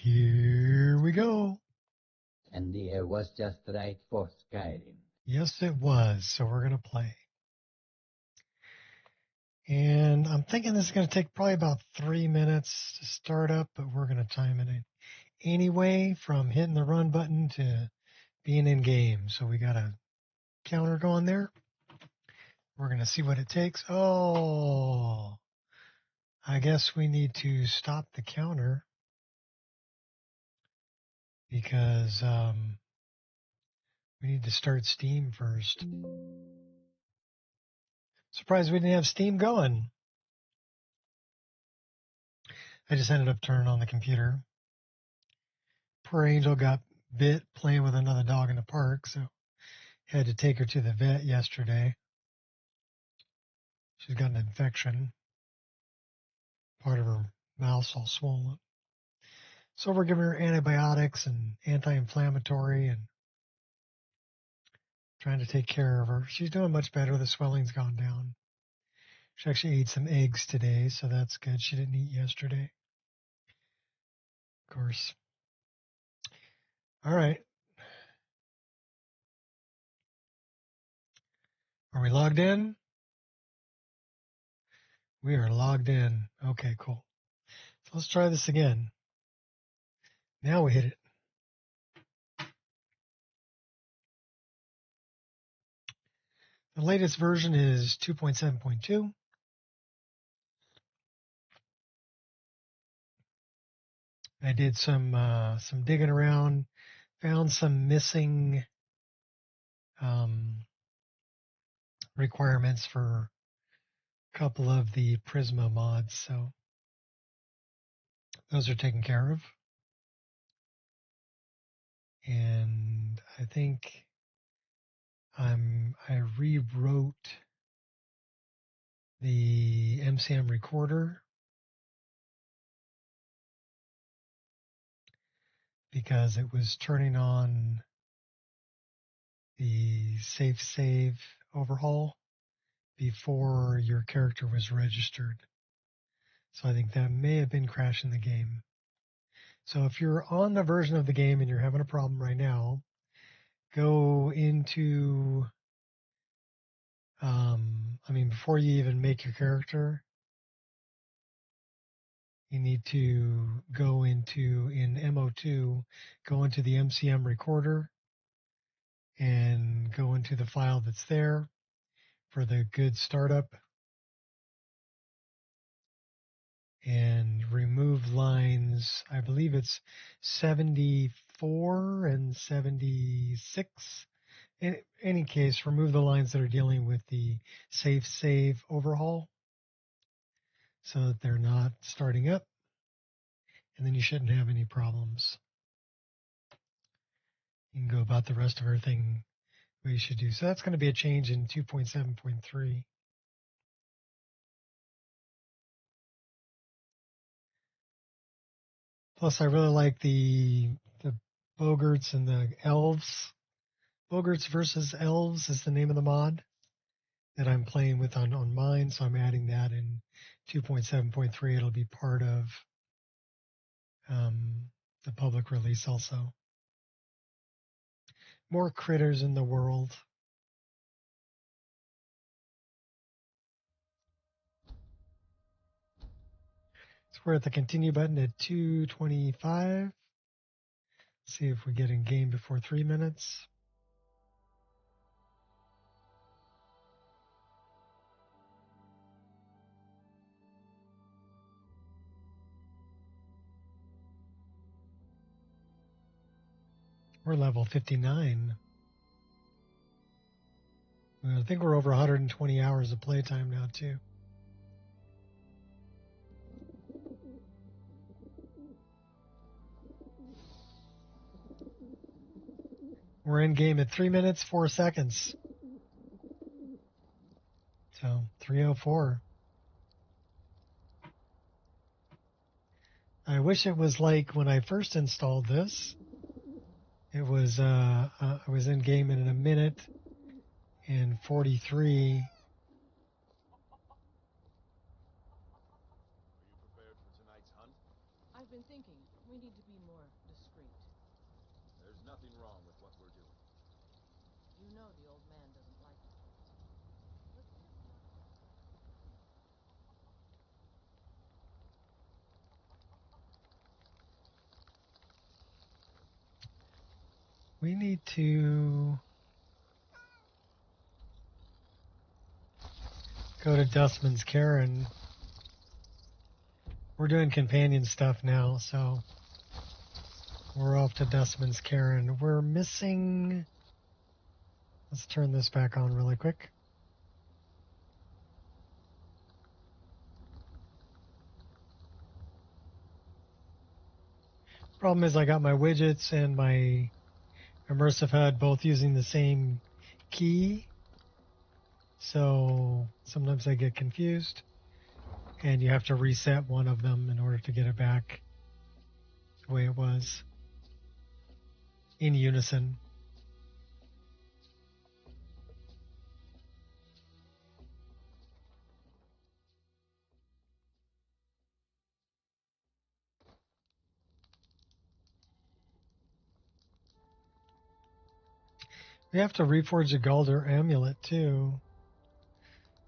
Here we go. And the air was just right for Skyrim. Yes, it was. So we're going to play. And I'm thinking this is going to take probably about 3 minutes to start up, but we're going to time it in anyway from hitting the run button to being in game. So we got a counter going there. We're going to see what it takes. Oh, I guess we need to stop the counter because we need to start Steam first. Surprised we didn't have Steam going. I just ended up turning on the computer. Poor Angel got bit playing with another dog in the park, so had to take her to the vet yesterday. She's got an infection. Part of her mouth's all swollen. So we're giving her antibiotics and anti-inflammatory and trying to take care of her. She's doing much better. The swelling's gone down. She actually ate some eggs today, so that's good. She didn't eat yesterday. Of course. All right. Are we logged in? We are logged in. Okay, cool. So let's try this again. Now we hit it. The latest version is 2.7.2. I did some digging around, found some missing requirements for a couple of the Prisma mods, so those are taken care of. And I think I rewrote the MCM recorder because it was turning on the safe save overhaul before your character was registered. So I think that may have been crashing the game. So if you're on the version of the game and you're having a problem right now, go into, before you even make your character, you need to go into, in MO2, go into the MCM recorder and go into the file that's there for the good startup and remove lines, I believe it's 74 and 76. In any case, remove the lines that are dealing with the safe save overhaul so that they're not starting up, and then you shouldn't have any problems. You can go about the rest of everything what you should do. So that's going to be a change in 2.7.3. Plus, I really like the Bogarts and the Elves. Bogarts versus Elves is the name of the mod that I'm playing with on mine, so I'm adding that in 2.7.3. It'll be part of the public release also. More critters in the world. So we're at the continue button at 2:25. See if we get in game before 3 minutes. We're level 59. I think we're over 120 hours of playtime now, too. We're in game at 3 minutes, 4 seconds. So, 3:04. I wish it was like when I first installed this. It was, I was in game in a minute and 43. I've been thinking, we need to be more discreet. There's nothing wrong with what we're doing. You know the old man doesn't like it. Let's see if we want to... We need to go to Dustman's Cairn. We're doing companion stuff now, so we're off to Dustman's Cairn. We're missing... Let's turn this back on really quick. Problem is I got my widgets and my immersive HUD both using the same key, so sometimes I get confused, and you have to reset one of them in order to get it back the way it was in unison. We have to reforge a Galder amulet too.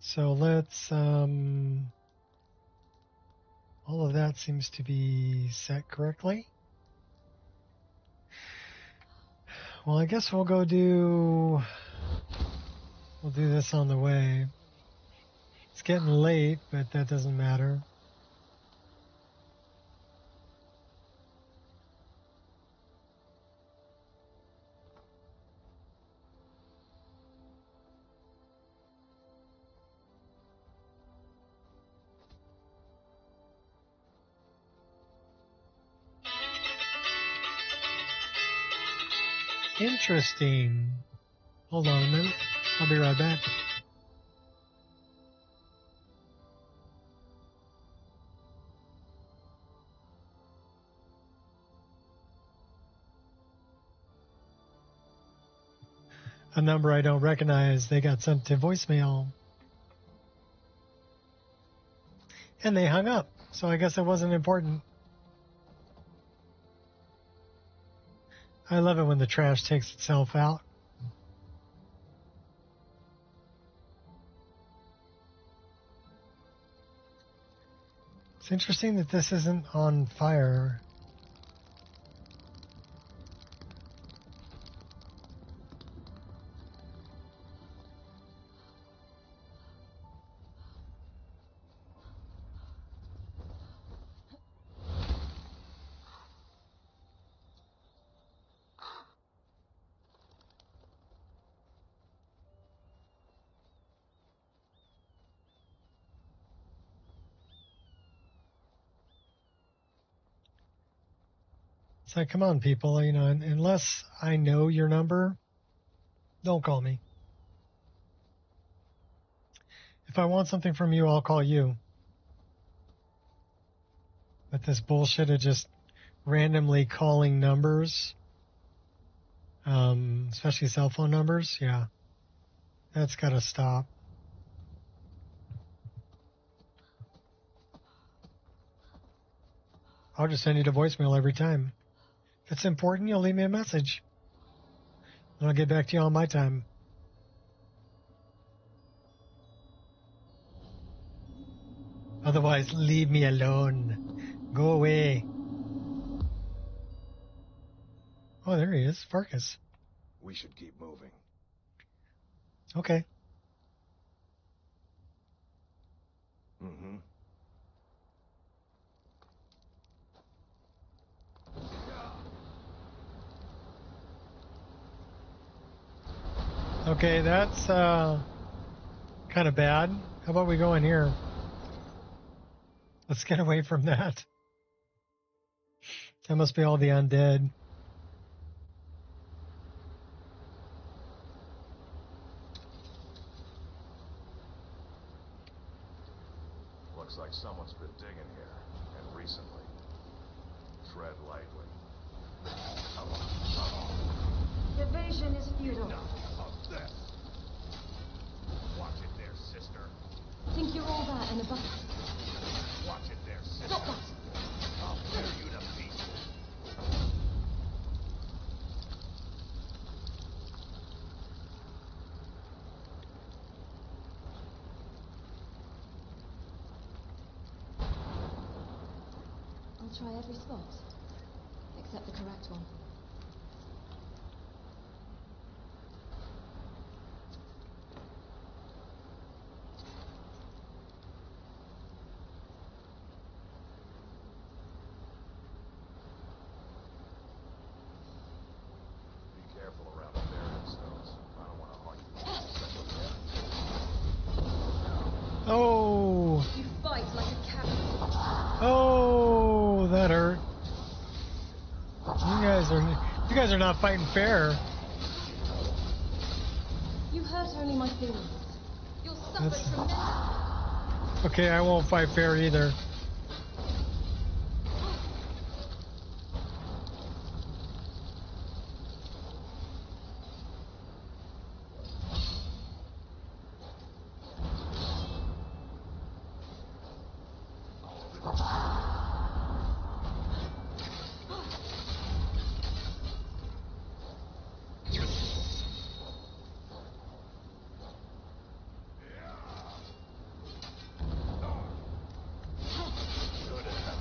So let's, all of that seems to be set correctly. Well, I guess we'll do this on the way. It's getting late, but that doesn't matter. Interesting. Hold on a minute. I'll be right back. A number I don't recognize. They got sent to voicemail. And they hung up. So I guess it wasn't important. I love it when the trash takes itself out. It's interesting that this isn't on fire. It's like, come on, people, you know, unless I know your number, don't call me. If I want something from you, I'll call you. But this bullshit of just randomly calling numbers, especially cell phone numbers, yeah, that's got to stop. I'll just send you to voicemail every time. If it's important, you'll leave me a message. And I'll get back to you on my time. Otherwise, leave me alone. Go away. Oh, there he is, Farkas. We should keep moving. Okay. Mm-hmm. Okay, that's kind of bad. How about we go in here? Let's get away from that. That must be all the undead. Looks like someone's been digging here, and recently. Tread lightly. Come on. Evasion is futile. Enough of this! Watch it there, sister. Think you're all that in a bucket. Watch it there, sister. Stop that! I'll tear you I'll try every spot, except the correct one. Be careful around the barrier stones. I don't want to harm you. Oh! You fight like a coward. Oh, that hurt. You guys are not fighting fair. You hurt only my feelings. You'll suffer That's- tremendously. Okay, I won't fight fair either. Good as hell.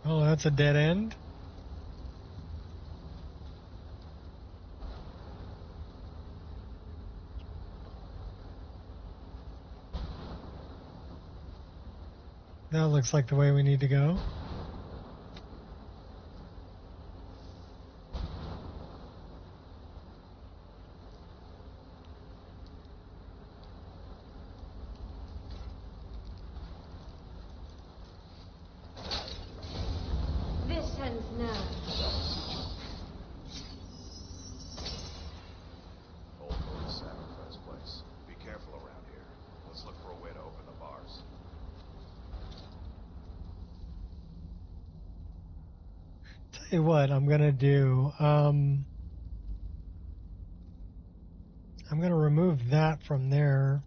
Oh, that's a dead end. That looks like the way we need to go. This ends now. Old Lord Sacrifice place. Be careful around here. Let's look for a way to open the bars. Tell you what, I'm gonna do. I'm gonna remove that from there,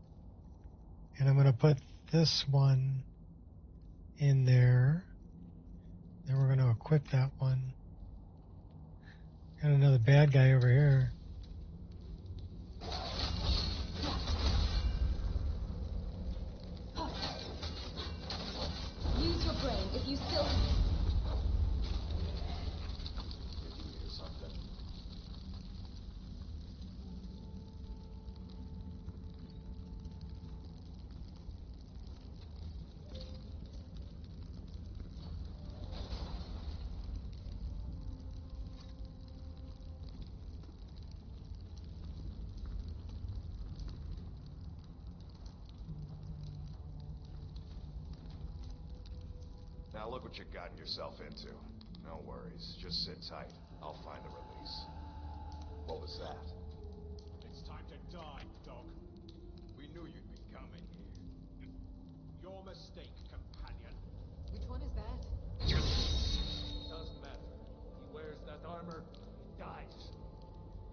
and I'm gonna put this one in there. Then we're gonna equip that one. Got another bad guy over here. Use your brain if you still... Did you hear something? Now look what you've gotten yourself into. No worries. Just sit tight. I'll find a release. What was that? It's time to die, dog. We knew you'd be coming here. Your mistake, companion. Which one is that? Doesn't matter. He wears that armor, he dies.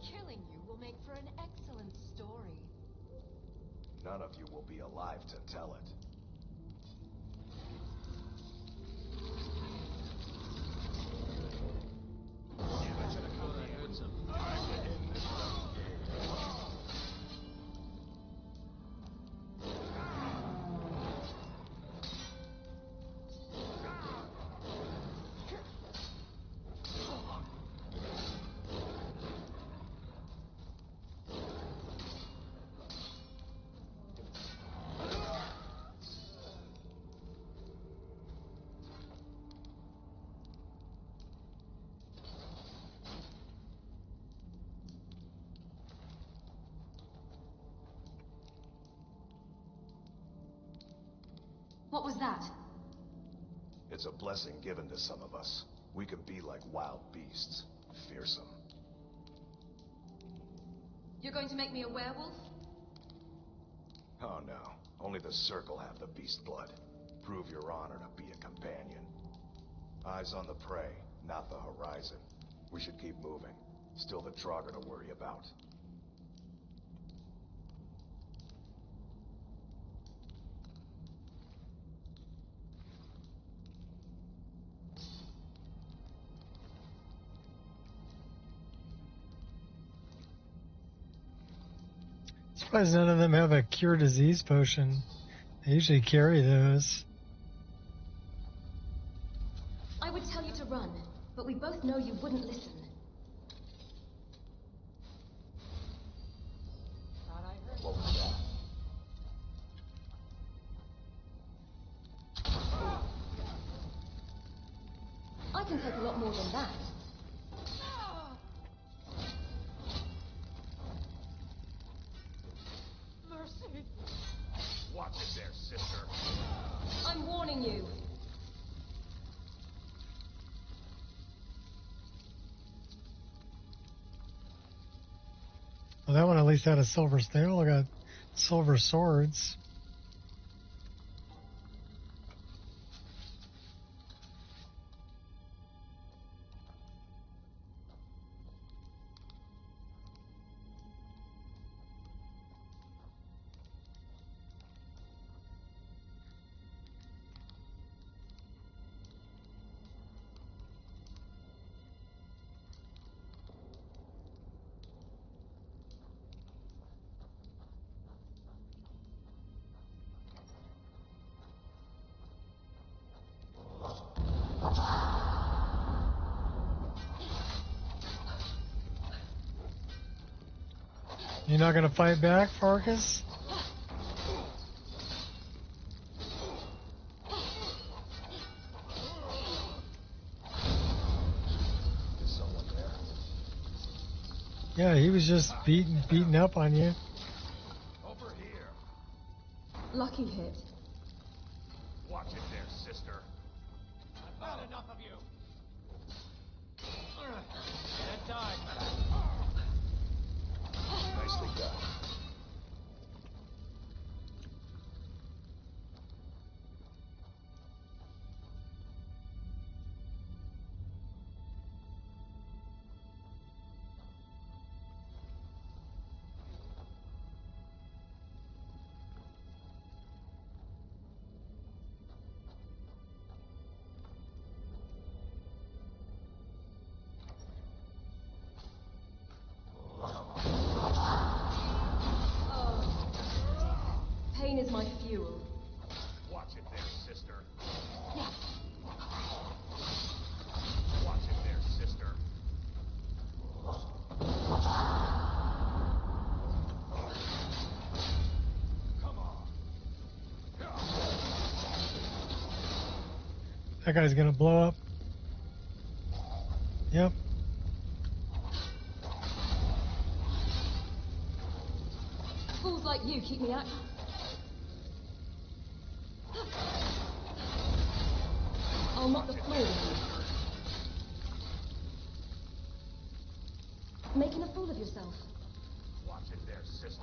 Killing you will make for an excellent story. None of you will be alive to tell it. I should have thought I heard something. Time to end this. What was that? It's a blessing given to some of us. We can be like wild beasts. Fearsome. You're going to make me a werewolf? Oh no. Only the Circle have the beast blood. Prove your honor to be a companion. Eyes on the prey, not the horizon. We should keep moving. Still the Trogger to worry about. surprised none of them have a cure disease potion. They usually carry those. I would tell you to run, but we both know you wouldn't listen. Thought I heard. What was that? I can take a lot more than that. Mercy. Watch it there, sister. I'm warning you. Well, that one at least had a silver. They all got silver swords. You're not gonna fight back, Farkas? Is someone there? Yeah, he was just beating up on you. Over here. Lucky hit. Watch it there, sister. I've had enough of you. Dead time. Nicely done. Pain is my fuel. Watch it there, sister. Watch it there, sister. Come on. That guy's gonna blow up. Yep. Fools like you keep me out. I'll mop the floor with you. Making a fool of yourself. Watch it there, sister.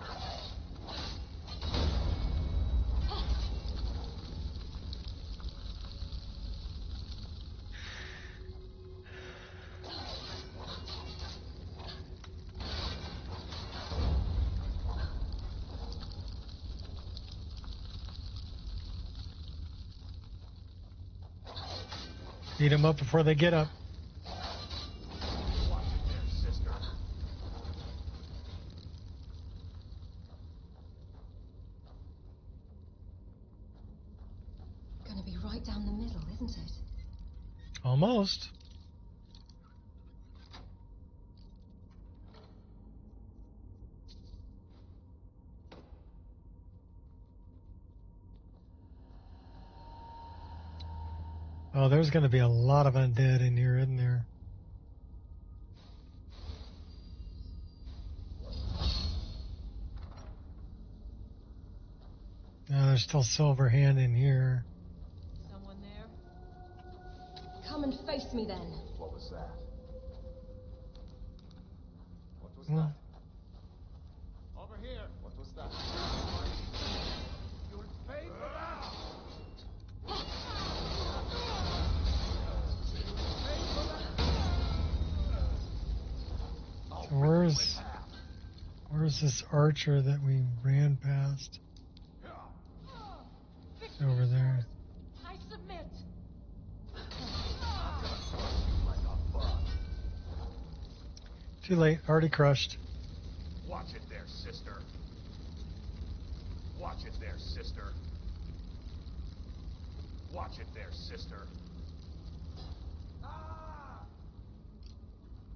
Beat them up before they get up. Watch it there, sister. Gonna be right down the middle, isn't it? Almost. Oh, there's going to be a lot of undead in here, isn't there? No, there's still silver hand in here. Someone there? Come and face me then. What was that? What was Well, Over here. What was that? You'll pay for that. so where's this archer that we ran past? It's over there. I submit. Too late. Already crushed. Watch it there, sister. Watch it there, sister. Watch it there, sister.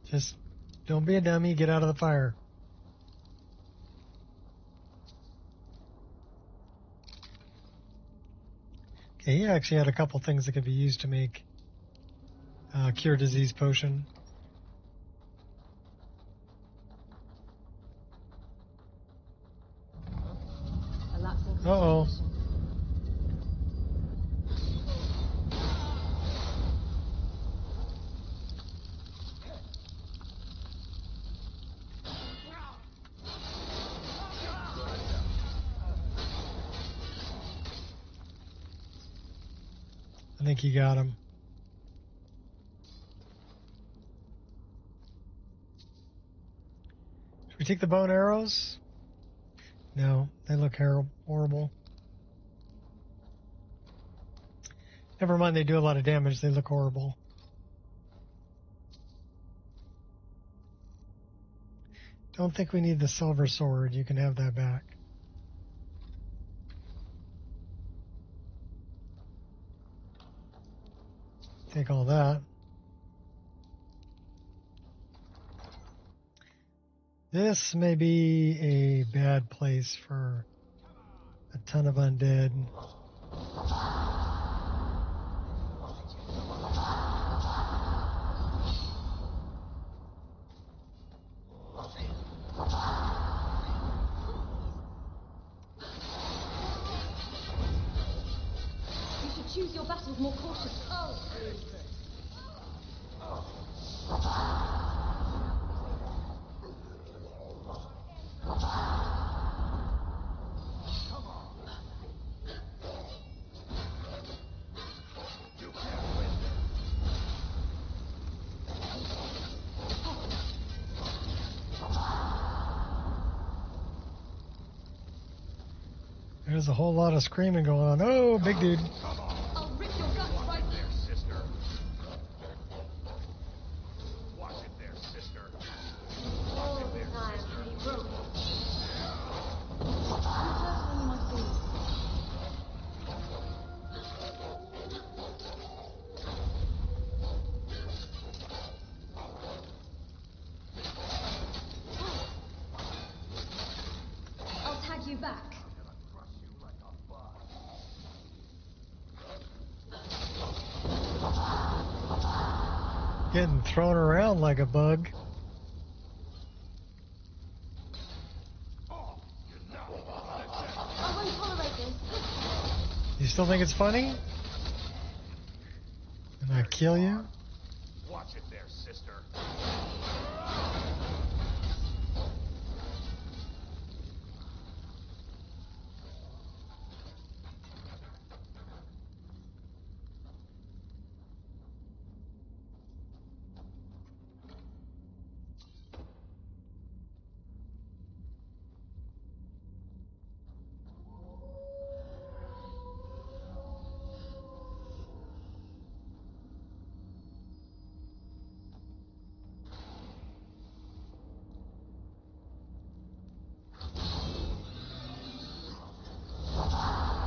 Just don't be a dummy. Get out of the fire. Okay, he actually had a couple things that could be used to make cure disease potion. A lapsing Uh-oh. concentration. I think he got him. Should we take the bow and arrows? No, they look horrible. Never mind, they do a lot of damage. They look horrible. Don't think we need the silver sword. You can have that back. Take all that. This may be a bad place for a ton of undead. You should choose your battles more cautiously. Oh! There's a whole lot of screaming going on. Oh, big dude. I'll rip your guts right There, sister. Watch it there, sister. all the time. Pretty broke. You personally must be. I'll tag you back. Getting thrown around like a bug. I won't tolerate this. You still think it's funny? And I kill you? Watch it there, sister.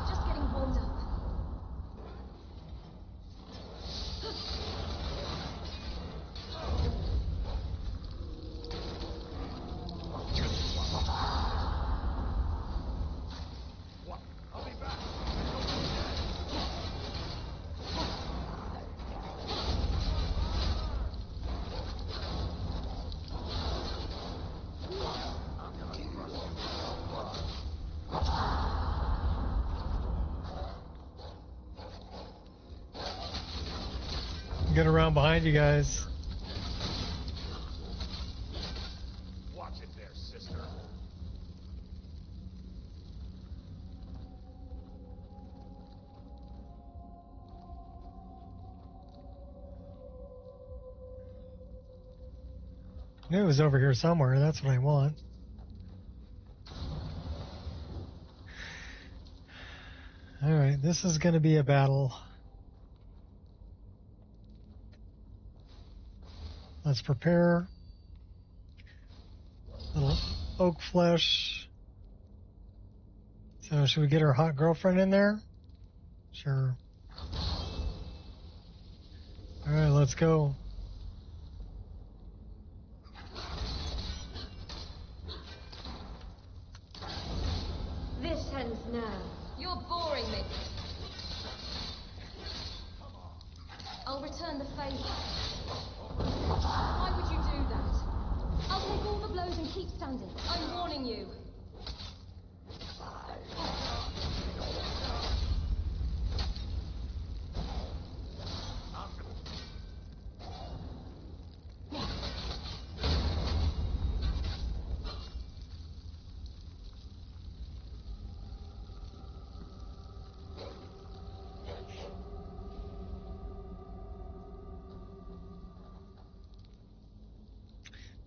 Just getting warmed up. What? I'll be back. Get around behind you guys. Watch it there, sister. Knew it was over here somewhere. That's what I want. Alright, this is going to be a battle. Let's prepare. Little oak flesh. So should we get our hot girlfriend in there? Sure. All right, let's go. This ends now. You're boring me. I'll return the favor. Why would you do that? I'll take all the blows and keep standing. I'm warning you.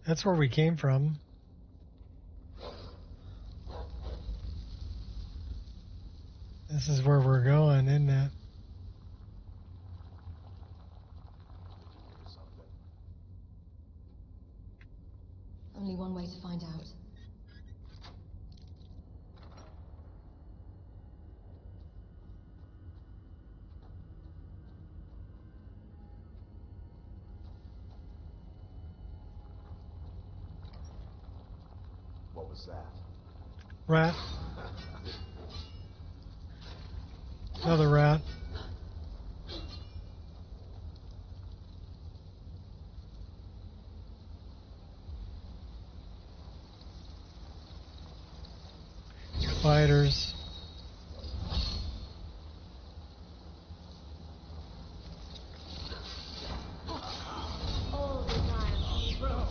That's where we came from. This is where we're going, isn't it? Only one way to find out. What was that? Rat. Another rat. Spiders. All the time. Bro.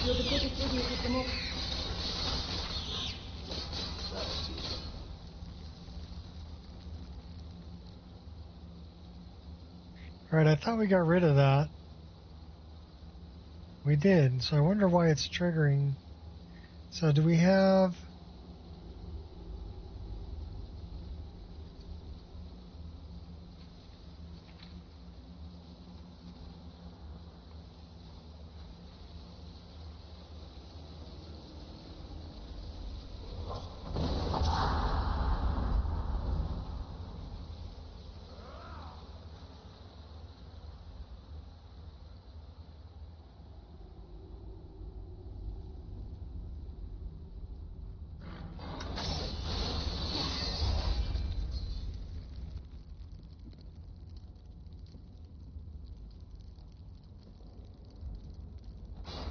You're the biggest idiot of them all. All right, I thought we got rid of that. We did, so I wonder why it's triggering. So do we have...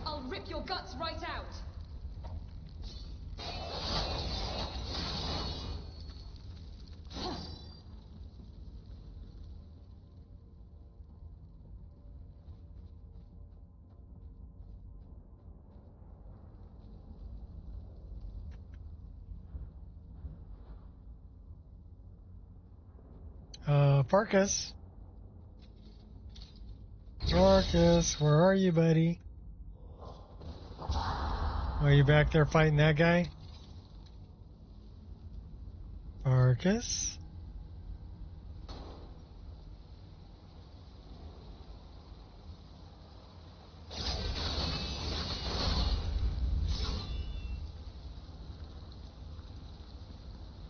I'll rip your guts right out. Farkas. Farkas, where are you, buddy? Are you back there fighting that guy? Farkas?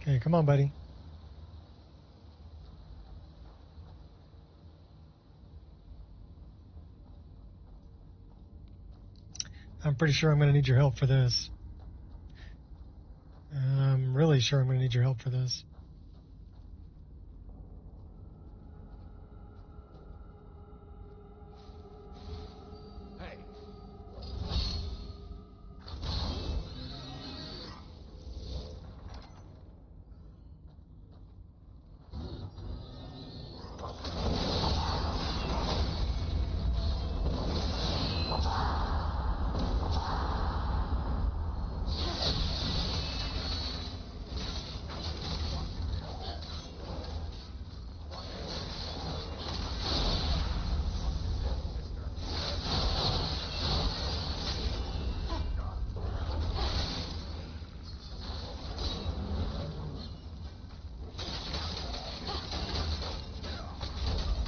Okay, come on, buddy. I'm pretty sure I'm going to need your help for this. I'm really sure I'm going to need your help for this. Hey,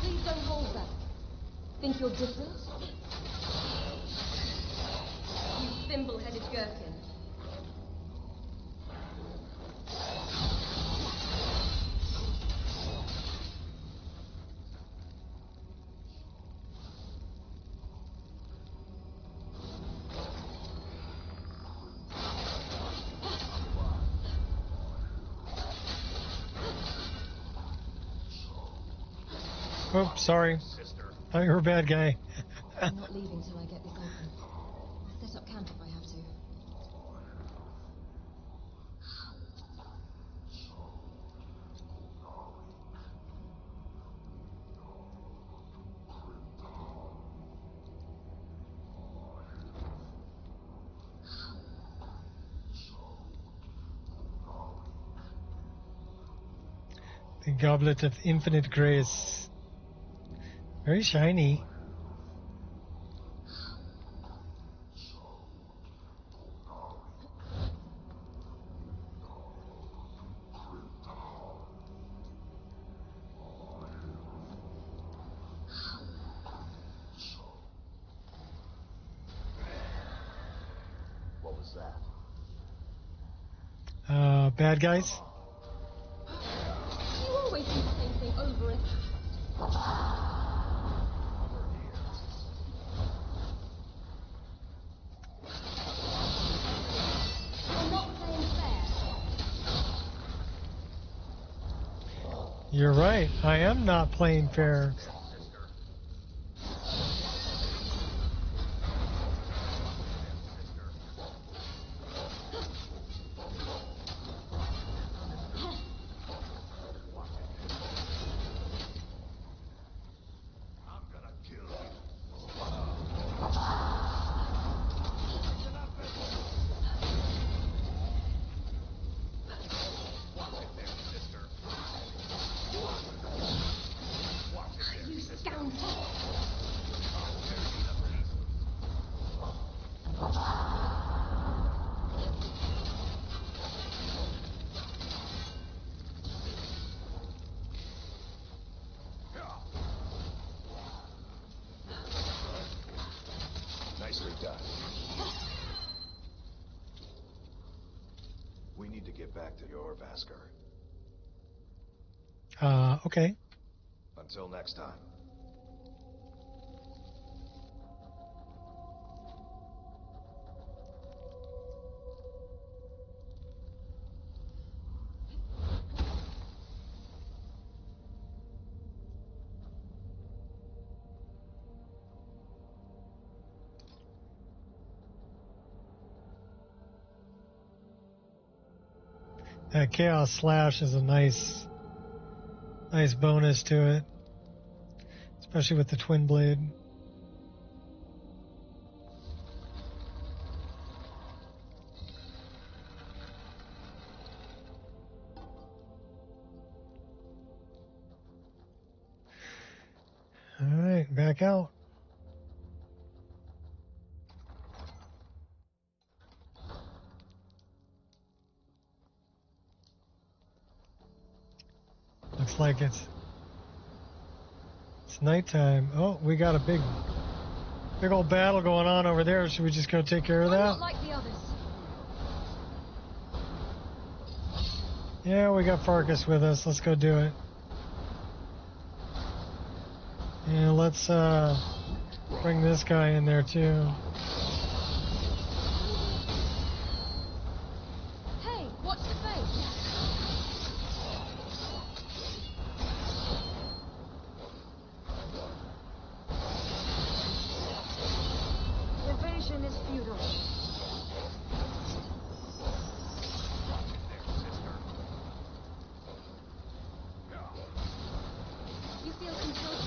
Please don't hold that. Think you're different? thimble-headed gherkin. Oops, sorry. Thought you were a bad guy. I'm not leaving till I get this open. I'll set up camp if I have to. The Goblet of Infinite Grace. Very shiny. What was that? Bad guys? You always do the same thing over and... You're not playing fair. You're right. I am not playing fair. You scoundrel! Nicely done. We need to get back to your Vasker. Okay. Until next time. That Chaos Slash is a nice bonus to it. Especially with the twin blade. Alright, back out. Looks like it's nighttime. Oh, we got a big old battle going on over there. Should we just go take care of I'm that? not like the others. Yeah, we got Farkas with us. Let's go do it. Yeah, let's bring this guy in there too. Hey, watch the face. Evasion is futile. You feel compelled.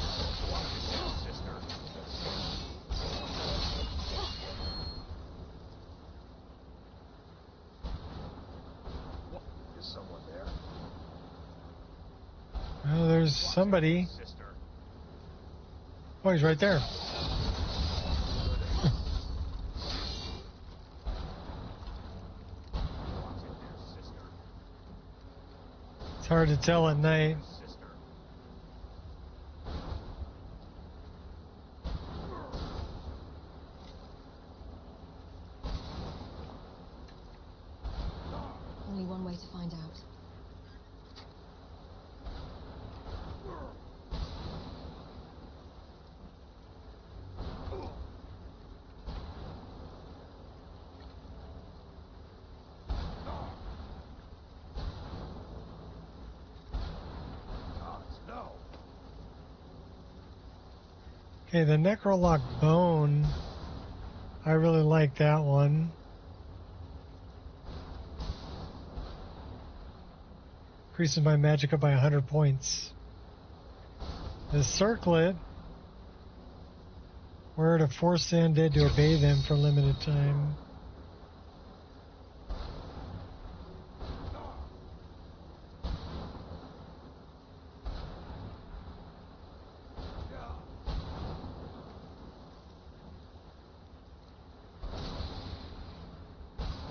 Is someone there? Well, there's somebody. Oh, he's right there. It's hard to tell at night. Okay, the Necrolock Bone. I really like that one. Increases my magicka by 100 points. The Circlet. Where to force the undead to obey them for a limited time.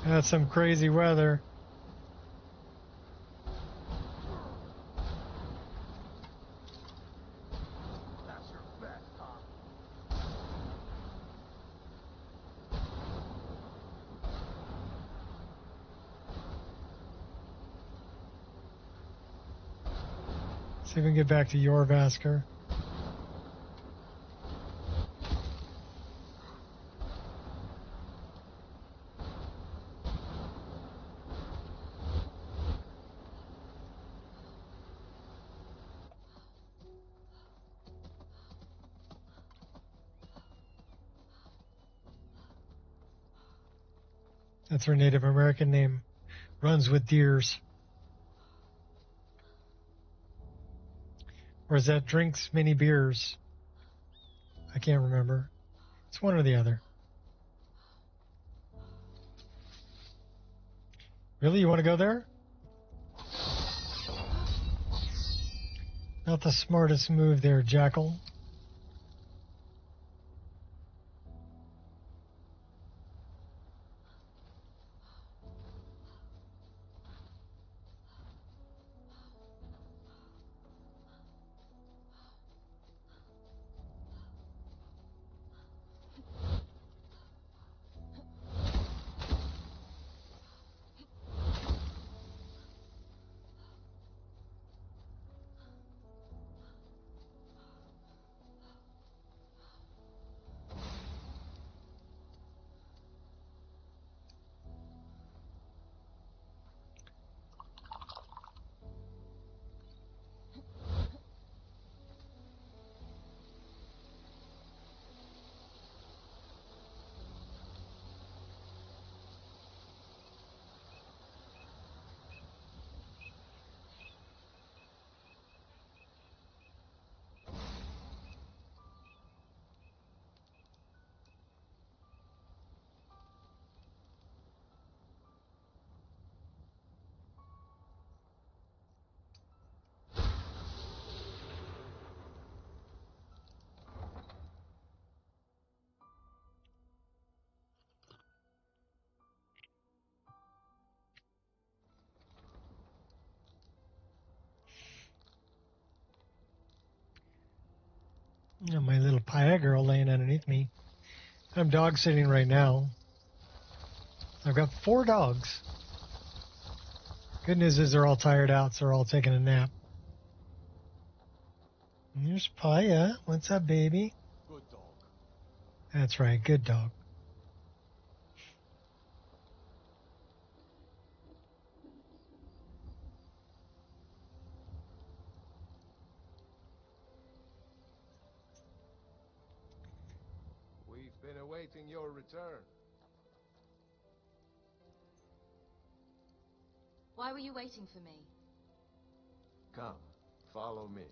That's some crazy weather. That's your best, huh? See if we can get back to Yorvasker. That's her Native American name. Runs with deers. Or is that drinks many beers? I can't remember. It's one or the other. Really? You want to go there? Not the smartest move there, Jackal. You know, my little Paya girl laying underneath me. I'm dog sitting right now. I've got 4 dogs. Good news is they're all tired out, so they're all taking a nap. And here's Paya. What's up, baby? Good dog. That's right, good dog. We've been awaiting your return. Why were you waiting for me? Come, follow me.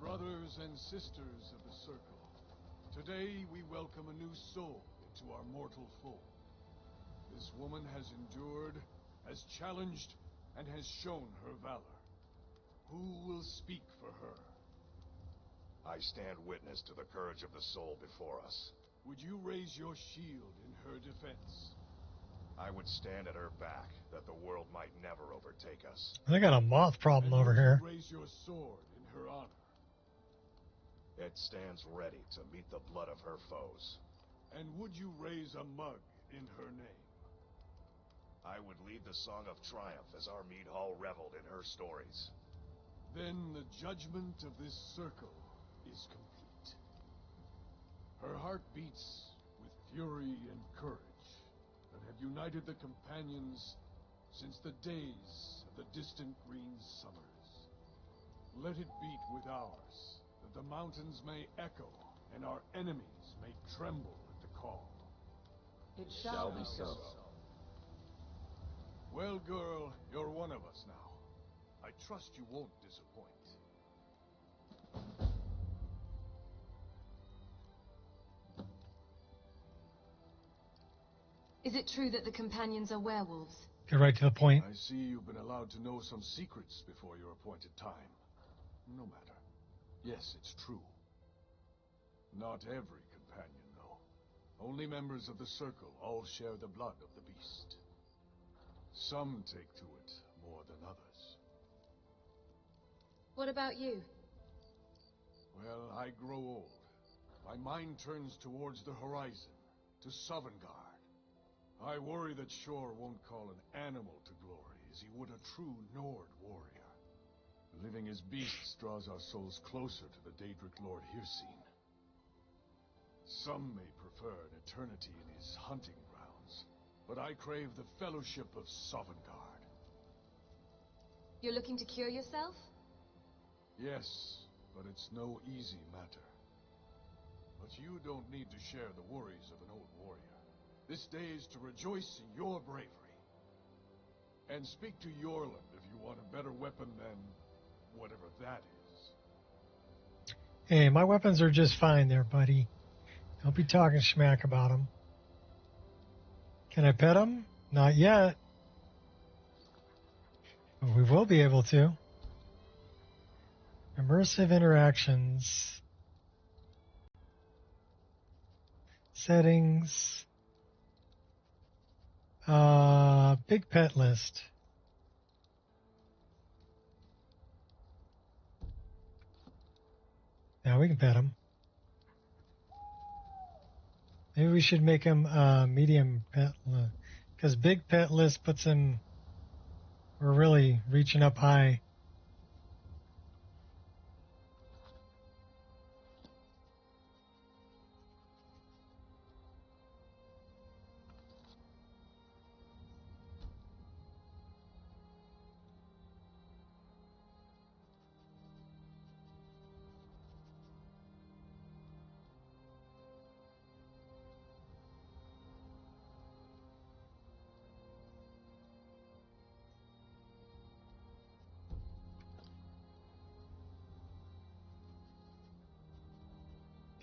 Brothers and sisters of the Circle, today we welcome a new soul into our mortal fold. This woman has endured, has challenged, and has shown her valor. Who will speak for her? I stand witness to the courage of the soul before us. Would you raise your shield in her defense? I would stand at her back, that the world might never overtake us. I got a moth problem And over would here. you raise your sword in her honor? It stands ready to meet the blood of her foes. And would you raise a mug in her name? I would lead the song of triumph as our mead hall reveled in her stories. Then the judgment of this circle is complete. Her heart beats with fury and courage that have united the companions since the days of the distant green summers. Let it beat with ours, that the mountains may echo and our enemies may tremble at the call. It shall be so. Well, girl, you're one of us now. I trust you won't disappoint. Is it true that the companions are werewolves? Get right to the point. I see you've been allowed to know some secrets before your appointed time. No matter. Yes, it's true. Not every companion, though. Only members of the Circle all share the blood of the beast. Some take to it more than others. What about you? Well, I grow old. My mind turns towards the horizon, to Sovngarde. I worry that Shor won't call an animal to glory as he would a true Nord warrior. Living as beasts draws our souls closer to the Daedric Lord Hircine. Some may prefer an eternity in his hunting grounds, but I crave the fellowship of Sovngarde. You're looking to cure yourself? Yes, but it's no easy matter. But you don't need to share the worries of an old warrior. This day is to rejoice in your bravery. And speak to Yorland if you want a better weapon than whatever that is. Hey, my weapons are just fine there, buddy. Don't be talking smack about them. Can I pet them? Not yet. But we will be able to. Immersive interactions. Settings. Big pet list. Now we can pet him. Maybe we should make him medium pet, because big pet list puts him. We're really reaching up high.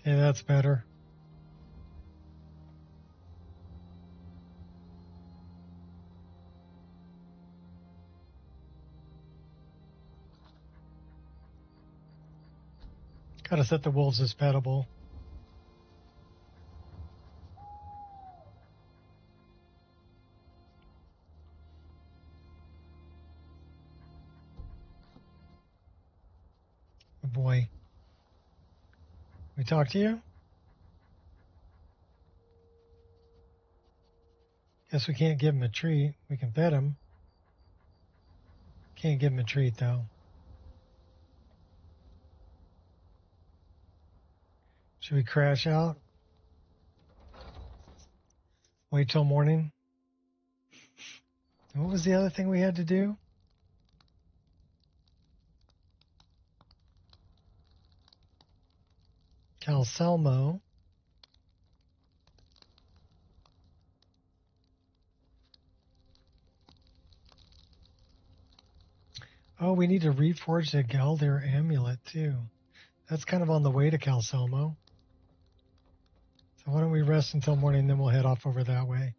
Okay, that's better. Gotta set the wolves as pettable. Oh boy. We talk to you? Guess we can't give him a treat. We can pet him. Can't give him a treat though. Should we crash out? Wait till morning? What was the other thing we had to do? Calcelmo. Oh, we need to reforge the Galdir amulet too. That's kind of on the way to Calcelmo. So why don't we rest until morning, then we'll head off over that way.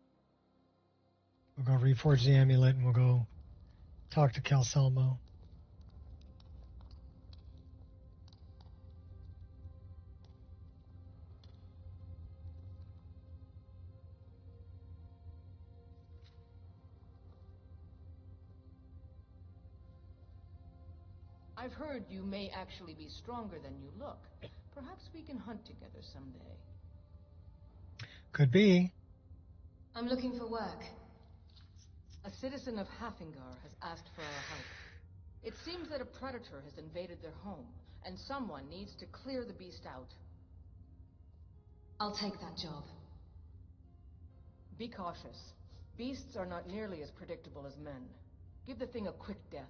We'll go reforge the amulet and we'll go talk to Calcelmo. I've heard you may actually be stronger than you look. Perhaps we can hunt together someday. Could be. I'm looking for work. A citizen of Hafingar has asked for our help. It seems that a predator has invaded their home, and someone needs to clear the beast out. I'll take that job. Be cautious. Beasts are not nearly as predictable as men. Give the thing a quick death.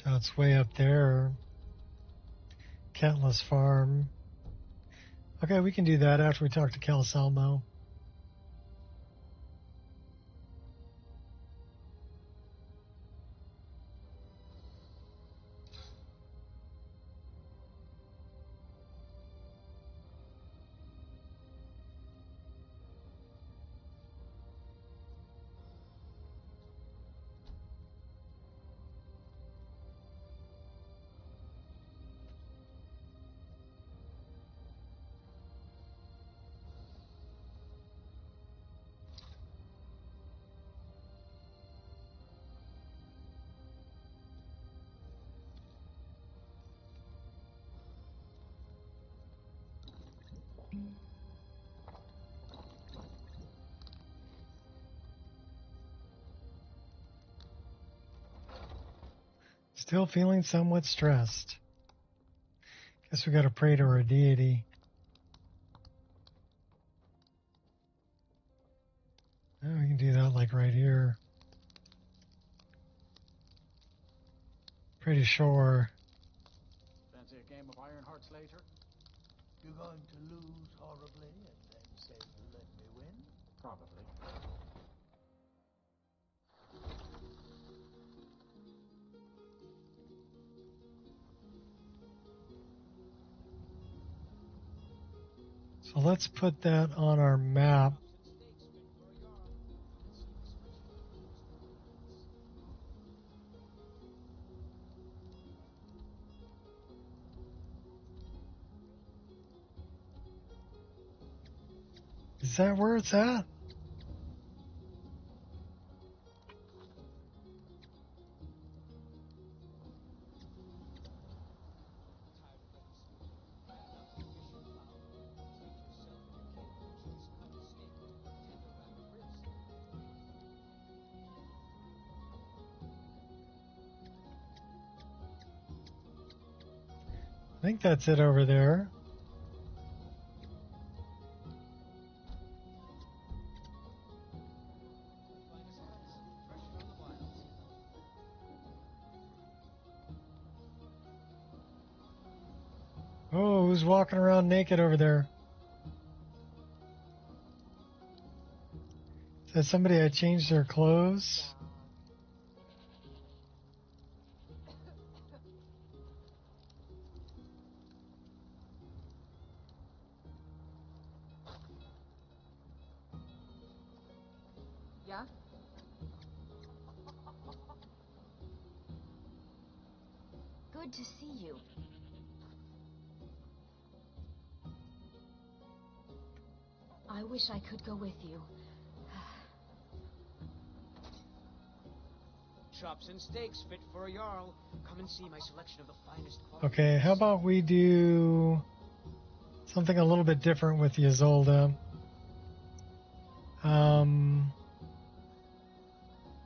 So it's way up there. Catless Farm. Okay, we can do that after we talk to Calsalmo. Still feeling somewhat stressed. Guess we gotta pray to our deity. Oh, we can do that like right here. Pretty sure. Fancy a game of Iron Hearts later? You're going to lose horribly and then say you let me win? Probably. So let's put that on our map. Is that where it's at? I think that's it over there. Oh, who's walking around naked over there? Is that somebody that changed their clothes? Yeah? Good to see you. I wish I could go with you. Chops and steaks fit for a Jarl. Come and see my selection of the finest quality. Okay, how about we do something a little bit different with Ysolda?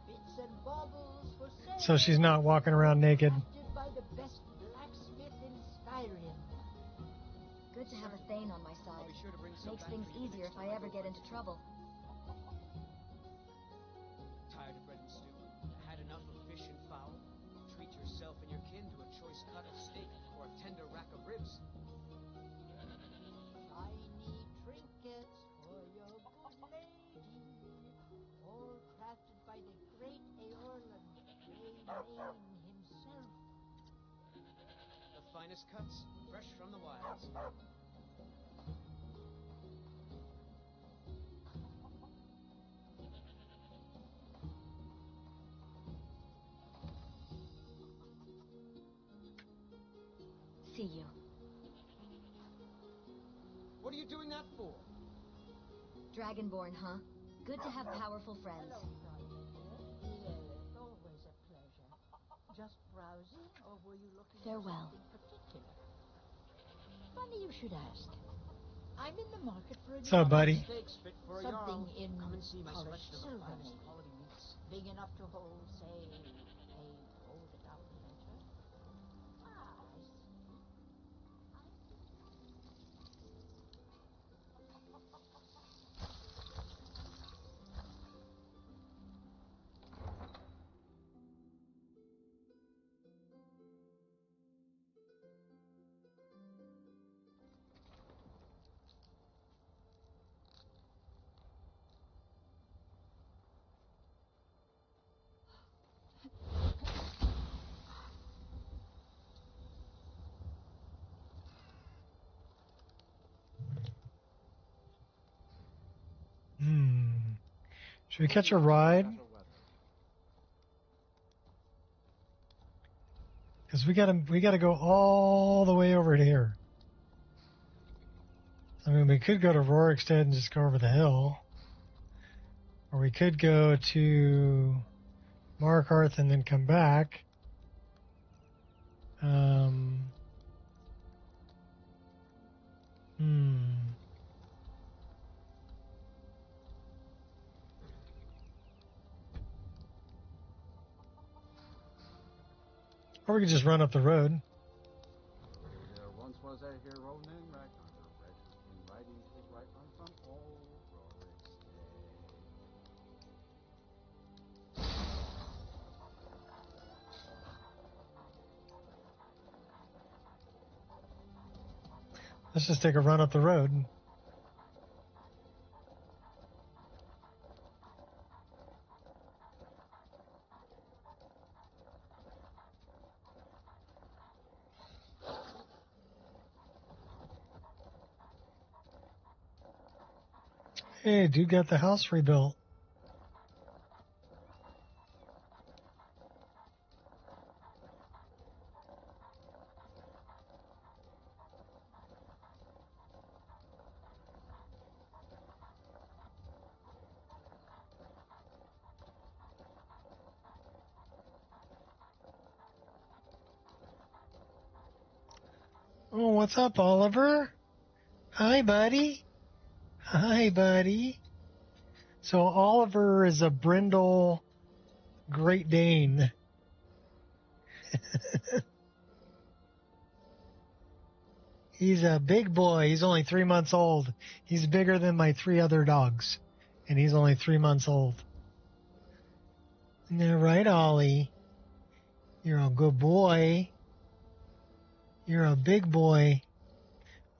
Bits and baubles for sale. So she's not walking around naked. Crafted by the best blacksmith in Skyrim. Good to have a Thane on my I'll side. be sure to bring some Makes back things for you easier next if time I ever go get hunting. into trouble. Tired of bread and stew? Had enough of fish and fowl? Treat yourself and your kin to a choice cut of steak or a tender rack of ribs. Shiny trinkets for your good lady. All crafted by the great Aorlan, Greymane himself. The finest cuts, fresh from the wilds. See you. What are you doing that for? Dragonborn, huh? Good to have powerful friends. Hello, darling. Yes, always a pleasure. Just browsing, or were you looking Farewell. for something particular? Funny you should ask. I'm in the market for a What's up, buddy? Steaks fit for a something Jarl. in Come and see my polished selection of the silver, finest maybe. quality meats. Big enough to hold, say, a folded out lantern. Ah, I see. Should we catch a ride? Because we gotta go all the way over to here. I mean, we could go to Rorikstead and just go over the hill. Or we could go to Markarth and then come back. Or we could just run up the road. There once was a hero named Ragnar, red in riding his right arm from old Rorik's Let's just take a run up the road. Hey, dude got the house rebuilt. Oh, what's up, Oliver? Hi, buddy. Hi, buddy. So Oliver is a brindle Great Dane. He's a big boy. He's only 3 months old. He's bigger than my 3 other dogs, and he's only 3 months old. Isn't that right, Ollie? You're a good boy. You're a big boy.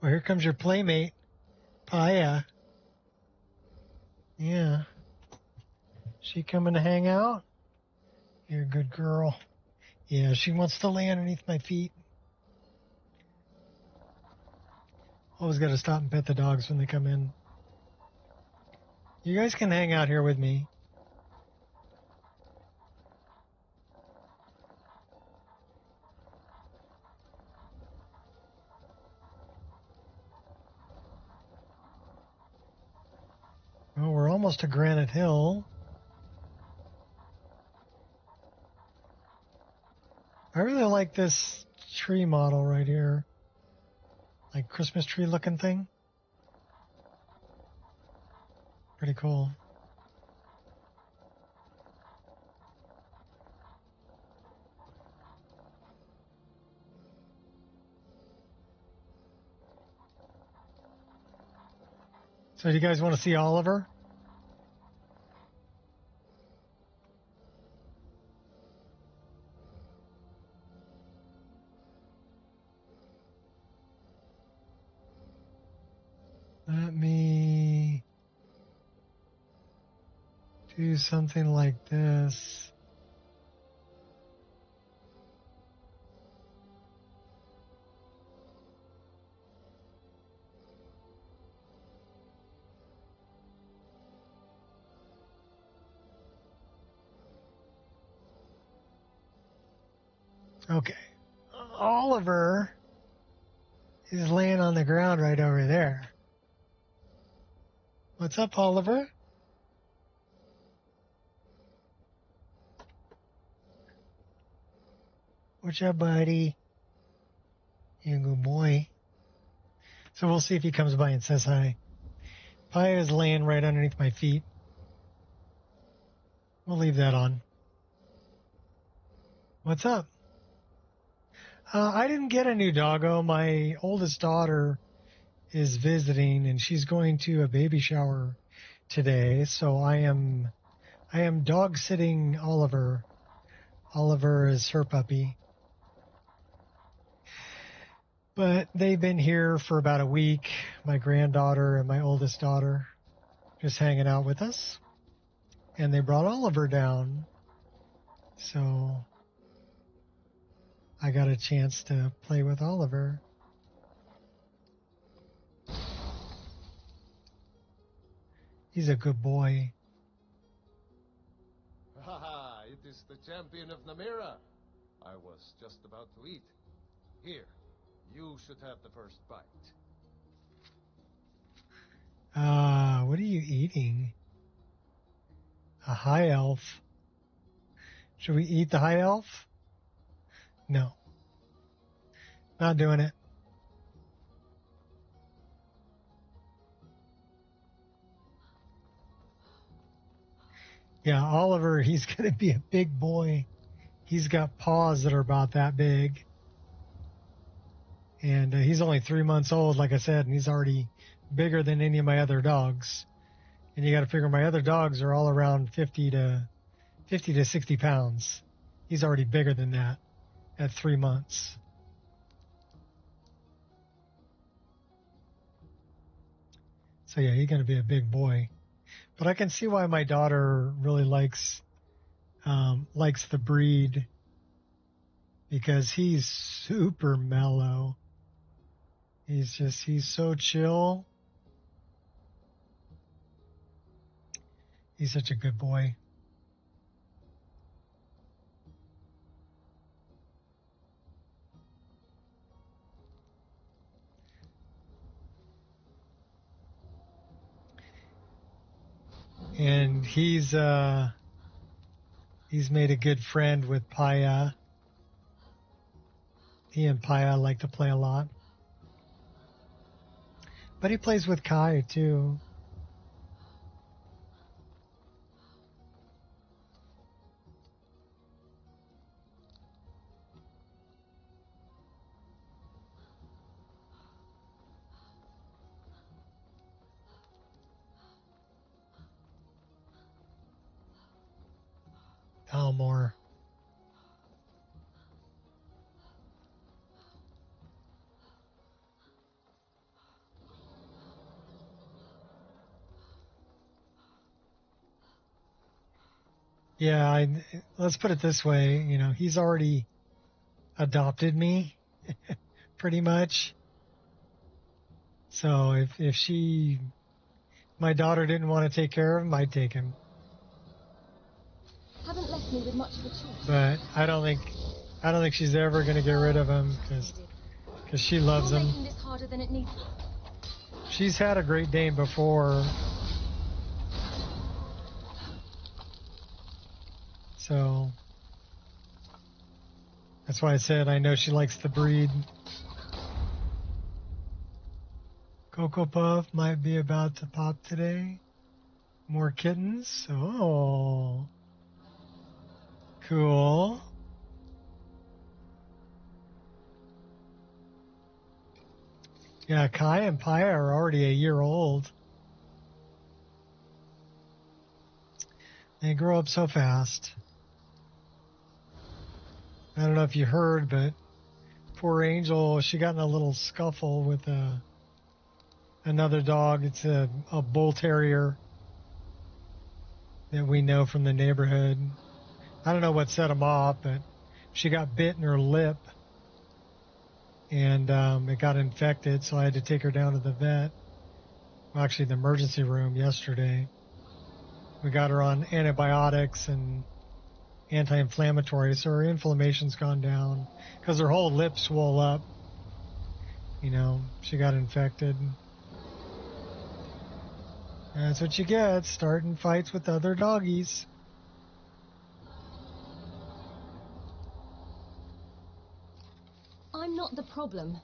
Well, here comes your playmate, Paya. Yeah. She coming to hang out? You're a good girl. Yeah, she wants to lay underneath my feet. Always got to stop and pet the dogs when they come in. You guys can hang out here with me. Well, we're almost to Granite Hill. I really like this tree model right here. Like Christmas tree looking thing. Pretty cool. So do you guys want to see Oliver? Let me do something like this. Okay. Oliver is laying on the ground right over there. What's up, Oliver? What's up, buddy? You a good boy. So we'll see if he comes by and says hi. Paya is laying right underneath my feet. We'll leave that on. What's up? I didn't get a new doggo. My oldest daughter is visiting, and she's going to a baby shower today. So I am dog sitting Oliver. Oliver is her puppy. But they've been here for about a week. My granddaughter and my oldest daughter just hanging out with us. And they brought Oliver down. So I got a chance to play with Oliver. He's a good boy. Haha, it is the champion of Namira. I was just about to eat. Here, you should have the first bite. What are you eating? A high elf. Should we eat the high elf? No. Not doing it. Yeah, Oliver, he's going to be a big boy. He's got paws that are about that big. And he's only 3 months old, like I said, and he's already bigger than any of my other dogs. And you got to figure my other dogs are all around 50 to 60 pounds. He's already bigger than that at 3 months. So yeah, he's going to be a big boy. But I can see why my daughter really likes the breed, because he's super mellow. He's so chill. He's such a good boy. And he's made a good friend with Paya. He and Paya like to play a lot. But he plays with Kai too. Elmore. Yeah, let's put it this way. You know, he's already adopted me, pretty much. So if my daughter didn't want to take care of him, I'd take him. Haven't left me with much of a choice. But I don't think she's ever going to get rid of him because she loves You're him. making this harder than it needs. She's had a Great Dane before. So that's why I said I know she likes the breed. Cocoa Puff might be about to pop today. More kittens. Oh, cool. Yeah, Kai and Paya are already a year old. They grow up so fast. I don't know if you heard, but poor Angel, she got in a little scuffle with another dog. It's a bull terrier that we know from the neighborhood. I don't know what set him off, but she got bit in her lip, and it got infected, so I had to take her down to the vet. Well, actually, the emergency room yesterday. We got her on antibiotics and anti-inflammatory, so her inflammation's gone down because her whole lip swole up. You know, she got infected. That's what you get, starting fights with other doggies. I'm not the problem.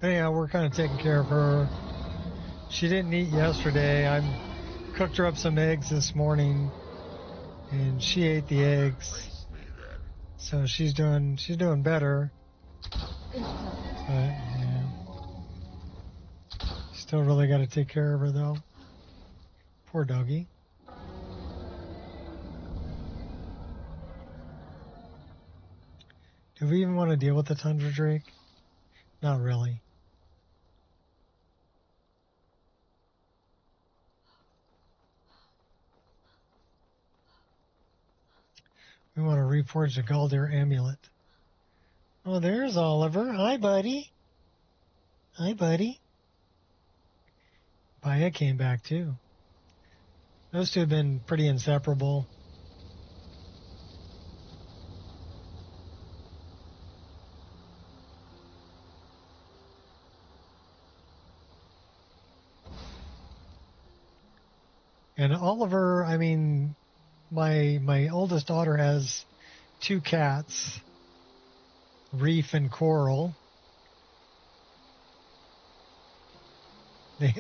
But anyhow, we're kind of taking care of her. She didn't eat yesterday. I cooked her up some eggs this morning, and she ate the eggs. So she's doing better. But yeah, still really got to take care of her though. Poor doggy. Do we even want to deal with the tundra drake? Not really. We want to reforge the Galdir amulet. Oh, there's Oliver. Hi, buddy. Hi, buddy. Baya came back too. Those two have been pretty inseparable. And Oliver, I mean, my oldest daughter has two cats, Reef and Coral.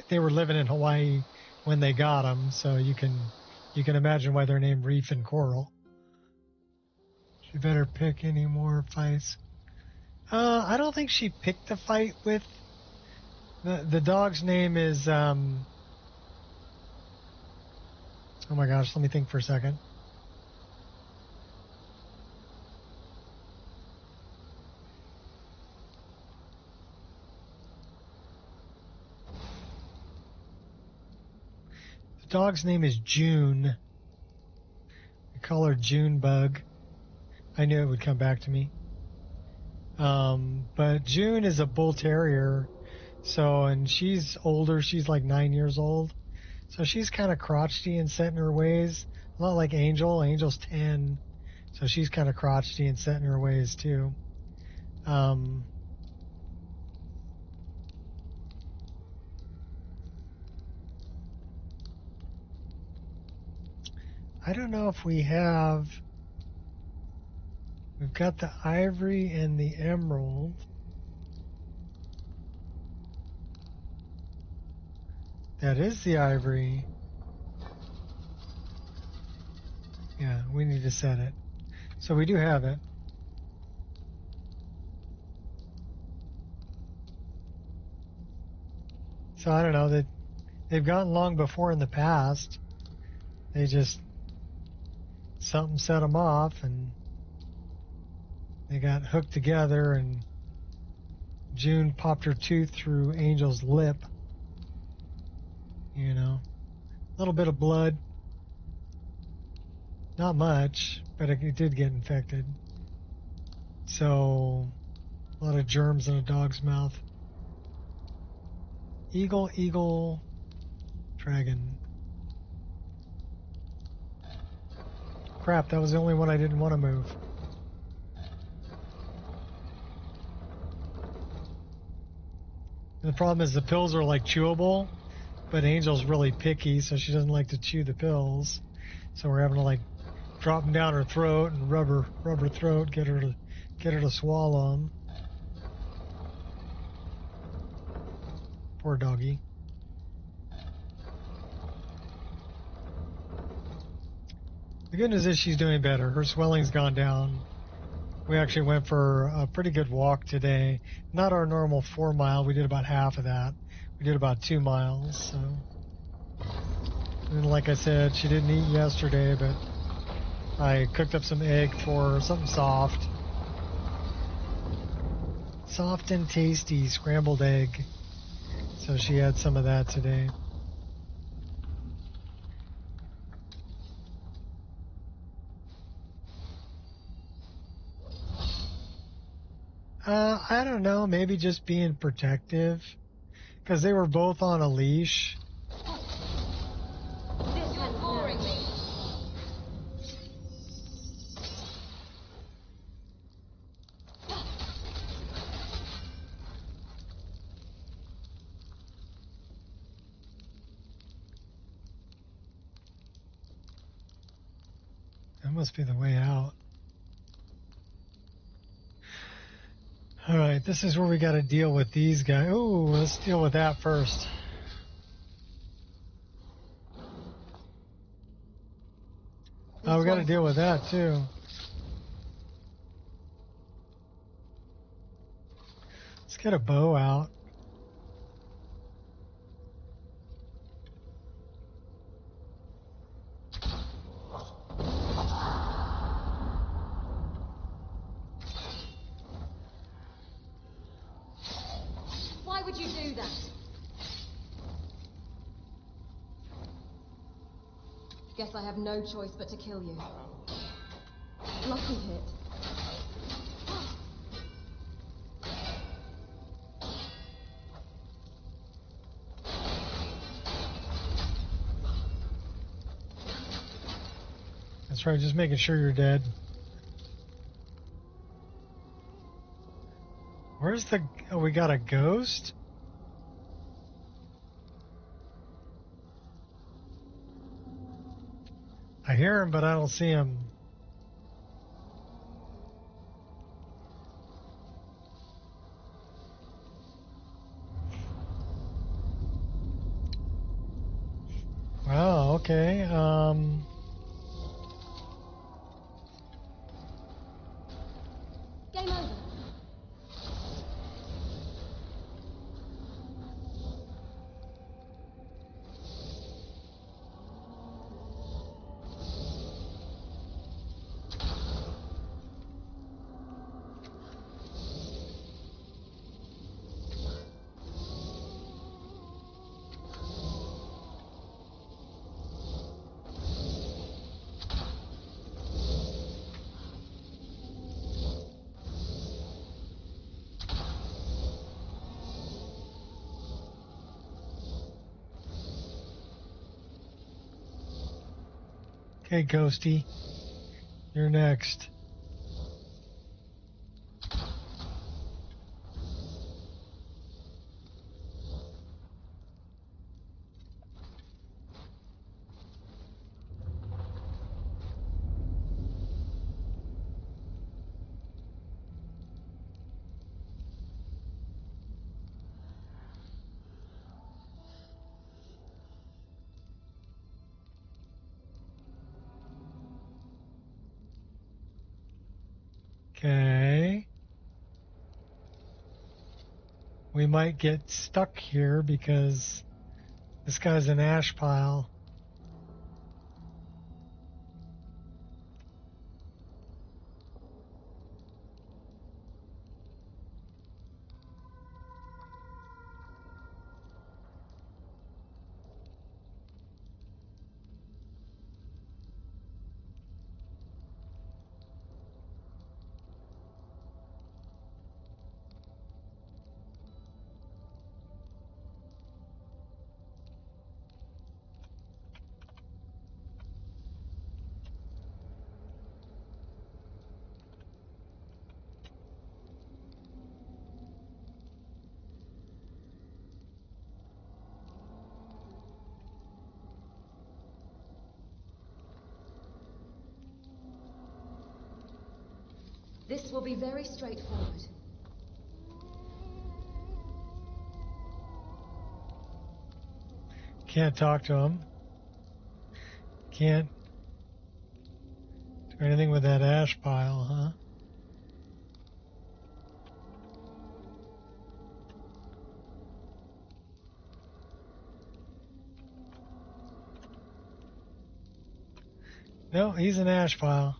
They were living in Hawaii when they got them, so you can imagine why they're named Reef and Coral. She better pick any more fights. I don't think she picked a fight with the dog's name is oh my gosh, let me think for a second. The dog's name is June. We call her June Bug. I knew it would come back to me. But June is a bull terrier. So, and she's older. She's like 9 years old. So she's kind of crotchety and set in her ways. A lot like Angel. Angel's 10. So she's kind of crotchety and set in her ways too. I don't know if we have... We've got the ivory and the emerald. That is the ivory. Yeah, we need to set it. So we do have it. So I don't know, they've gotten long before in the past. They just, something set them off and they got hooked together, and June popped her tooth through Angel's lip. You know, a little bit of blood. Not much, but it did get infected. So, a lot of germs in a dog's mouth. Eagle, dragon. Crap, that was the only one I didn't want to move. And the problem is the pills are like chewable, but Angel's really picky, so she doesn't like to chew the pills. So we're having to like drop them down her throat and rub her throat, get her to swallow them. Poor doggy. The good news is she's doing better. Her swelling's gone down. We actually went for a pretty good walk today. Not our normal 4 mile. We did about half of that. We did about 2 miles. So, and like I said, she didn't eat yesterday, but I cooked up some egg for her, something soft. Soft and tasty scrambled egg. So she had some of that today. I don't know, maybe just being protective, because they were both on a leash. You're boring me. That must be the way out. All right, this is where we got to deal with these guys. Ooh, let's deal with that first. Oh, we got to deal with that too. Let's get a bow out. Why would you do that? Guess I have no choice but to kill you. Lucky hit. That's right, just making sure you're dead. Where's the... Oh, we got a ghost? I hear him, but I don't see him. Wow, okay. Game over. Okay, Ghosty. You're next. Okay. We might get stuck here because this guy's an ash pile. This will be very straightforward. Can't talk to him. Can't do anything with that ash pile, huh? No, he's an ash pile.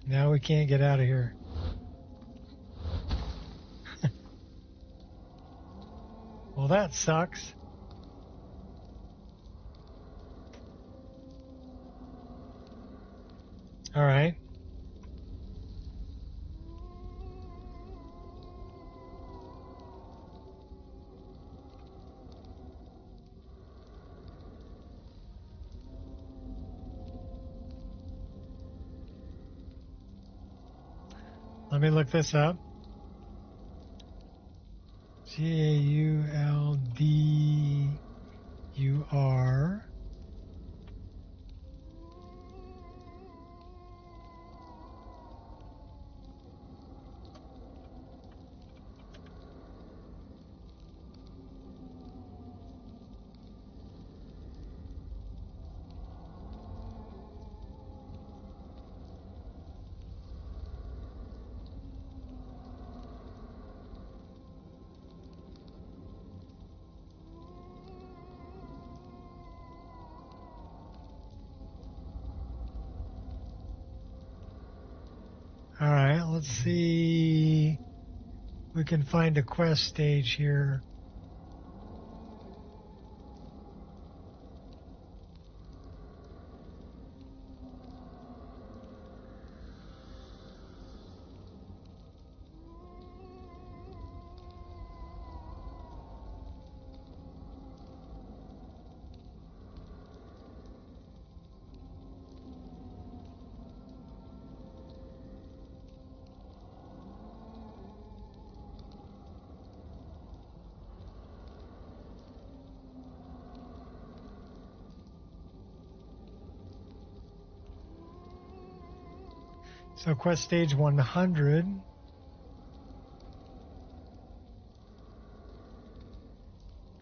Now we can't get out of here. Well, that sucks. All right. Let me look this up. Gauldur. let's see. We can find a quest stage here. So quest stage 100.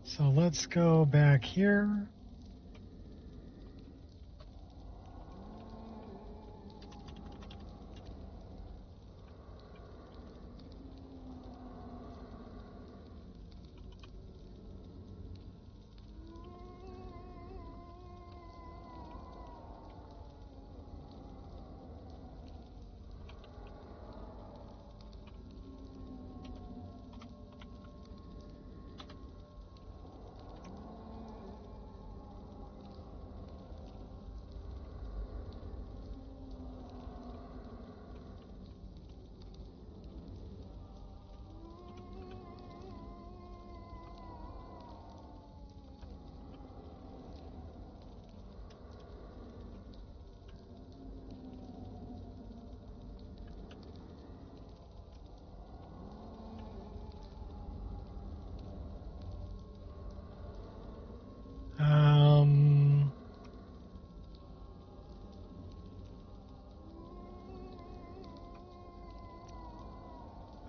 So let's go back here.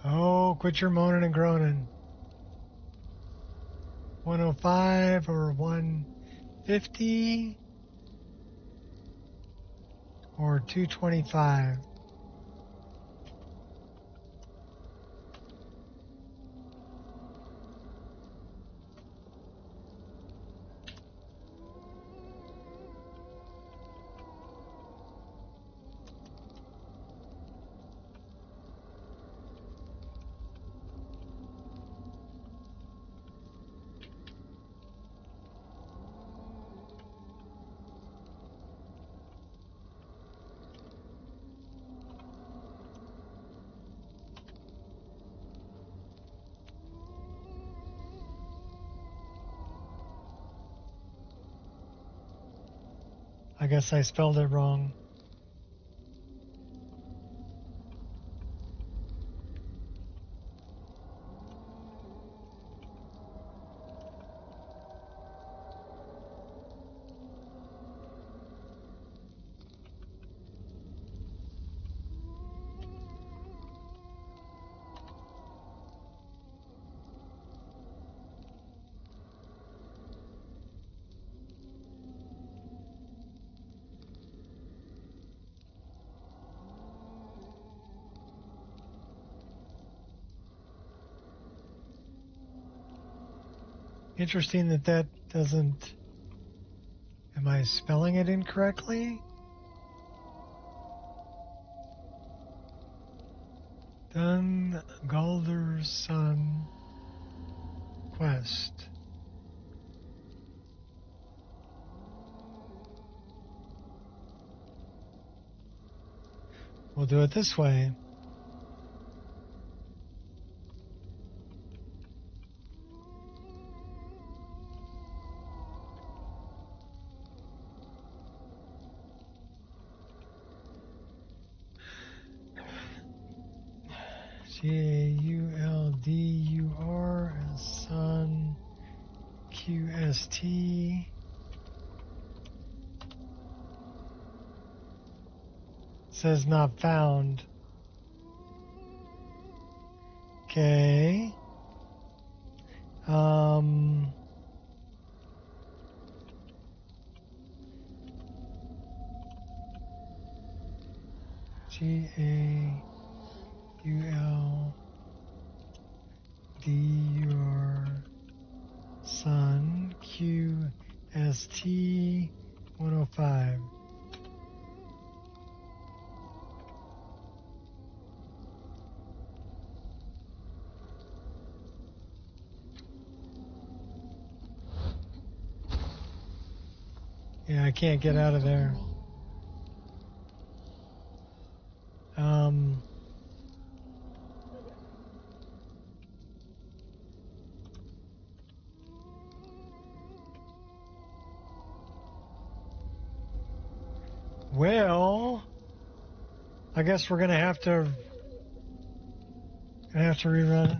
Oh, quit your moaning and groaning. 105 or 150 or 225. I guess I spelled it wrong. Interesting that that doesn't... Am I spelling it incorrectly? Dun Galder's Son Quest. We'll do it this way. Gauldur as Son QST. Says not found. Okay. Gauldur Son QST 105. Yeah, I can't get out of there. Well, I guess we're gonna have to rerun it.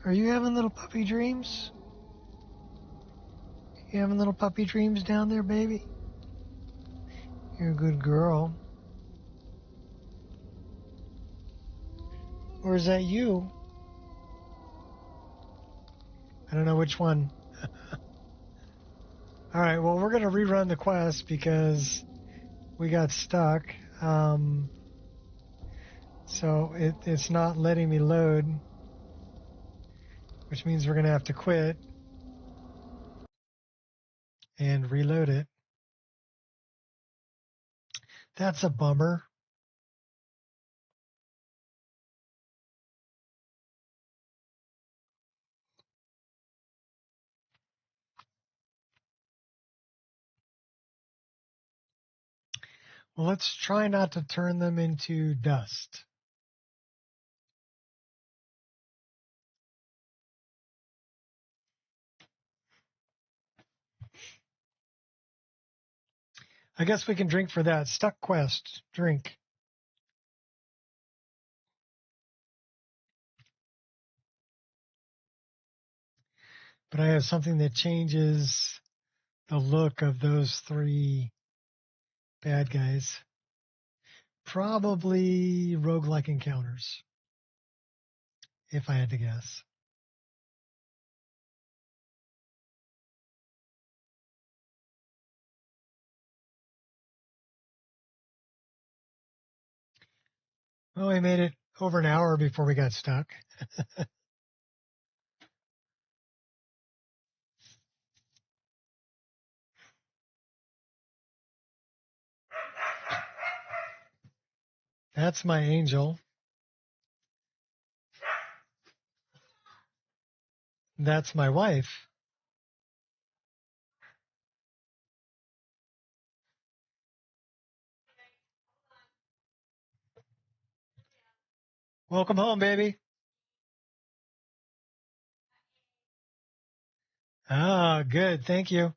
Are you having little puppy dreams? You having little puppy dreams down there, baby? You're a good girl. Or is that you? I don't know which one. All right, well, we're going to rerun the quest because we got stuck. So it's not letting me load, which means we're going to have to quit and reload it. That's a bummer. Well, let's try not to turn them into dust. I guess we can drink for that. Stuck quest. Drink. But I have something that changes the look of those three bad guys. Probably roguelike encounters, if I had to guess. Well, we made it over an hour before we got stuck. That's my angel. That's my wife. Welcome home, baby. Ah, good. Thank you.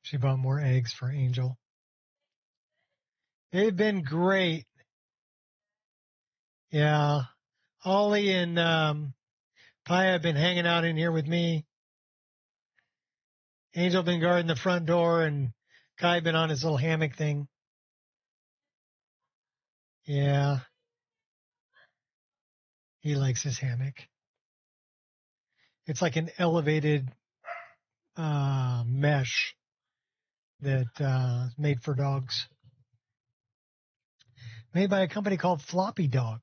She bought more eggs for Angel. They've been great. Yeah. Ollie and Pia have been hanging out in here with me. Angel been guarding the front door, and Kai been on his little hammock thing. Yeah. He likes his hammock. It's like an elevated mesh that made for dogs. Made by a company called Floppy Dog.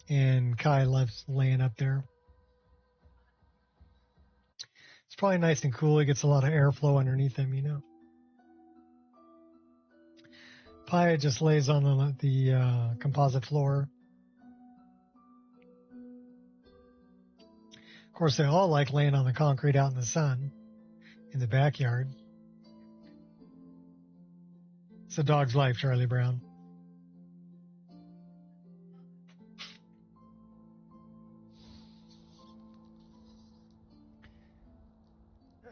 And Kai loves laying up there. It's probably nice and cool. He gets a lot of airflow underneath him, you know. Pia just lays on the composite floor. Of course, they all like laying on the concrete out in the sun in the backyard. It's a dog's life, Charlie Brown.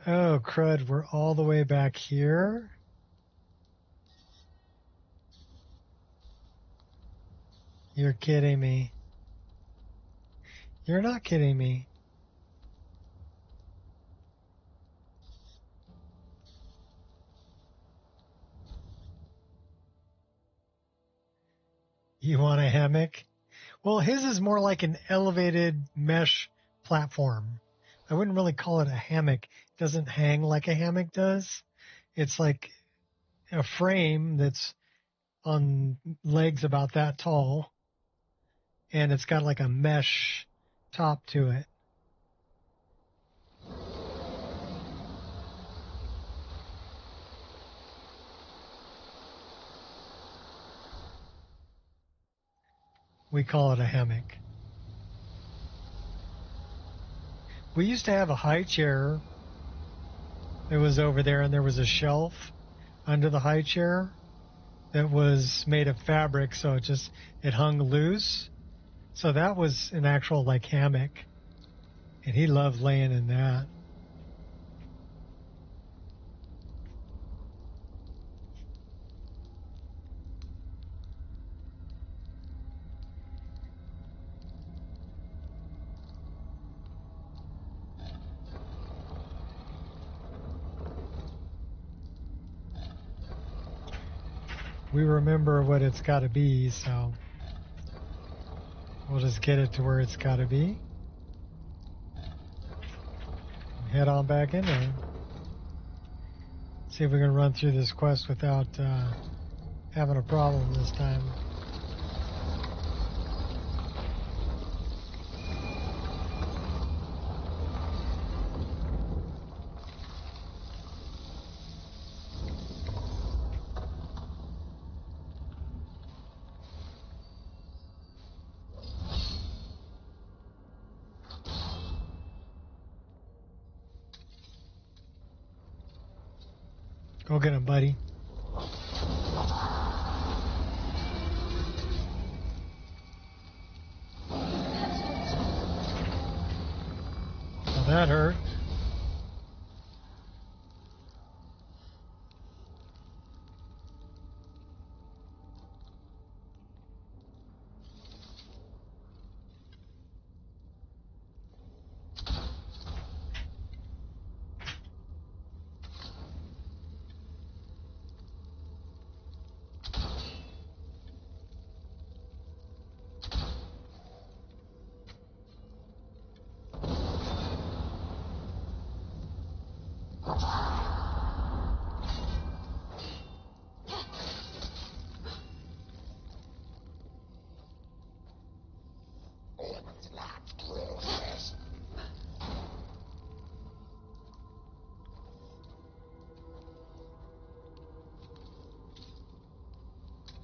Oh, crud. We're all the way back here. You're kidding me. You're not kidding me. You want a hammock? Well, his is more like an elevated mesh platform. I wouldn't really call it a hammock. It doesn't hang like a hammock does. It's like a frame that's on legs about that tall, and it's got like a mesh top to it. We call it a hammock. We used to have a high chair that was over there, and there was a shelf under the high chair that was made of fabric, so it hung loose. So that was an actual like hammock, and he loved laying in that. We remember what it's got to be, so we'll just get it to where it's got to be. Head on back in there. See if we can run through this quest without having a problem this time. Go get him, buddy. Well, that hurt.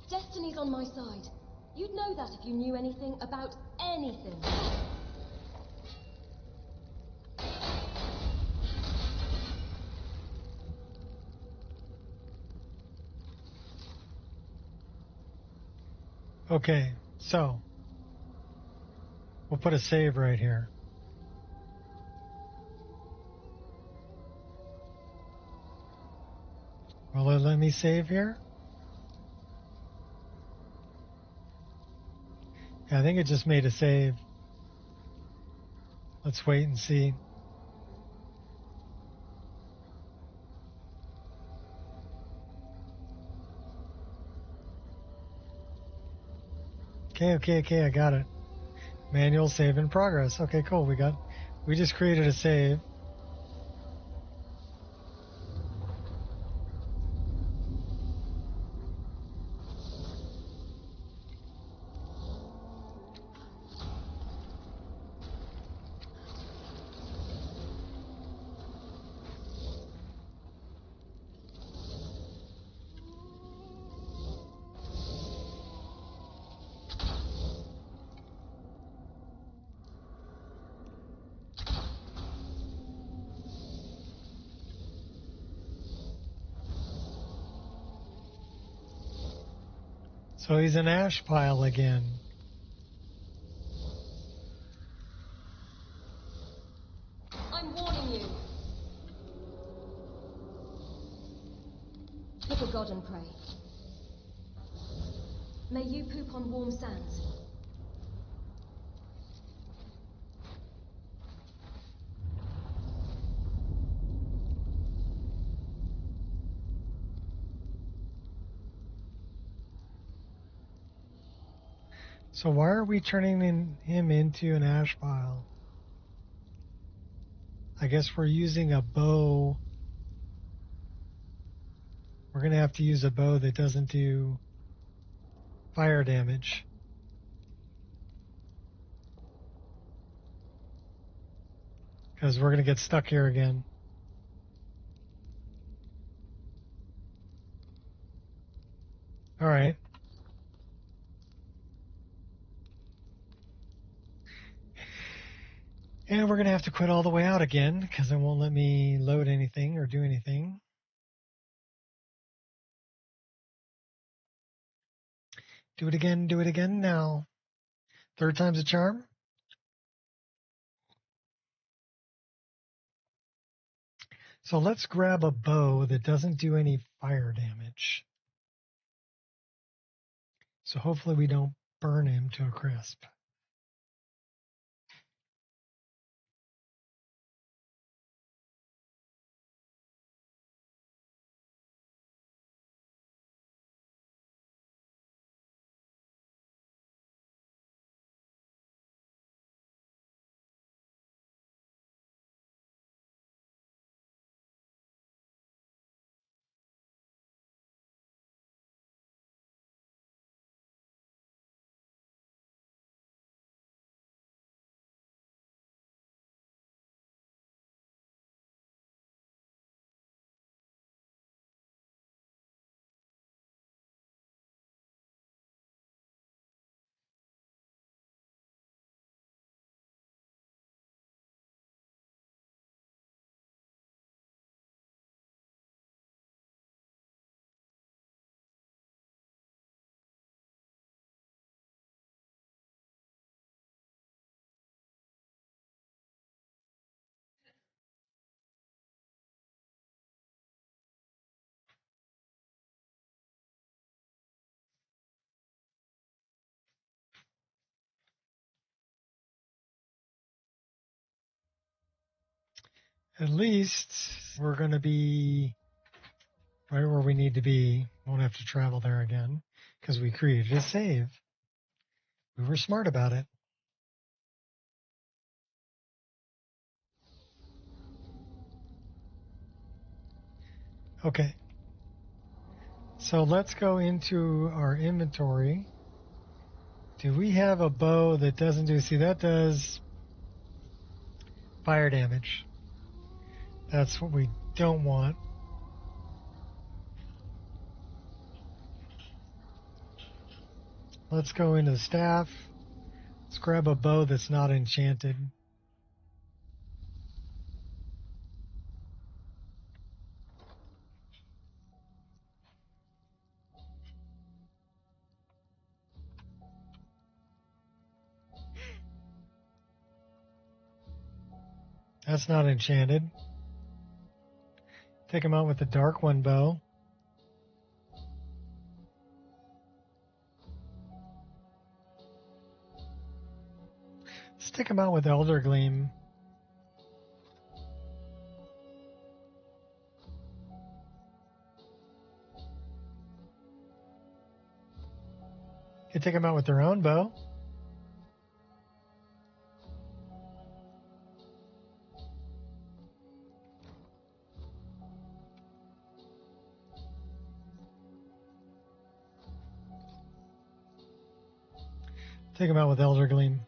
Destiny's on my side. You'd know that if you knew anything about anything. Okay, so we'll put a save right here. Will it let me save here? Yeah, I think it just made a save. Let's wait and see. Okay, I got it. Manual save in progress. Okay, cool. We just created a save. So he's an ash pile again. I'm warning you. Pick a god and pray. May you poop on warm sands. So why are we turning him into an ash pile? I guess we're using a bow. We're going to have to use a bow that doesn't do fire damage. Because we're going to get stuck here again. All right. And we're going to have to quit all the way out again because it won't let me load anything or do anything. Do it again now. Third time's a charm. So let's grab a bow that doesn't do any fire damage. So hopefully we don't burn him to a crisp. At least we're going to be right where we need to be. Won't have to travel there again because we created a save. We were smart about it. Okay. So let's go into our inventory. Do we have a bow that doesn't do... See, that does fire damage. That's what we don't want. Let's go into the staff. Let's grab a bow that's not enchanted. That's not enchanted. Take him out with the dark one bow. Stick him out with Elder Gleam. You can take them out with their own bow. Take them out with Elder Gleam.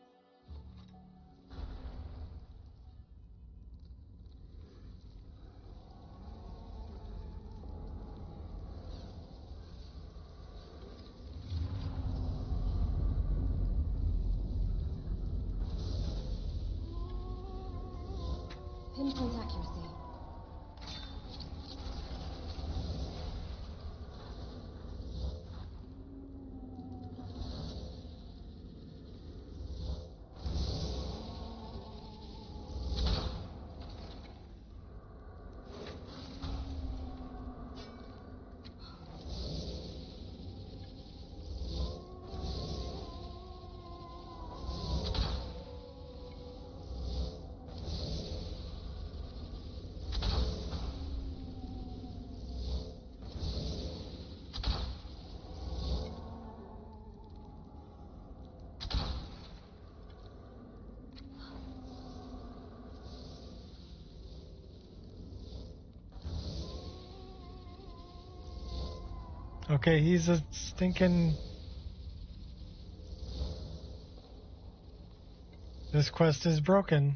Pinpoint accuracy. Okay, he's a stinking... This quest is broken.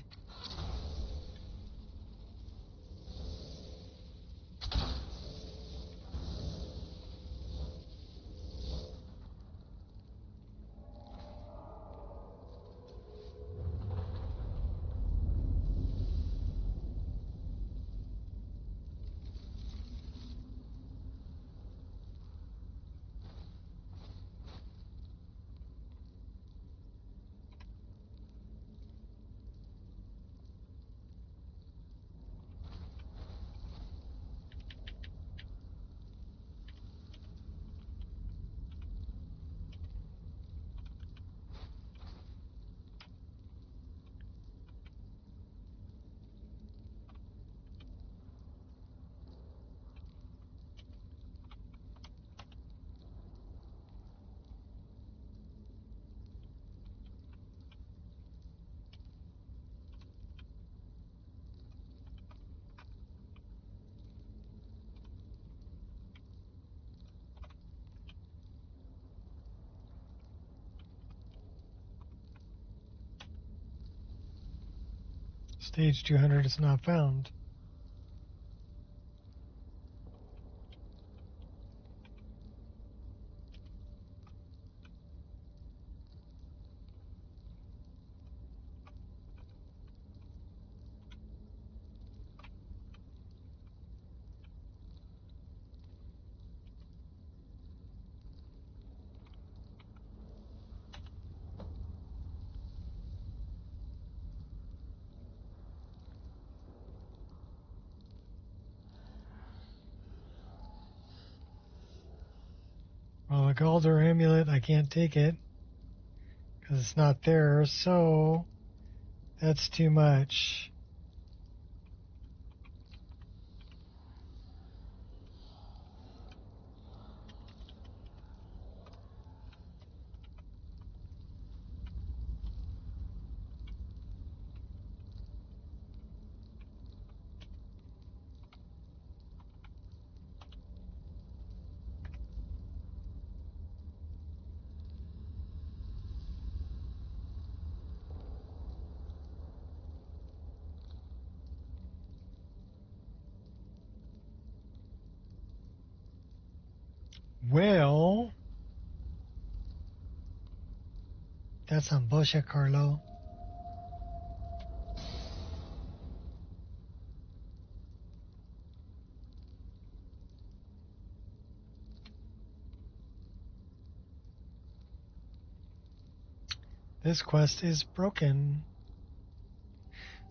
Stage 200 is not found. Well, the Galder amulet, I can't take it because it's not there, so that's too much. Well, that's some bullshit, Carlo. This quest is broken.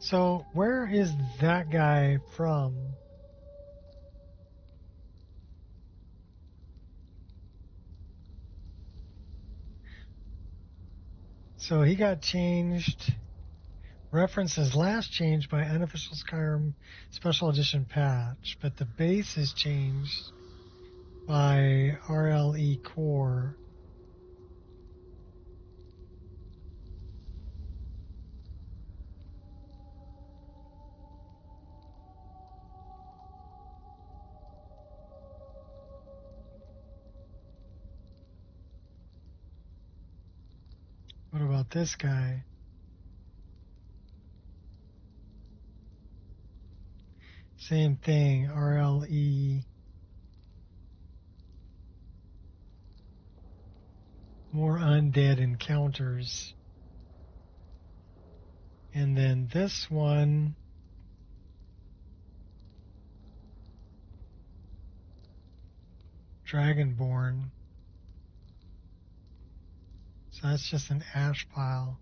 So, where is that guy from? So he got changed. References last changed by unofficial Skyrim Special Edition patch, but the base is changed by RLE Core. What about this guy? Same thing, RLE. More undead encounters. And then this one, Dragonborn. So that's just an ash pile.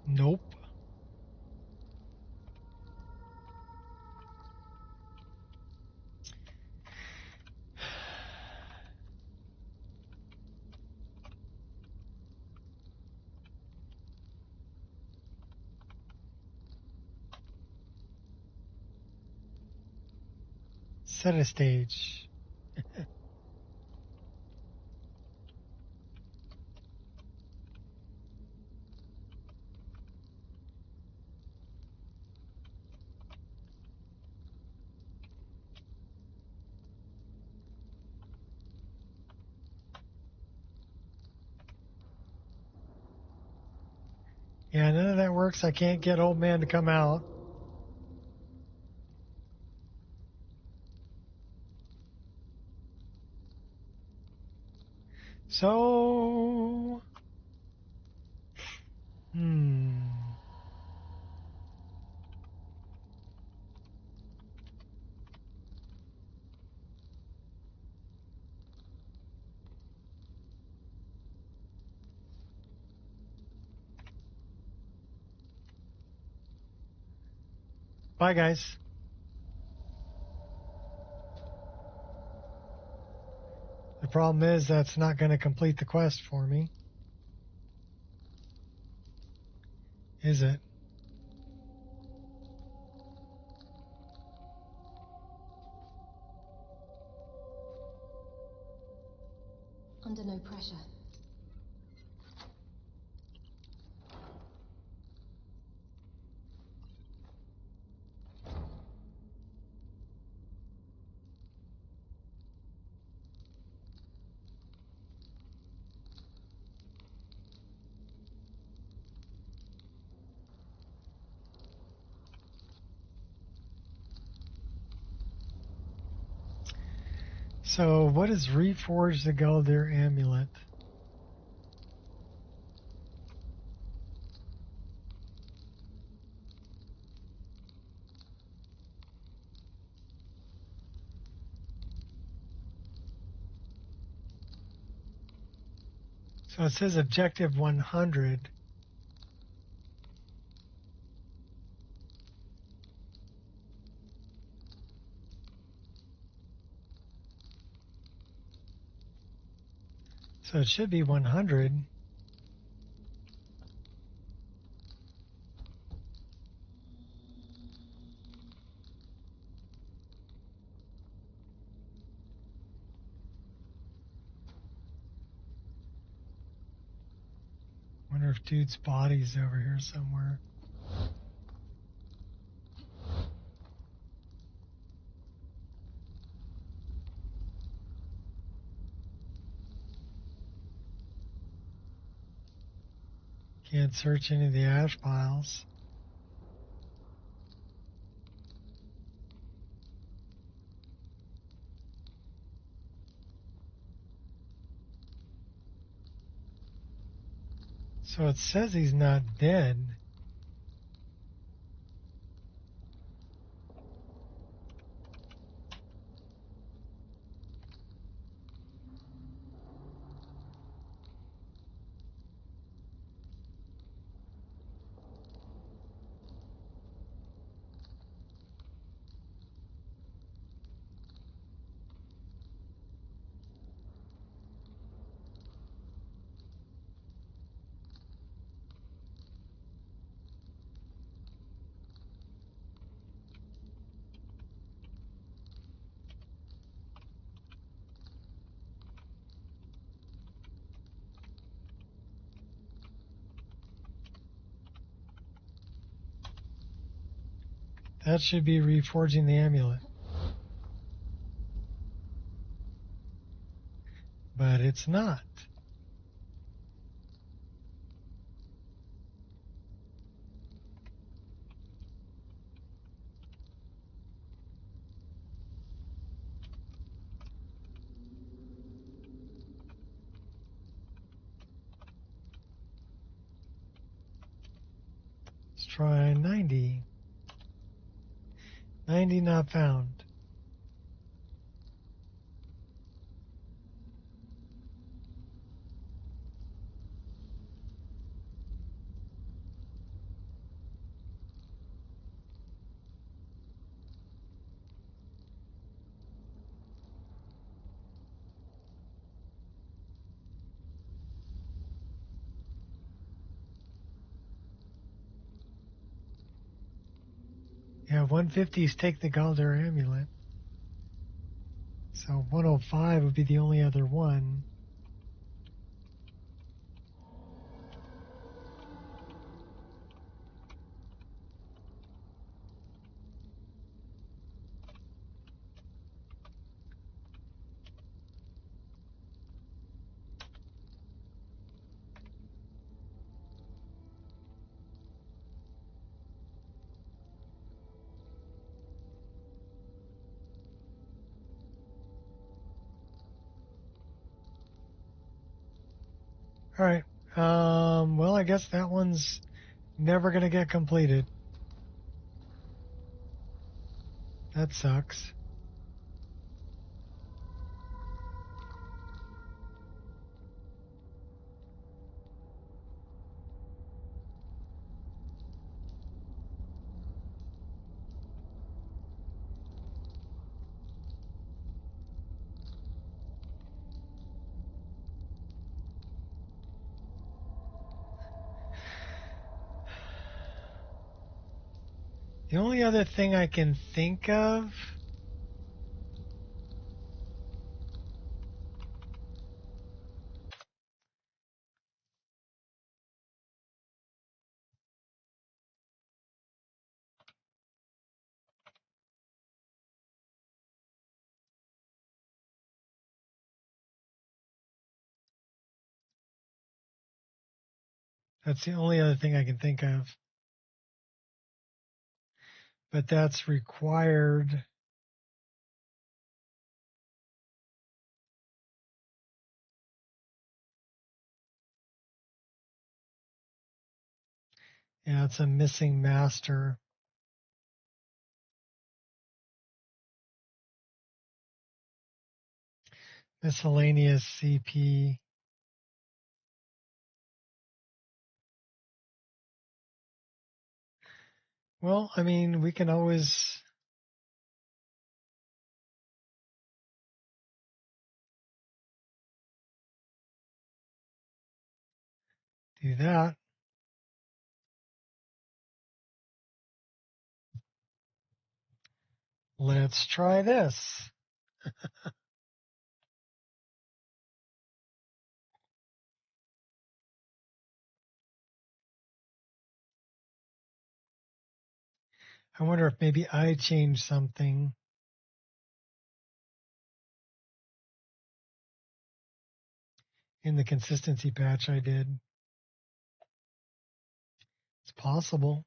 Nope. Set a stage. Yeah, none of that works. I can't get old man to come out. So, bye guys. The problem is that's not going to complete the quest for me. Is it? under no pressure. So, what is Reforge the Galdir Amulet? So it says objective 100. So it should be 100. Wonder if dude's body's over here somewhere. Can't search any of the ash piles. So it says he's not dead. That should be reforging the amulet. But it's not. Let's try 90. 90 not found. Yeah, 150s take the Galdir amulet. So 105 would be the only other one. All right. Well, I guess that one's never going to get completed. That sucks. The only other thing I can think of That's the only other thing I can think of. But that's required. Yeah, it's a missing master. Miscellaneous CP. Well, I mean, we can always do that. Let's try this. I wonder if maybe I changed something in the consistency patch I did. It's possible.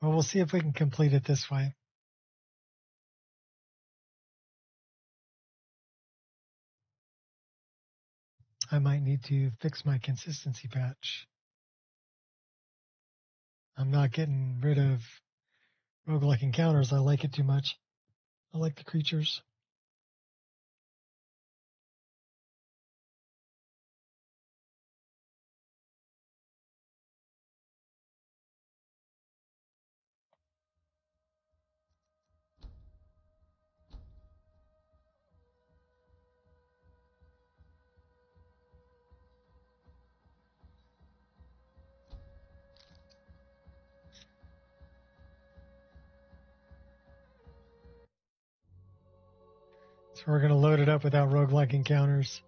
Well, we'll see if we can complete it this way. I might need to fix my consistency patch. I'm not getting rid of roguelike encounters. I like it too much. I like the creatures. So we're going to load it up without roguelike encounters.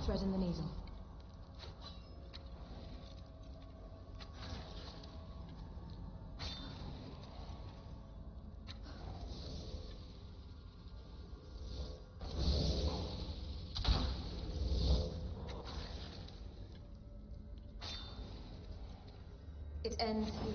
Thread in the needle. It ends here.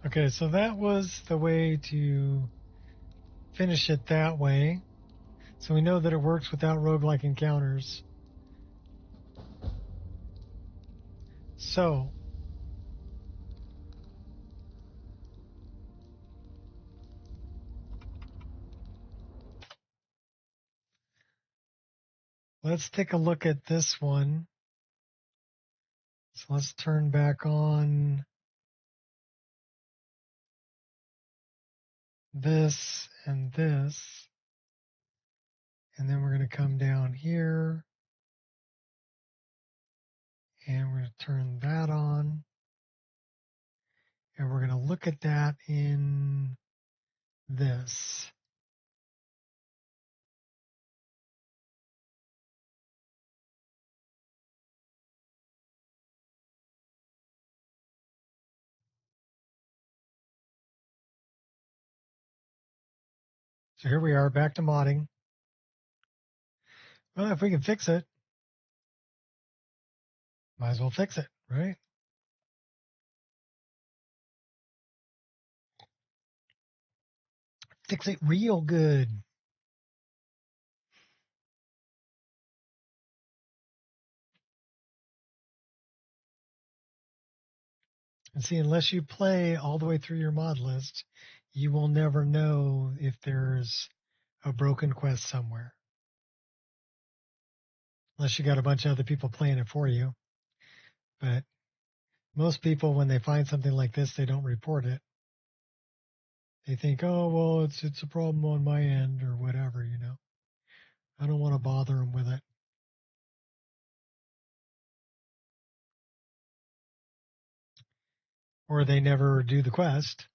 Okay, so that was the way to finish it that way. So we know that it works without roguelike encounters. So let's take a look at this one. So let's turn back on this and this. And then we're going to come down here and we're going to turn that on. And we're going to look at that in this. So here we are back to modding. Well, if we can fix it, might as well fix it, right? Fix it real good. And see, unless you play all the way through your mod list, you will never know if there's a broken quest somewhere. Unless you got a bunch of other people playing it for you. But most people, when they find something like this, they don't report it. They think, oh, well, it's a problem on my end or whatever, you know. I don't want to bother them with it. Or they never do the quest.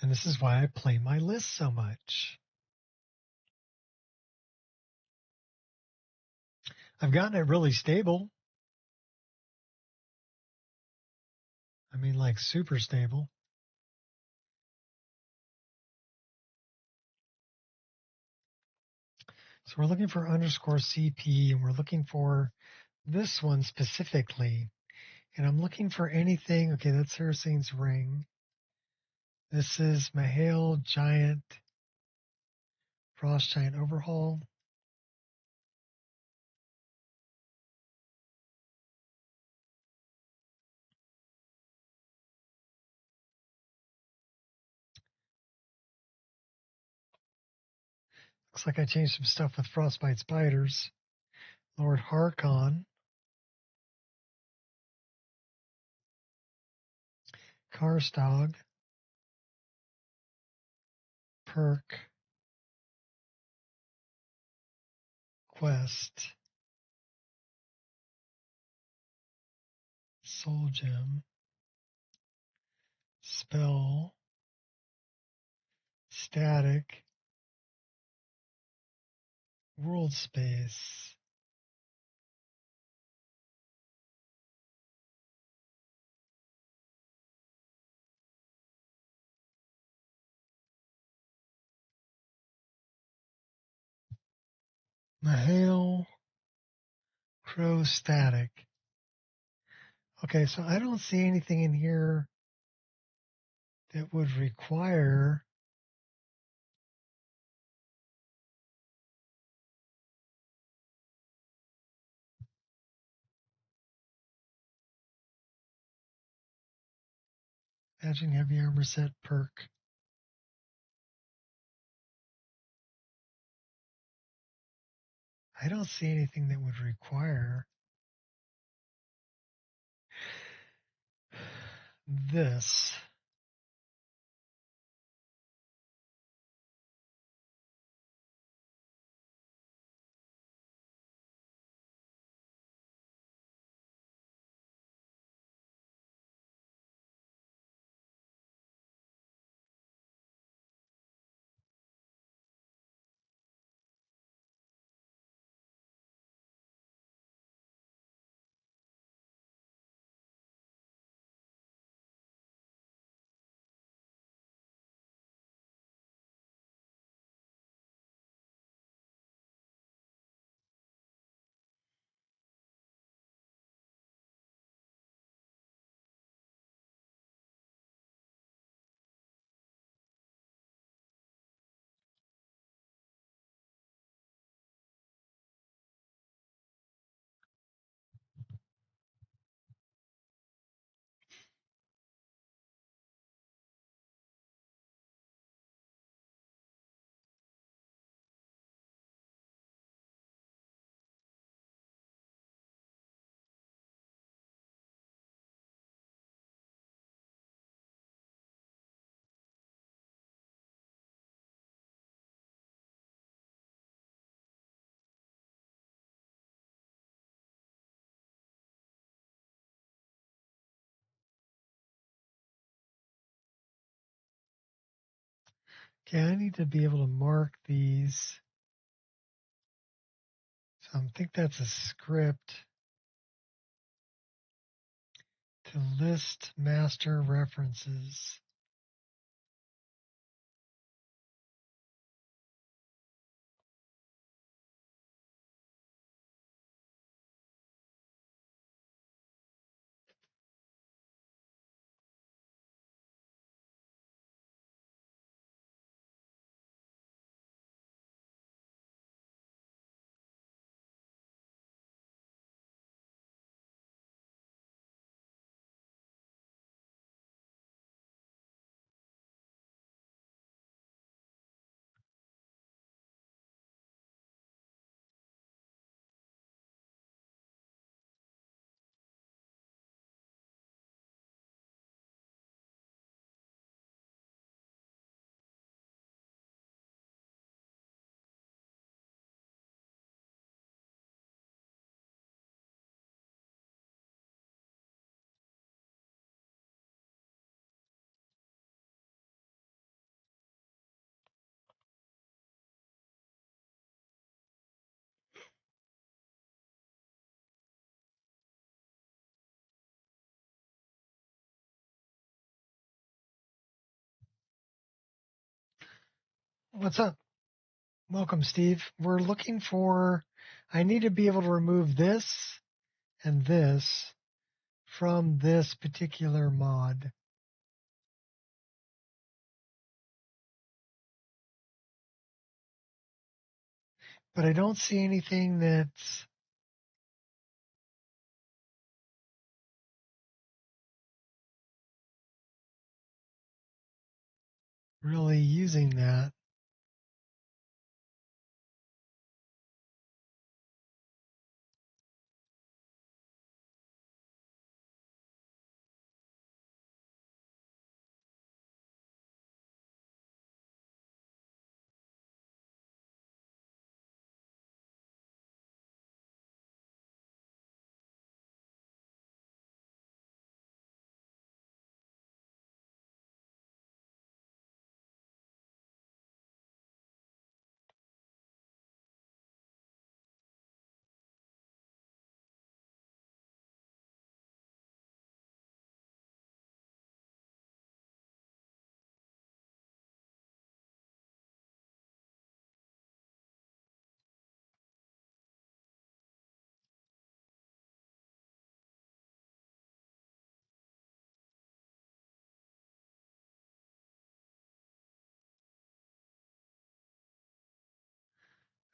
And this is why I play my list so much. I've gotten it really stable. I mean, like super stable. So we're looking for underscore CP, and we're looking for this one specifically. And I'm looking for anything. Okay, that's Herasane's ring. This is Mahale Giant Frost Giant Overhaul. Looks like I changed some stuff with Frostbite Spiders. Lord Harkon. Karstog. Perk. Quest. Soul Gem. Spell. Static. World Space. Mahale. Crow Static. Okay, so I don't see anything in here that would require Edging Heavy Armor Set perk. I don't see anything that would require this. Okay, I need to be able to mark these. So I think that's a script to list master references. What's up? Welcome, Steve. We're looking for, I need to be able to remove this and this from this particular mod. But I don't see anything that's really using that.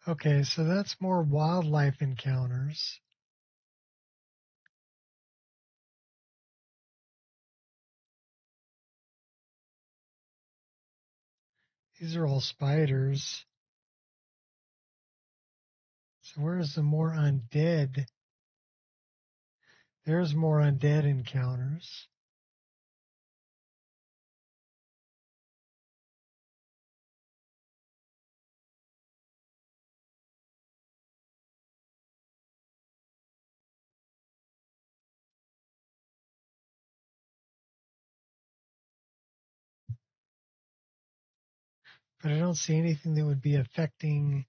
Okay, so that's more wildlife encounters. These are all spiders. So where's the more undead? There's more undead encounters. But I don't see anything that would be affecting.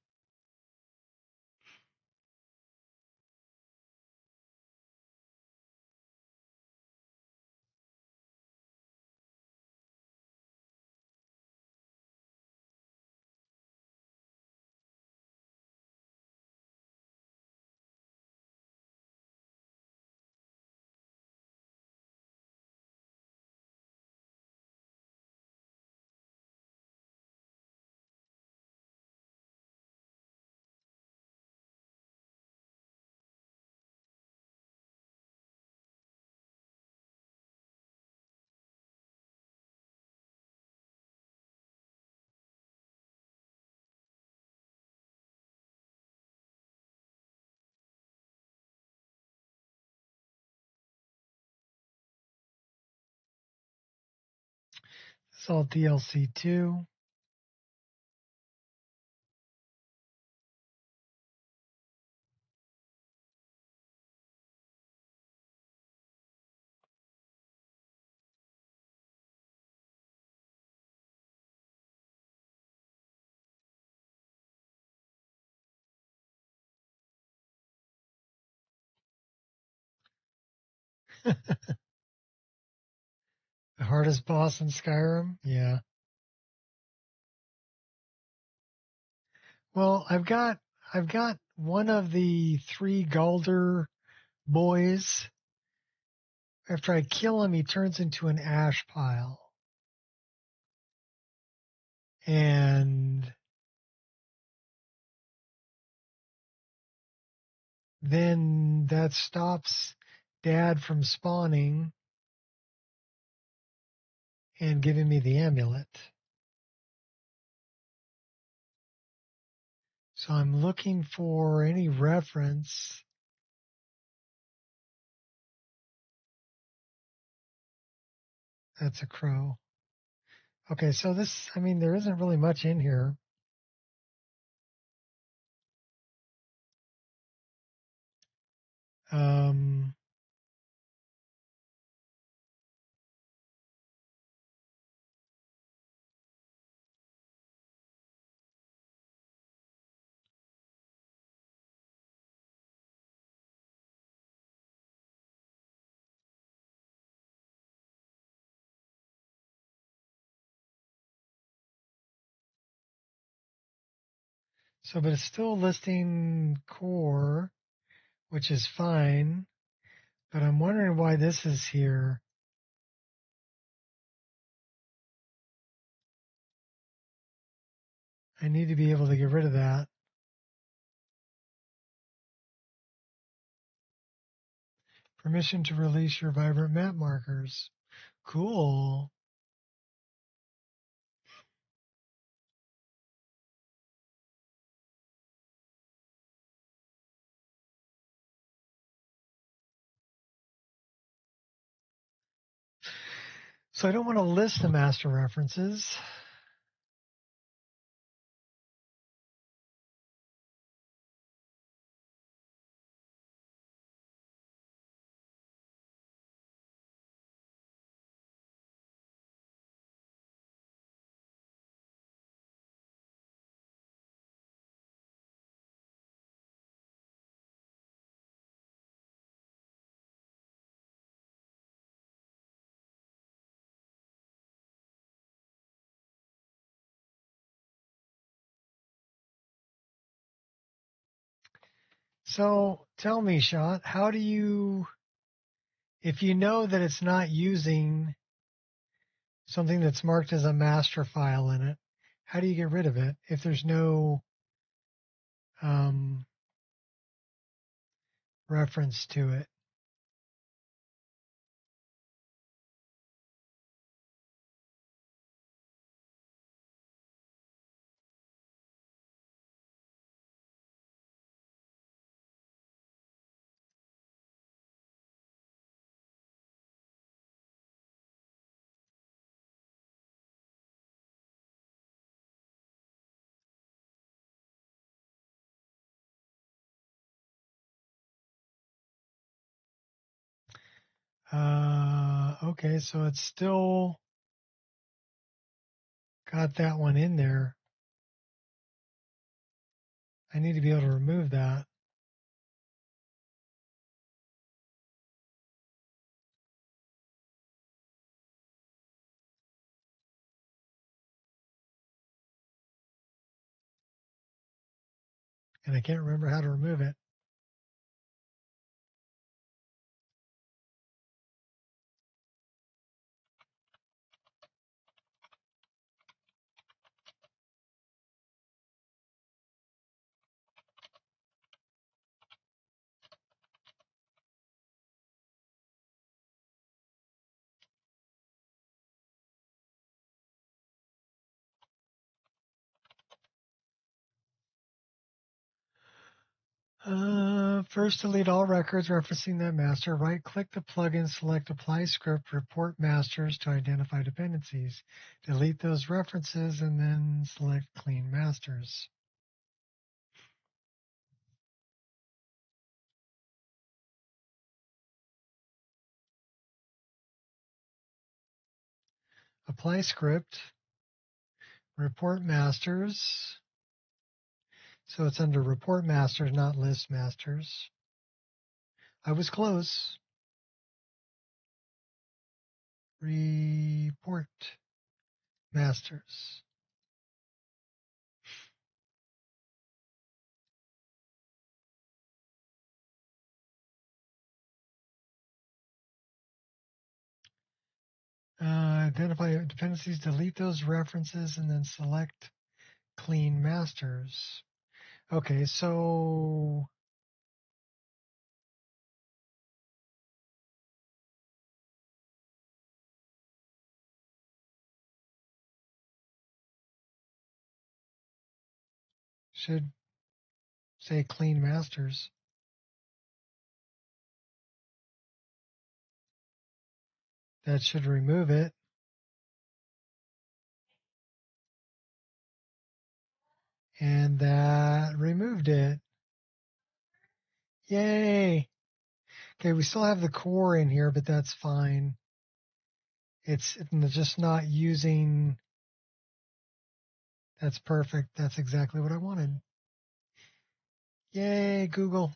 It's all DLC too. The hardest boss in Skyrim? Yeah. Well, I've got one of the 3 Galder boys. After I kill him, he turns into an ash pile. And then that stops Dad from spawning and giving me the amulet. So I'm looking for any reference. That's a crow. Okay, so this, I mean, there isn't really much in here. Um, so, but it's still listing core, which is fine. But I'm wondering why this is here. I need to be able to get rid of that. Permission to release your vibrant map markers. Cool. So I don't want to list the master references. So tell me, Shot, how do you, if you know that it's not using something that's marked as a master file in it, how do you get rid of it if there's no reference to it? Okay, so it's still got that one in there. I need to be able to remove that. And I can't remember how to remove it. First, delete all records referencing that master. Right-click the plugin, select Apply Script, Report Masters to identify dependencies. Delete those references, and then select Clean Masters. Apply Script, Report Masters. So it's under Report Masters, not List Masters. I was close. Report masters. Identify dependencies, delete those references, and then select clean masters. Okay, so should say clean masters. That should remove it. And that removed it. Yay. Okay, we still have the core in here, but that's fine. It's just not using. That's perfect. That's exactly what I wanted. Yay, Google.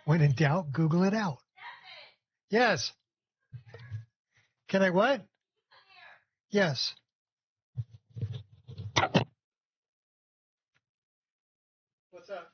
When in doubt, Google it out. Yes. Can I what? Yes. What's up?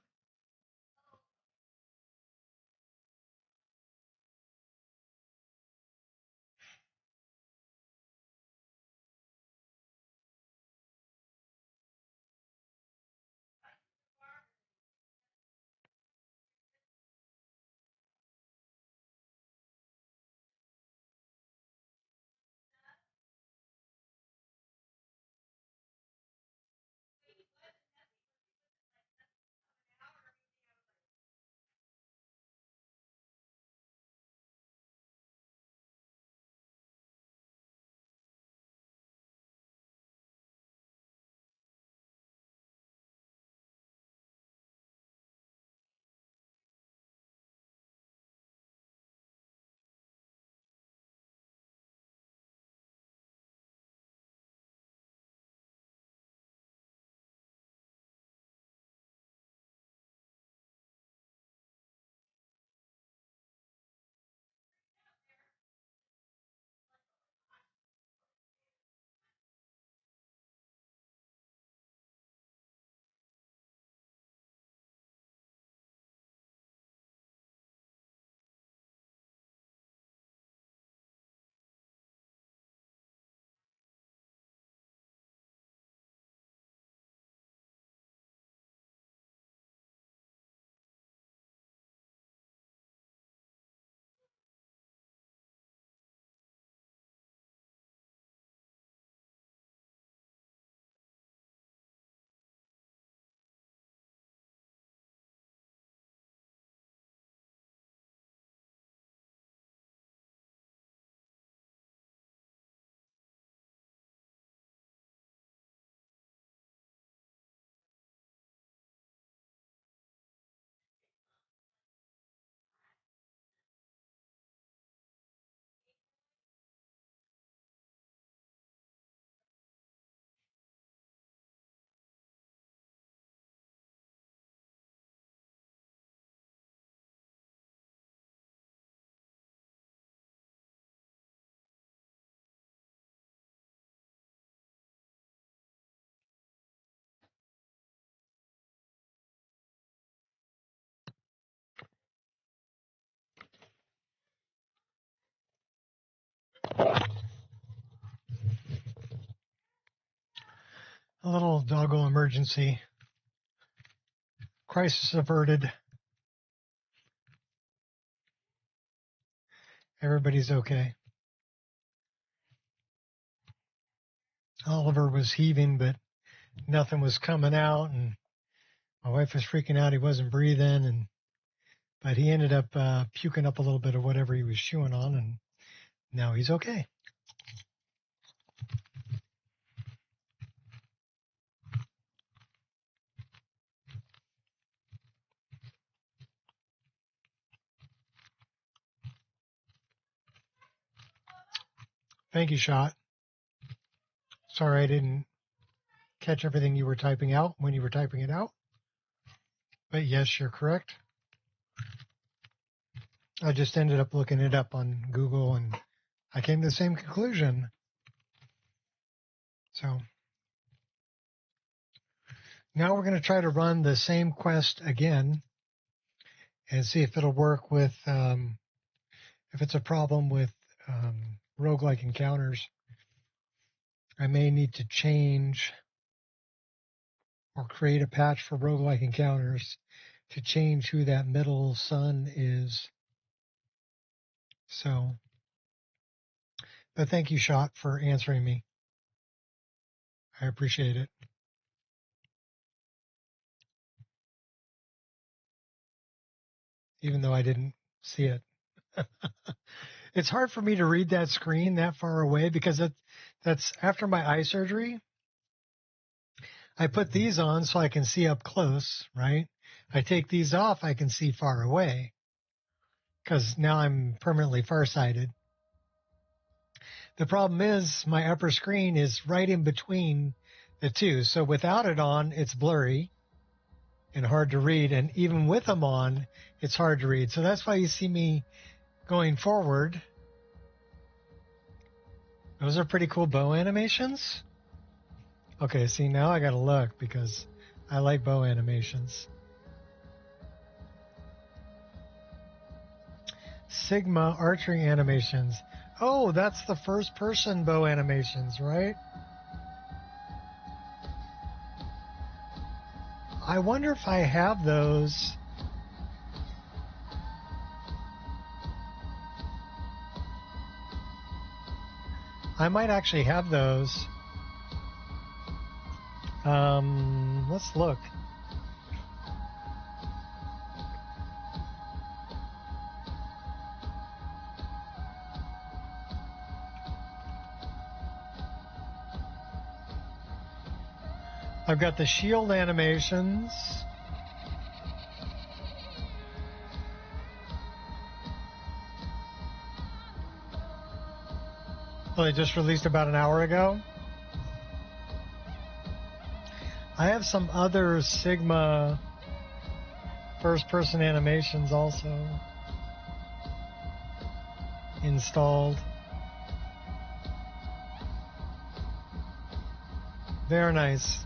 A little doggo emergency. Crisis averted. Everybody's okay. Oliver was heaving, but nothing was coming out, and my wife was freaking out. He wasn't breathing, but he ended up puking up a little bit of whatever he was chewing on, and now he's okay. Thank you, Shot. Sorry I didn't catch everything you were typing out when you were typing it out. But yes, you're correct. I just ended up looking it up on Google, and I came to the same conclusion. So now we're going to try to run the same quest again and see if it'll work with, if it's a problem with roguelike encounters. I may need to change or create a patch for roguelike encounters to change who that middle son is. So, but thank you, Shot, for answering me. I appreciate it. Even though I didn't see it. It's hard for me to read that screen that far away because that's after my eye surgery. I put these on so I can see up close, right? I take these off, I can see far away because now I'm permanently farsighted. The problem is my upper screen is right in between the two. So without it on, it's blurry and hard to read. And even with them on, it's hard to read. So that's why you see me going forward. Those are pretty cool bow animations. Okay, see, now I gotta look because I like bow animations. Sigma archery animations. Oh, that's the first person bow animations, right? I wonder if I have those. I might actually have those. Let's look. I've got the shield animations. Oh, they just released about an hour ago. I have some other Sigma first-person animations also installed. Very nice.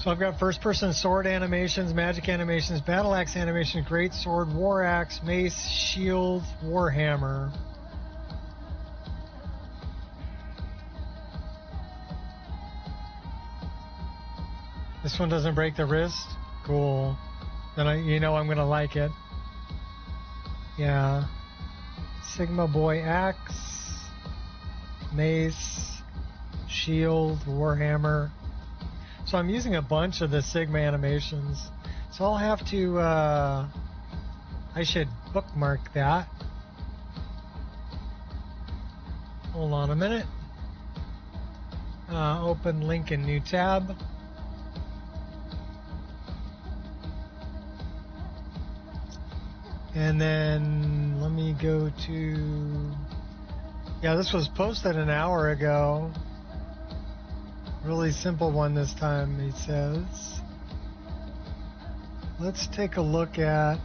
So I've got first-person sword animations, magic animations, battle axe animation, great sword, war axe, mace, shield, warhammer. This one doesn't break the wrist? Cool. Then I'm going to like it. Yeah. Sigma boy axe, mace, shield, warhammer. So I'm using a bunch of the Sigma animations. So I'll have to, I should bookmark that. Hold on a minute. Open link in new tab. And then let me go to, yeah, this was posted an hour ago. Really simple one this time, he says. Let's take a look at,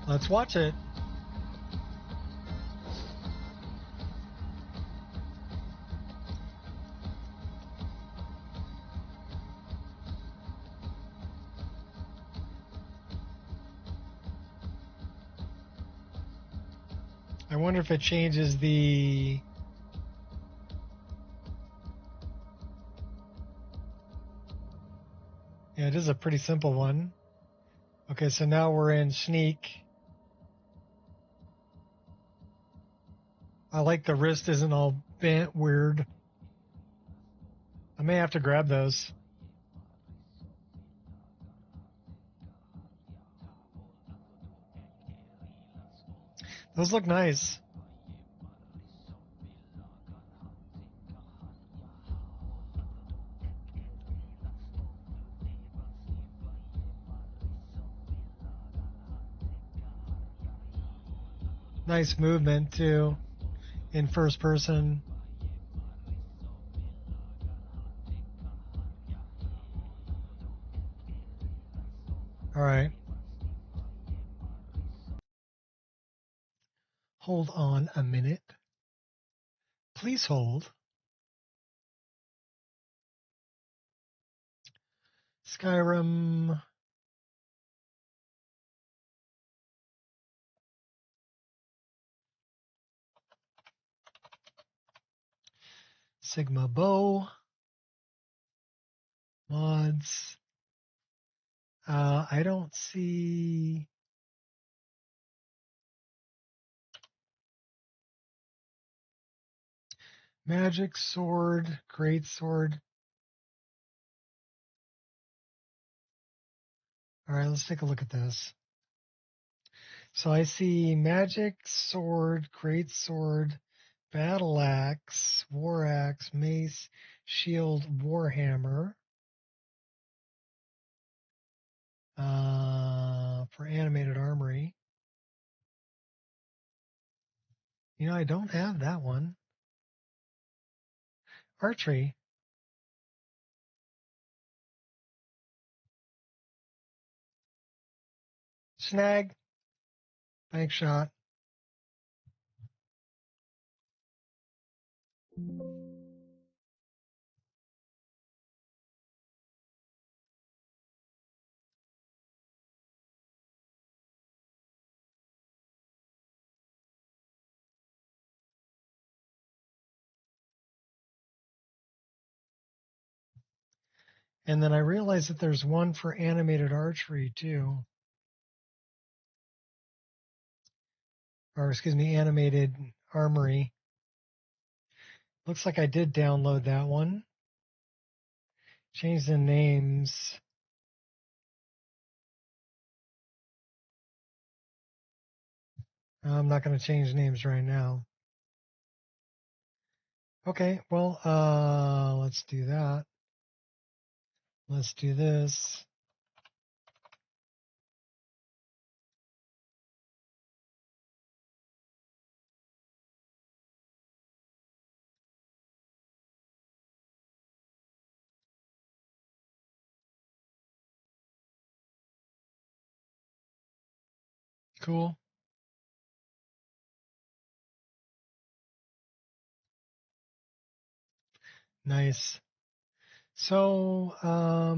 let's watch it. I wonder if it changes the, yeah, it is a pretty simple one. Okay, so now we're in sneak. I like the wrist isn't all bent weird. I may have to grab those. Those look nice. Nice movement too in first person. All right. Hold on a minute. Please hold. Skyrim. Sigma Bow. Mods. I don't see. Magic Sword, Great Sword. All right, let's take a look at this. So I see Magic Sword, Great Sword, Battle Axe, War Axe, Mace, Shield, Warhammer. For animated armory. You know, I don't have that one. Archery. Snag. Bank shot. And then I realized that there's one for animated archery too. Or excuse me, animated armory. Looks like I did download that one. Change the names. I'm not going to change names right now. Okay, well, let's do that. Let's do this. Cool. Nice. So, I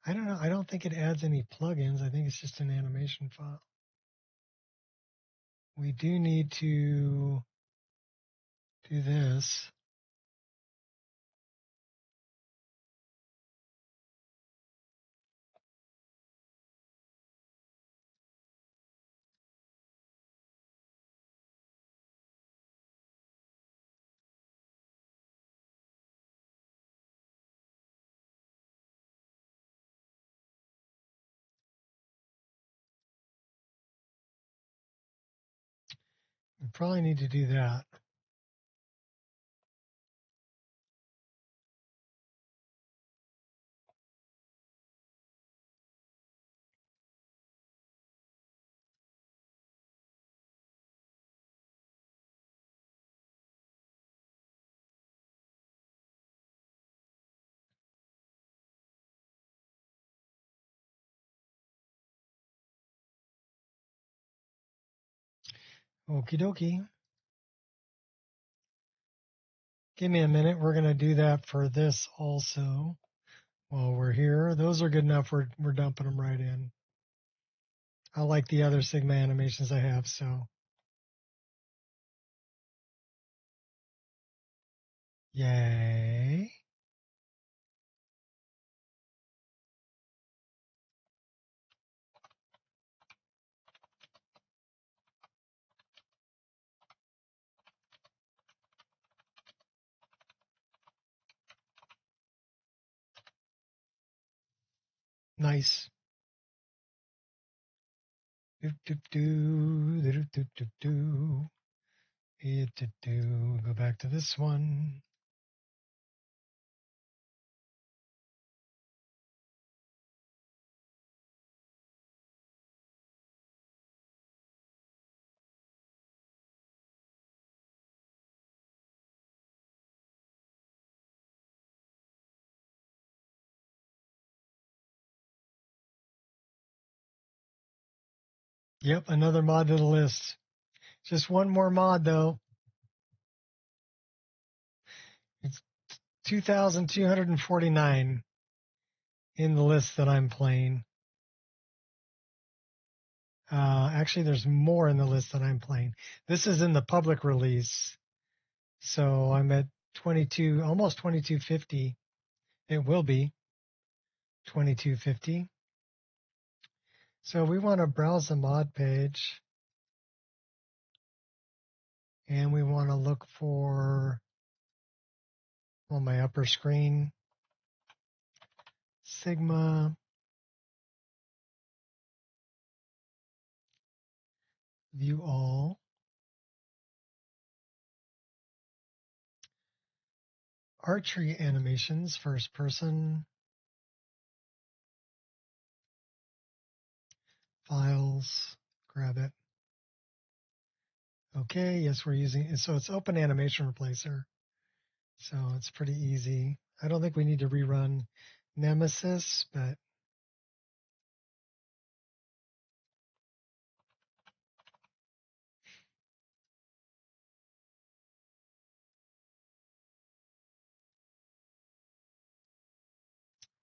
don't know. I don't think it adds any plugins. I think it's just an animation file. We do need to do this. We probably need to do that. Okie dokie. Give me a minute. We're going to do that for this also while we're here. Those are good enough. We're dumping them right in. I like the other Sigma animations I have, so. Yay. Nice. Do, do, do, do, do, do, do. Go back to this one. Yep, another mod to the list. Just one more mod, though. It's 2,249 in the list that I'm playing. Actually, there's more in the list that I'm playing. This is in the public release. So I'm at 22, almost 2250. It will be 2250. So we want to browse the mod page. And we want to look for, on my upper screen, Sigma, view all, archery animations, first person, files, grab it. Okay, yes, we're using it. So it's Open Animation Replacer. So it's pretty easy. I don't think we need to rerun Nemesis, but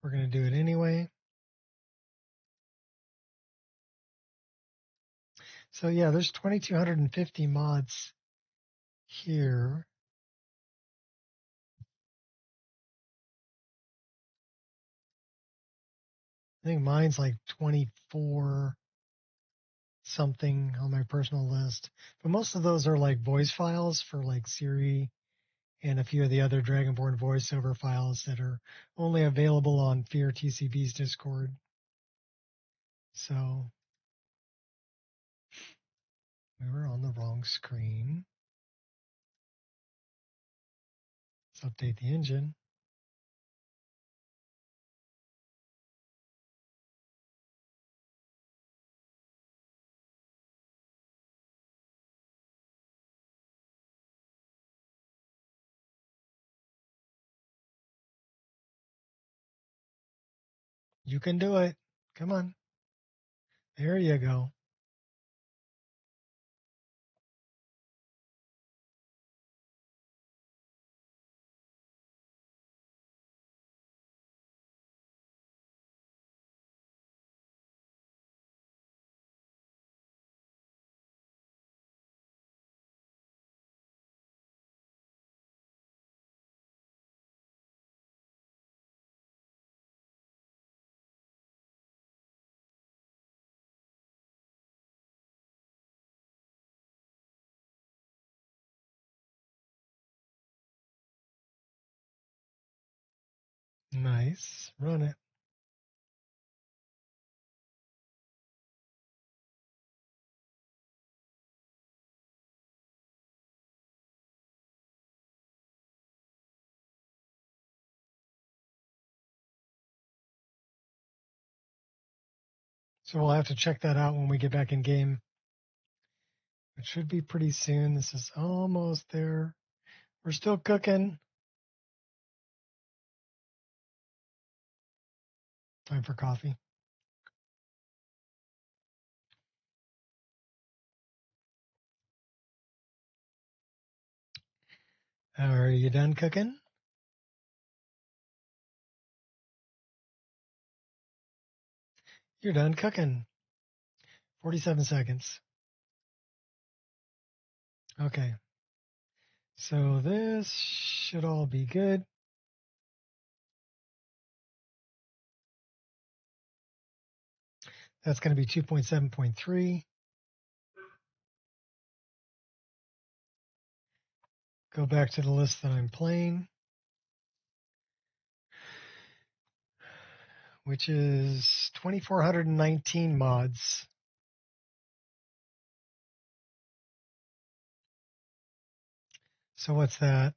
we're going to do it anyway. So yeah, there's 2,250 mods here. I think mine's like 24 something on my personal list, but most of those are like voice files for like Siri and a few of the other Dragonborn voiceover files that are only available on Fear TCB's Discord. So we were on the wrong screen. Let's update the engine. You can do it. Come on. There you go. Nice. Run it. So we'll have to check that out when we get back in game. It should be pretty soon. This is almost there. We're still cooking. Time for coffee. Are you done cooking? You're done cooking. 47 seconds. Okay. So this should all be good. That's going to be 2.7.3. Go back to the list that I'm playing, which is 2,419 mods. So what's that?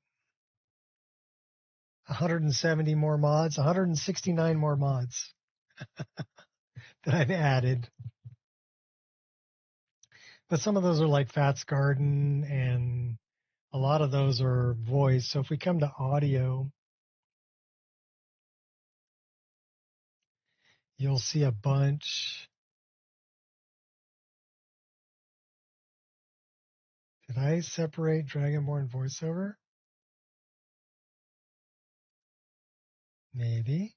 170 more mods, 169 more mods that I've added. But some of those are like Fats Garden, and a lot of those are voice. So if we come to audio, you'll see a bunch. Did I separate Dragonborn voiceover? Maybe.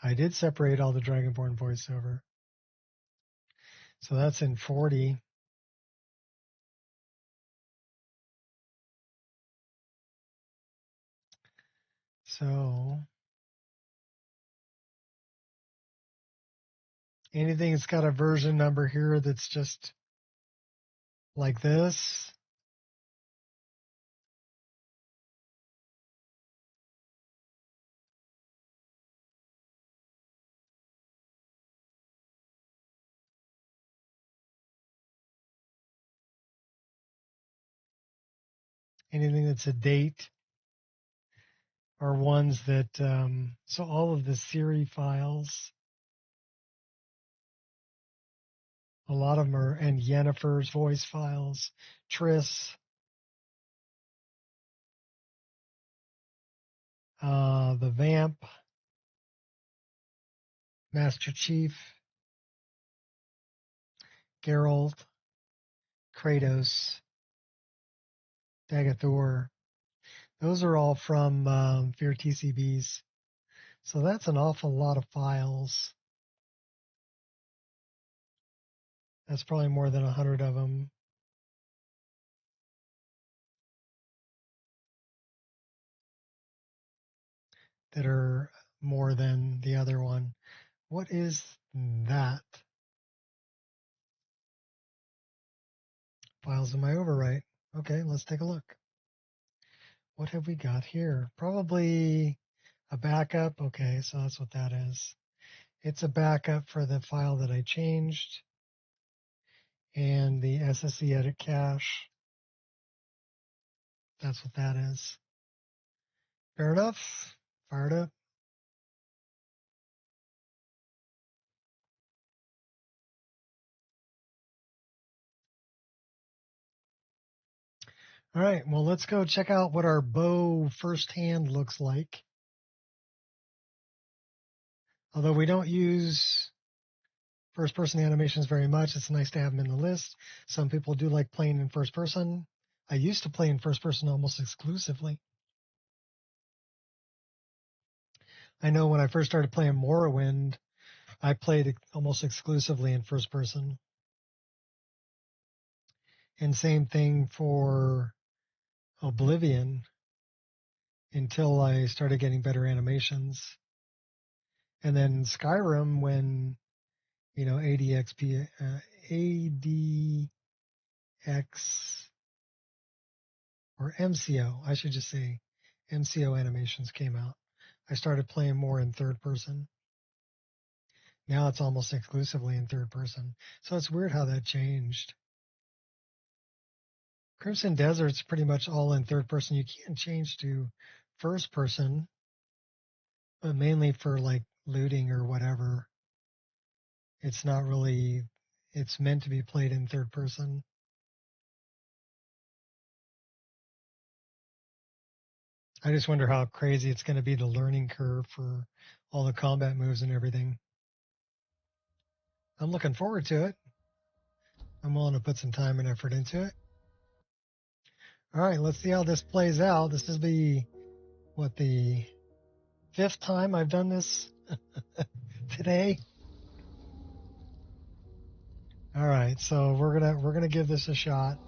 I did separate all the Dragonborn voiceover. So that's in 40. So anything that's got a version number here that's just like this, anything that's a date, are ones that, so all of the Siri files, a lot of them are, and Yennefer's voice files, Triss, the Vamp, Master Chief, Geralt, Kratos, Dagathor. Those are all from Fear TCBs. So that's an awful lot of files. That's probably more than 100 of them. That are more than the other one. What is that? Files in my overwrite. Okay, let's take a look. What have we got here? Probably a backup. Okay, so that's what that is. It's a backup for the file that I changed and the SSE edit cache. That's what that is. Fair enough. Fired up. All right, well, let's go check out what our bow firsthand looks like. Although we don't use first person animations very much, it's nice to have them in the list. Some people do like playing in first person. I used to play in first person almost exclusively. I know when I first started playing Morrowind, I played almost exclusively in first person. And same thing for Oblivion until I started getting better animations. And then Skyrim, when, ADXP, ADX, or MCO, I should just say MCO animations came out. I started playing more in third person. Now it's almost exclusively in third person. So it's weird how that changed. Crimson Desert's pretty much all in third person. You can change to first person, but mainly for like looting or whatever. It's not really, it's meant to be played in third person. I just wonder how crazy it's going to be, the learning curve for all the combat moves and everything. I'm looking forward to it. I'm willing to put some time and effort into it. All right, let's see how this plays out. This is the 5th time I've done this today. All right, so we're gonna give this a shot.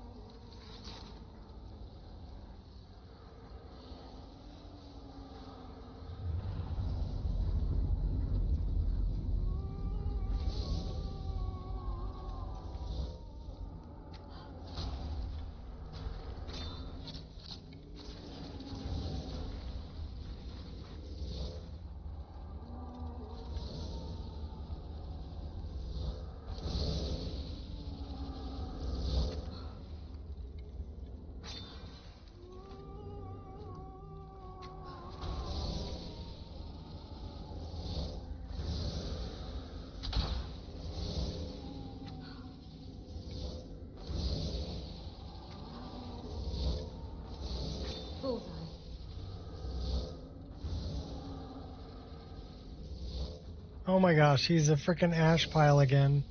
Oh my gosh, he's a freaking ash pile again.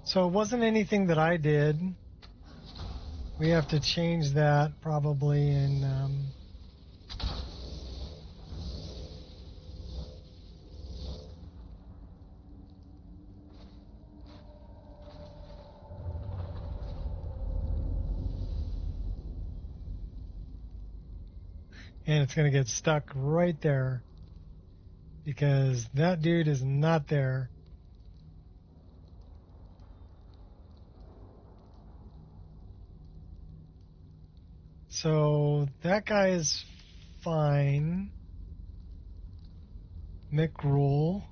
So it wasn't anything that I did. We have to change that probably in... and it's going to get stuck right there because that dude is not there. So that guy is fine. McRule.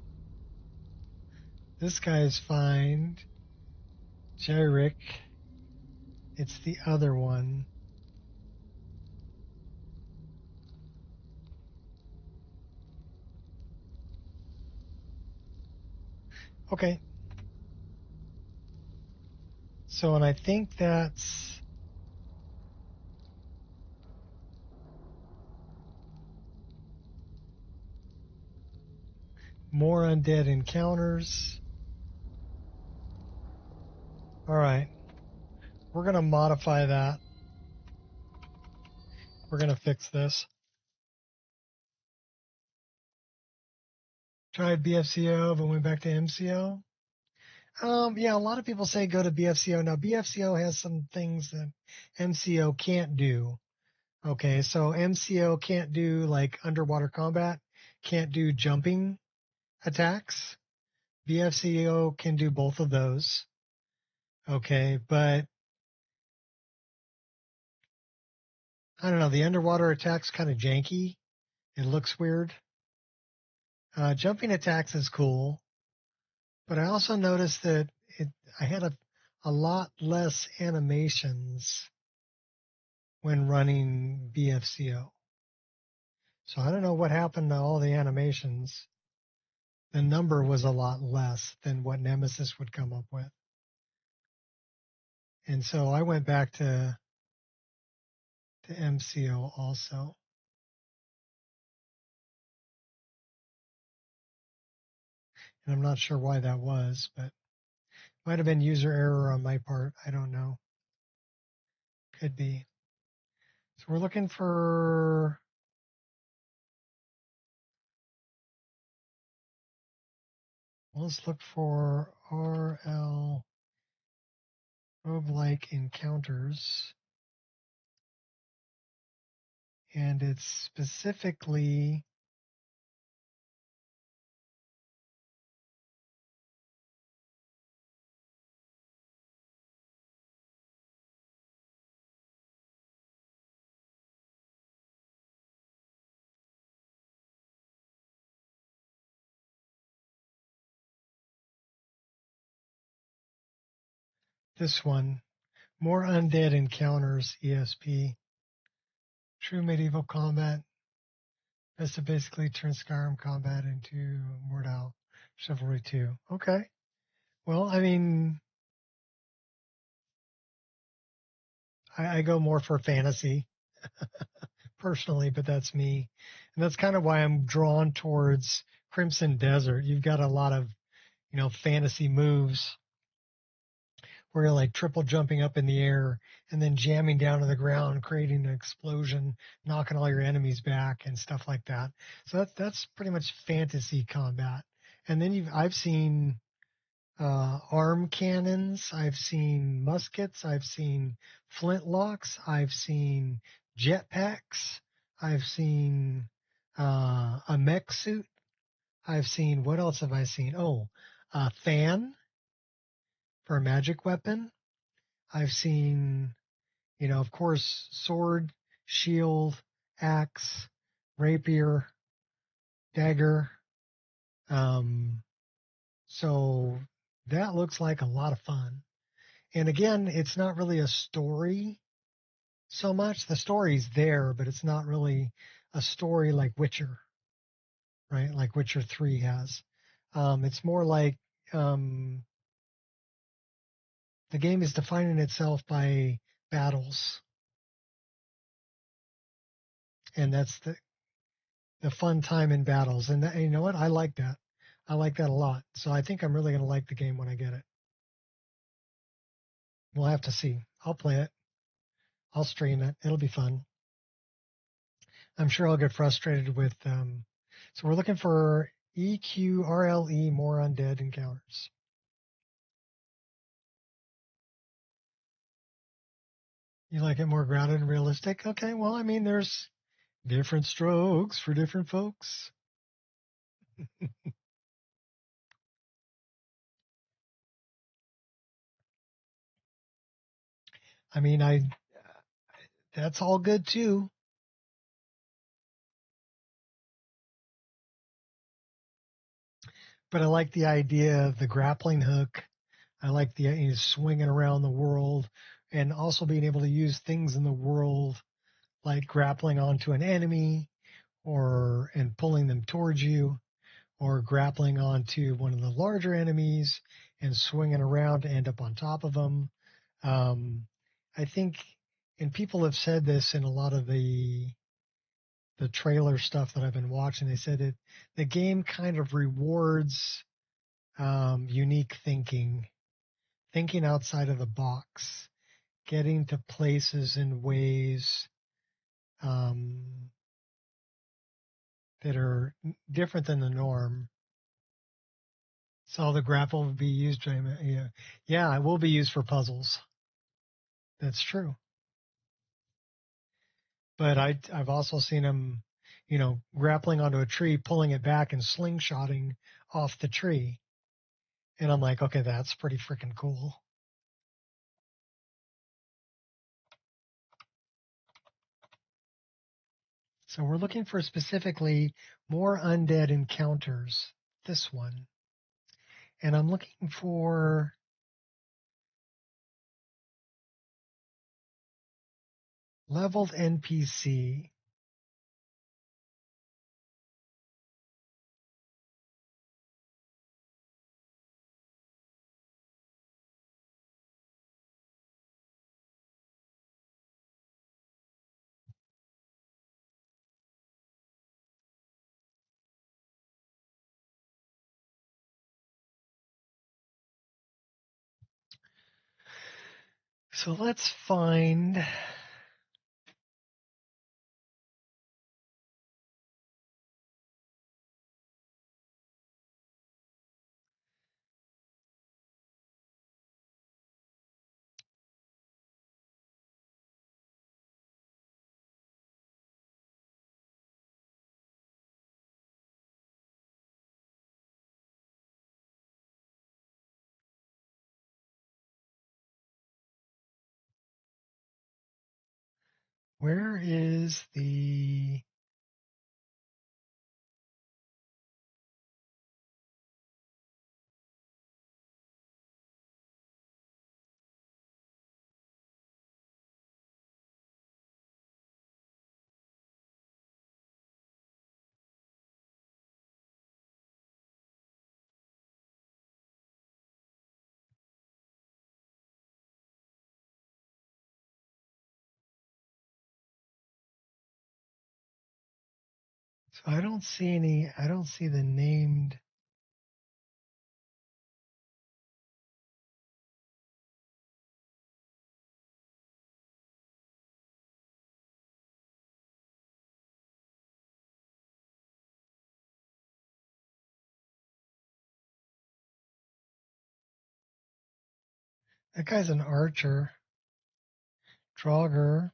This guy is fine. Jarek. It's the other one. Okay. So, and I think that's more undead encounters. All right. We're going to modify that. We're going to fix this. Tried BFCO, but went back to MCO. Yeah, a lot of people say go to BFCO. Now, BFCO has some things that MCO can't do. Okay, so MCO can't do like underwater combat, can't do jumping attacks. BFCO can do both of those. Okay, but I don't know, the underwater attack's kind of janky. It looks weird. Jumping attacks is cool, but I also noticed that I had a lot less animations when running BFCO. So I don't know what happened to all the animations. The number was a lot less than what Nemesis would come up with. And so I went back to MCO also. And I'm not sure why that was, but might have been user error on my part. I don't know. Could be. So we're looking for let's look for RL roguelike encounters. And it's specifically this one. More undead encounters, ESP. True medieval combat. That's to basically turn Skyrim combat into Mordau Chivalry 2. Okay. Well, I mean, I go more for fantasy personally, but that's me. And that's kind of why I'm drawn towards Crimson Desert. You've got a lot of, fantasy moves where you're like triple jumping up in the air and then jamming down to the ground, creating an explosion, knocking all your enemies back and stuff like that. So that's pretty much fantasy combat. And then I've seen arm cannons, I've seen muskets, I've seen flintlocks, I've seen jetpacks, I've seen a mech suit, I've seen, what else have I seen? Oh, a fan for a magic weapon. I've seen, of course, sword, shield, axe, rapier, dagger. So that looks like a lot of fun. And again, it's not really a story so much. The story's there, but it's not really a story like Witcher, right? Like Witcher 3 has. It's more like the game is defining itself by battles. And the fun time in battles. And you know what? I like that. I like that a lot. So I think I'm really going to like the game when I get it. We'll have to see. I'll play it. I'll stream it. It'll be fun. I'm sure I'll get frustrated with. So we're looking for EQRLE, more undead encounters. You like it more grounded and realistic? Okay, well, I mean, there's different strokes for different folks. I mean, that's all good too. But I like the idea of the grappling hook. I like the swinging around the world and also being able to use things in the world like grappling onto an enemy and pulling them towards you, or grappling onto one of the larger enemies and swinging around to end up on top of them. I think, and people have said this in a lot of the trailer stuff that I've been watching. They said the game kind of rewards unique thinking outside of the box, getting to places in ways that are different than the norm. So the grapple will be used. Yeah, it will be used for puzzles. That's true. But I've also seen him, grappling onto a tree, pulling it back and slingshotting off the tree. And I'm like, okay, that's pretty freaking cool. So we're looking for specifically more undead encounters, this one. And I'm looking for leveled NPC. So let's find where is the so I don't see the named. That guy's an archer. Draugr.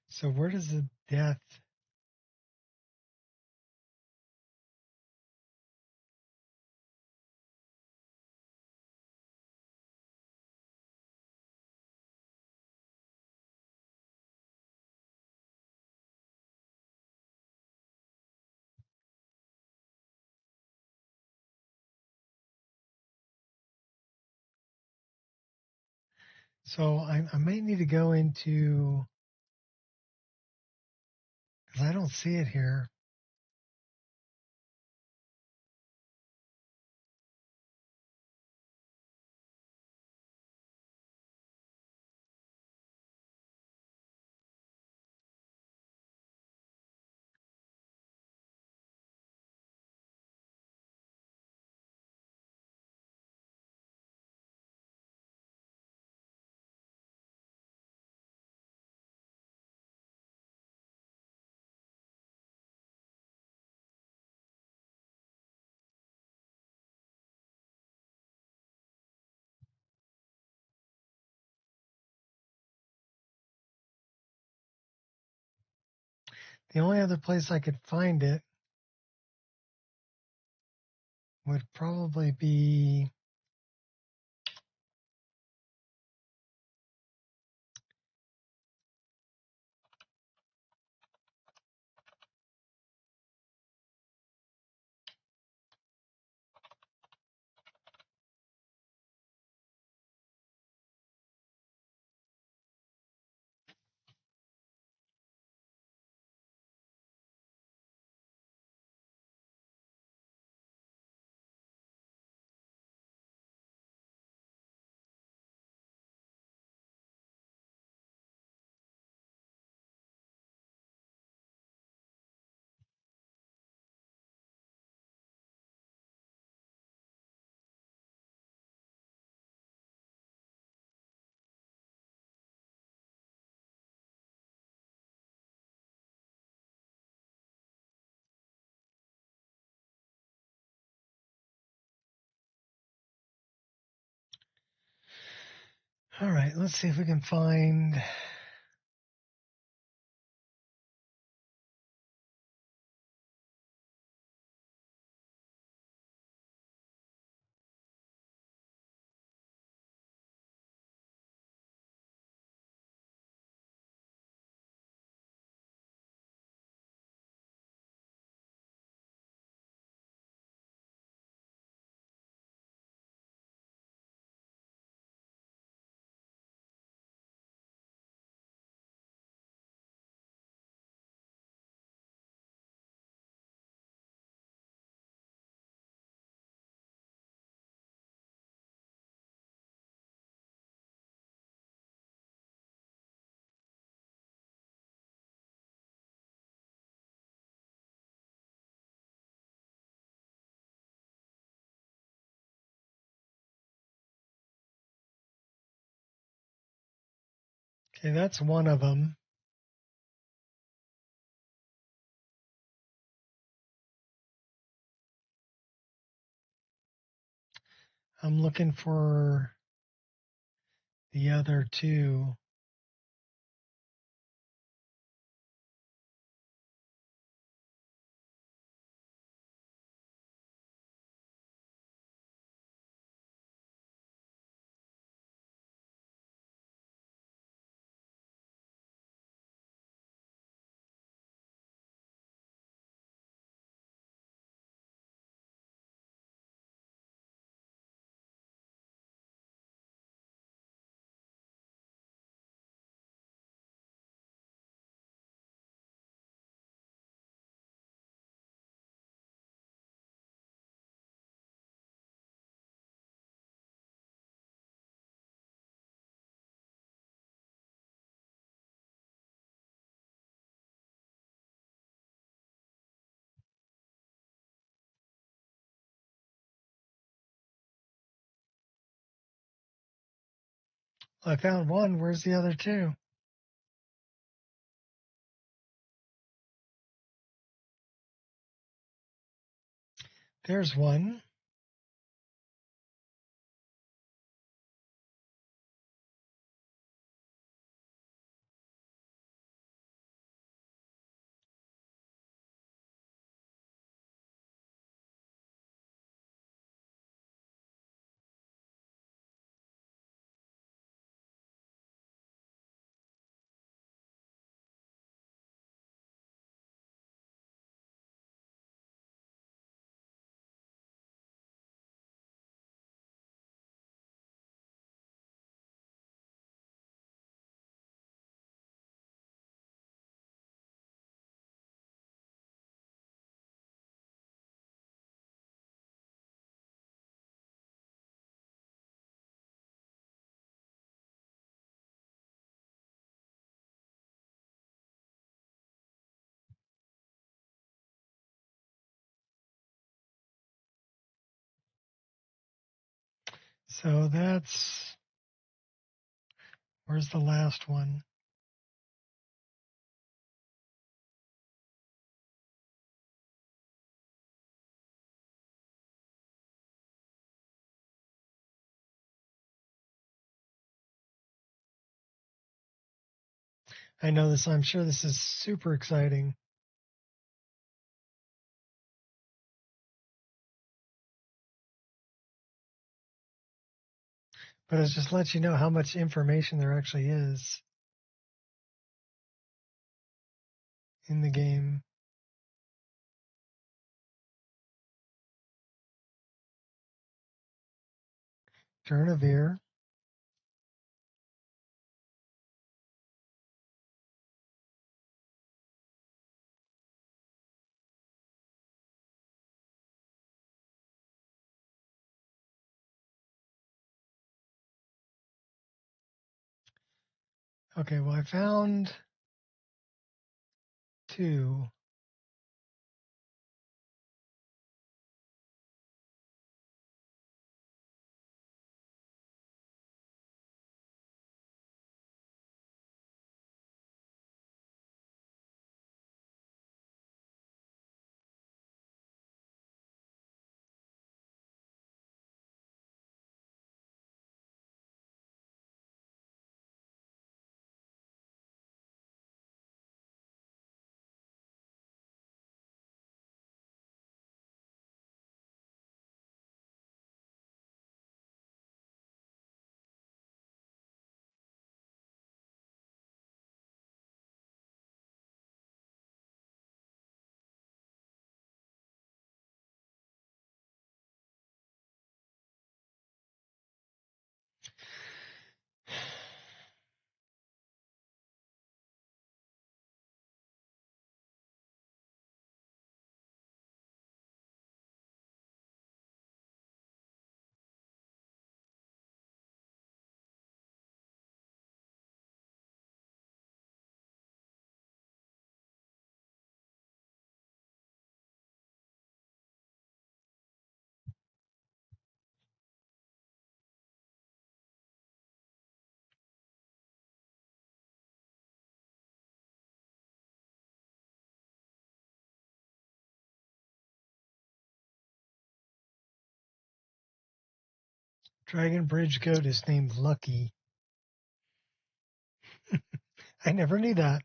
So where does the death? So I might need to go into, 'Cause I don't see it here. The only other place I could find it would probably be all right. Let's see if we can find. Okay, that's one of them. I'm looking for the other two. I found one. Where's the other two? There's one. So that's, where's the last one? I know this, I'm sure this is super exciting. But it just lets you know how much information there actually is in the game. Turnavere. Okay, well, I found 2. Dragon Bridge goat is named Lucky. I never knew that.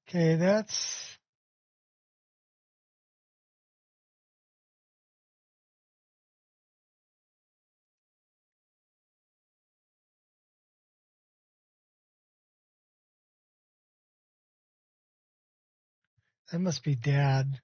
Okay, that must be Dad.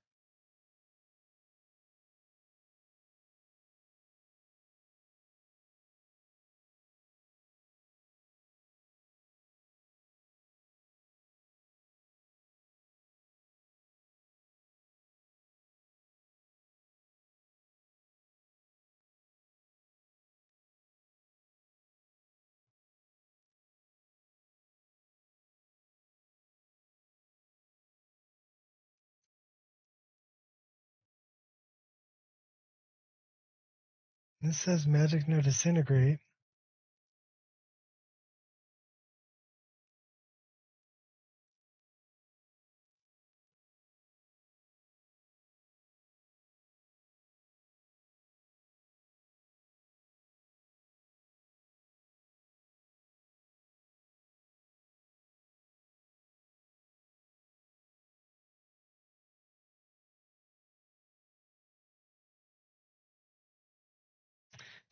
This says magic no disintegrate.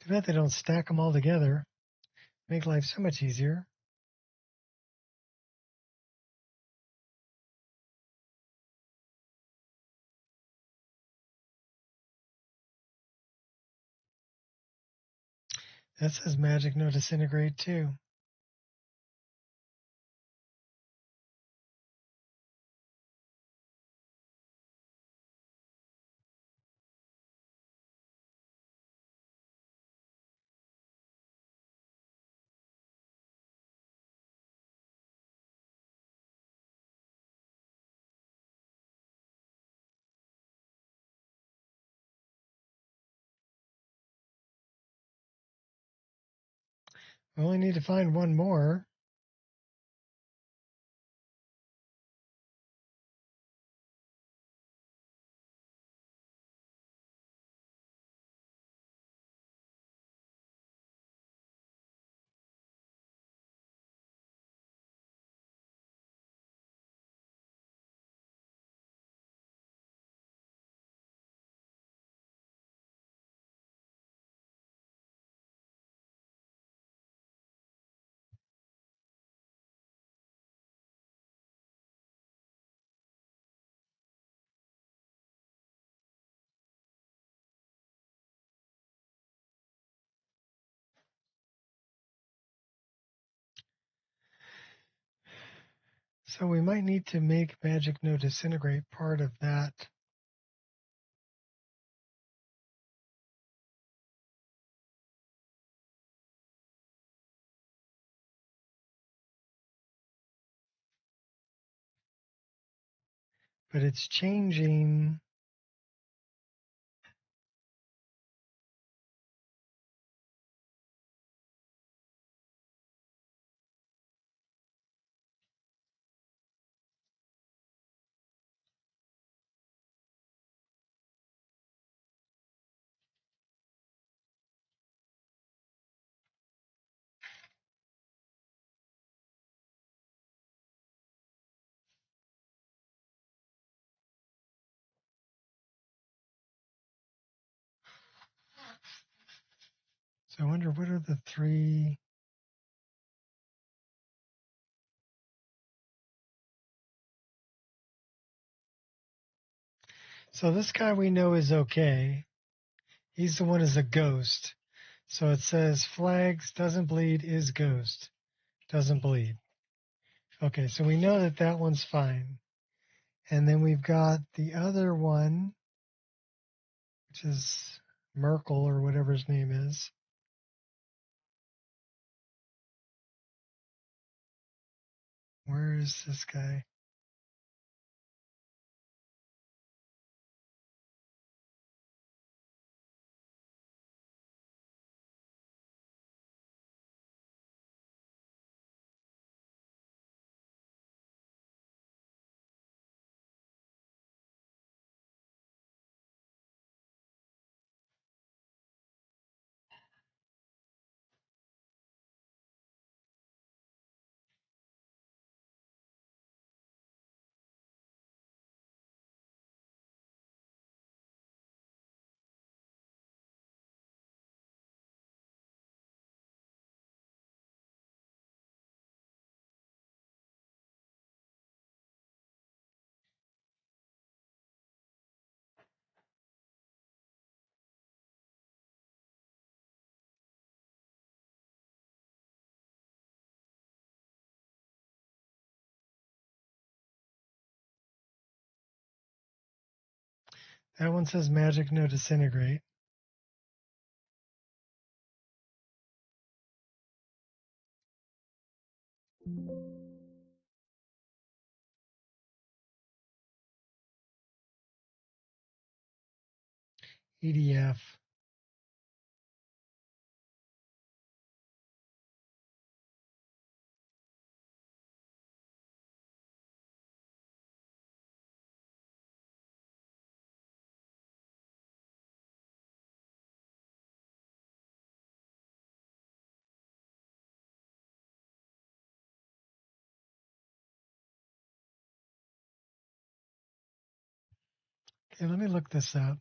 Too bad they don't stack them all together. Make life so much easier. That says magic no disintegrate too. We only need to find one more. So we might need to make magic no disintegrate part of that. But it's changing. So I wonder what are the three. So this guy we know is okay. He's the one is a ghost. So it says flags, doesn't bleed, is ghost, doesn't bleed. Okay, so we know that that one's fine. And then we've got the other one, which is Merkel or whatever his name is. Where is this guy? That one says magic no disintegrate. EDF. Okay, let me look this up.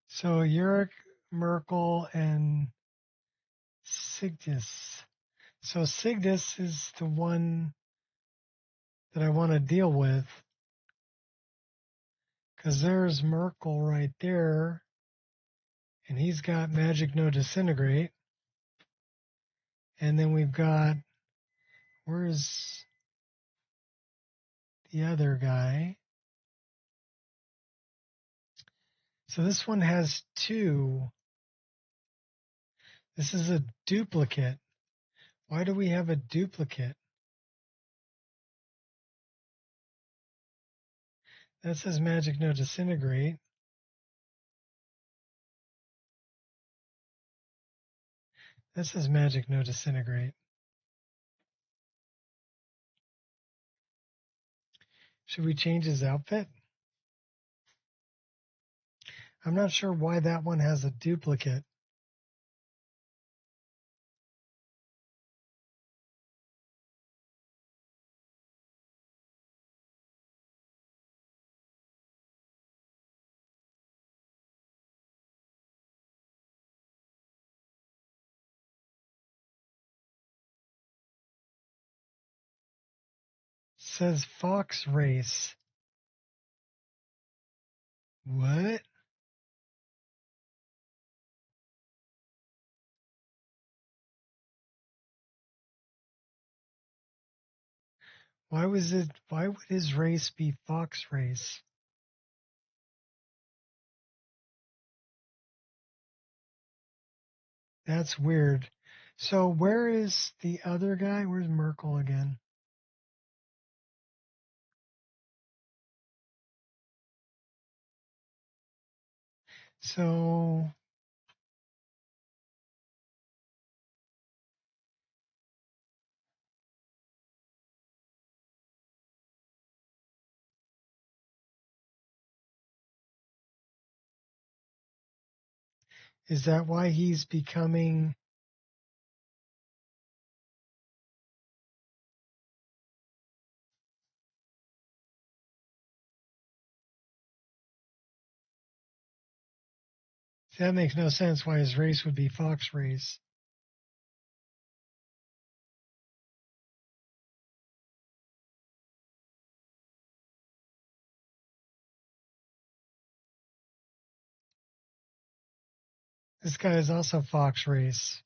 So Uric, Merkel, and Sigdus. So Sigdus is the one that I want to deal with because there's Merkel right there, and he's got magic no disintegrate. And then we've got, where's the other guy? So this one has two. This is a duplicate. Why do we have a duplicate? That says magic no disintegrate. That says magic no disintegrate. Should we change his outfit? I'm not sure why that one has a duplicate. Says Fox Race. What? Why would his race be Fox Race? That's weird. So where is the other guy? Where's Merkel again? So is that why he's becoming? That makes no sense why his race would be Fox Race. This guy is also Fox Race.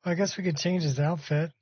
Well, I guess we could change his outfit.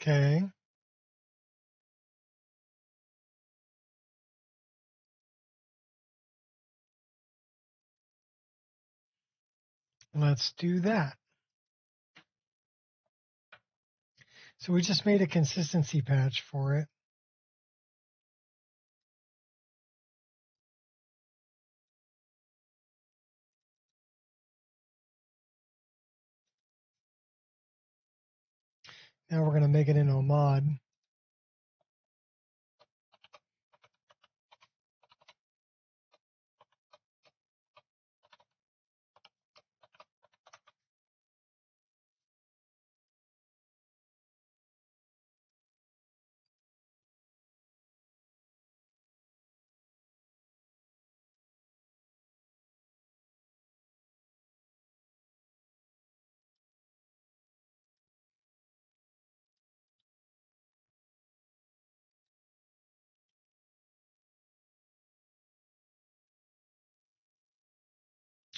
Okay. Let's do that. So we just made a consistency patch for it. Now we're going to make it into a mod.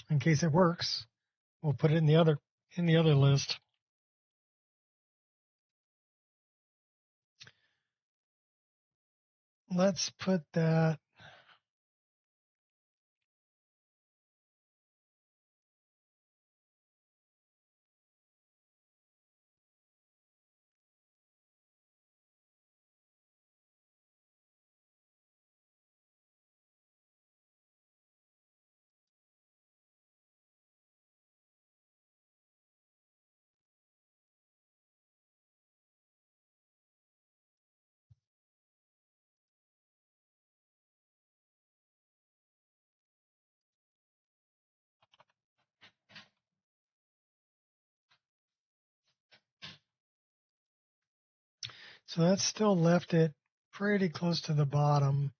In case it works, we'll put it in the other list. Let's put that. So that's still left it pretty close to the bottom.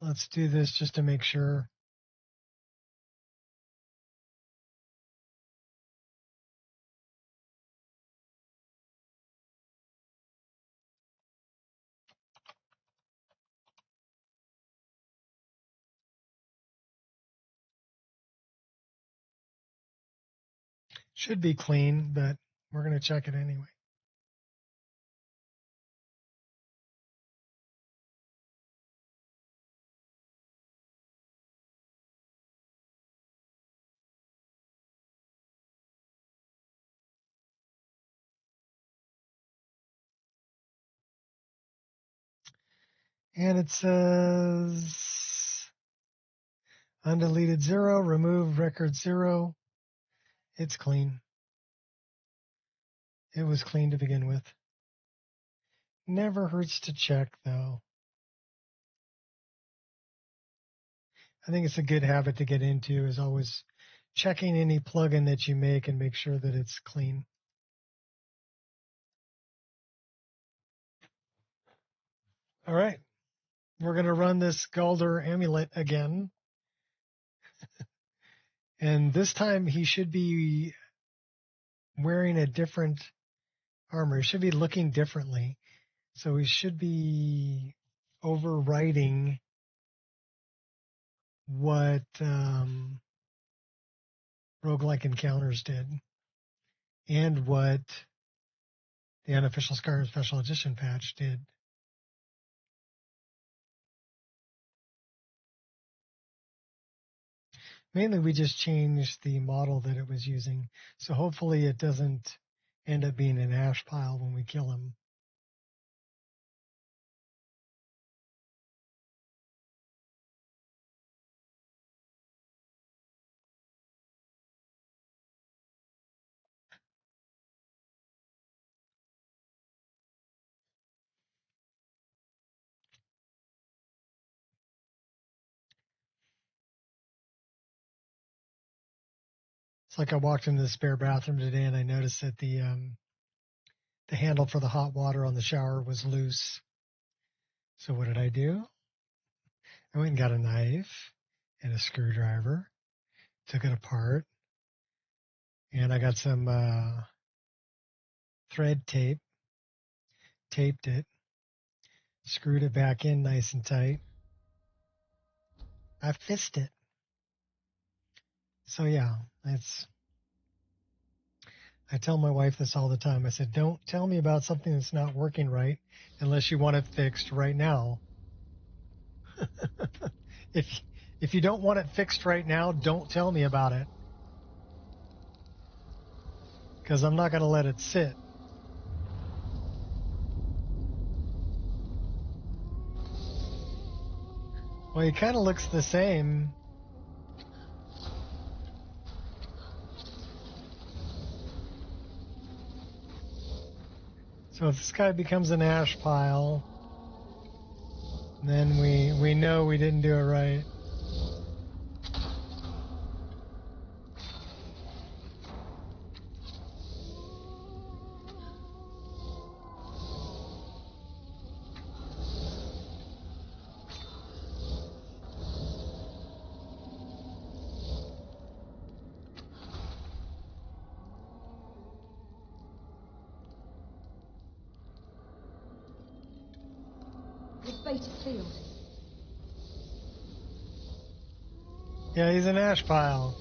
Let's do this just to make sure. Should be clean, but we're going to check it anyway. And it says undeleted 0, remove record 0. It's clean. It was clean to begin with. Never hurts to check, though. I think it's a good habit to get into, is always checking any plugin that you make and make sure that it's clean. All right. We're going to run this Galder amulet again. And this time he should be wearing a different armor. He should be looking differently. So he should be overwriting what roguelike encounters did and what the unofficial Skyrim Special Edition patch did. Mainly, we just changed the model that it was using. So hopefully it doesn't end up being an ash pile when we kill him. It's like I walked into the spare bathroom today and I noticed that the handle for the hot water on the shower was loose. So what did I do? I went and got a knife and a screwdriver. Took it apart, and I got some thread tape, taped it, screwed it back in nice and tight. I fixed it. So yeah, I tell my wife this all the time. I said, don't tell me about something that's not working right unless you want it fixed right now. If you don't want it fixed right now, don't tell me about it. Because I'm not going to let it sit. Well, he kind of looks the same. So if this guy becomes an ash pile, then we know we didn't do it right. Field. Yeah, he's an ash pile.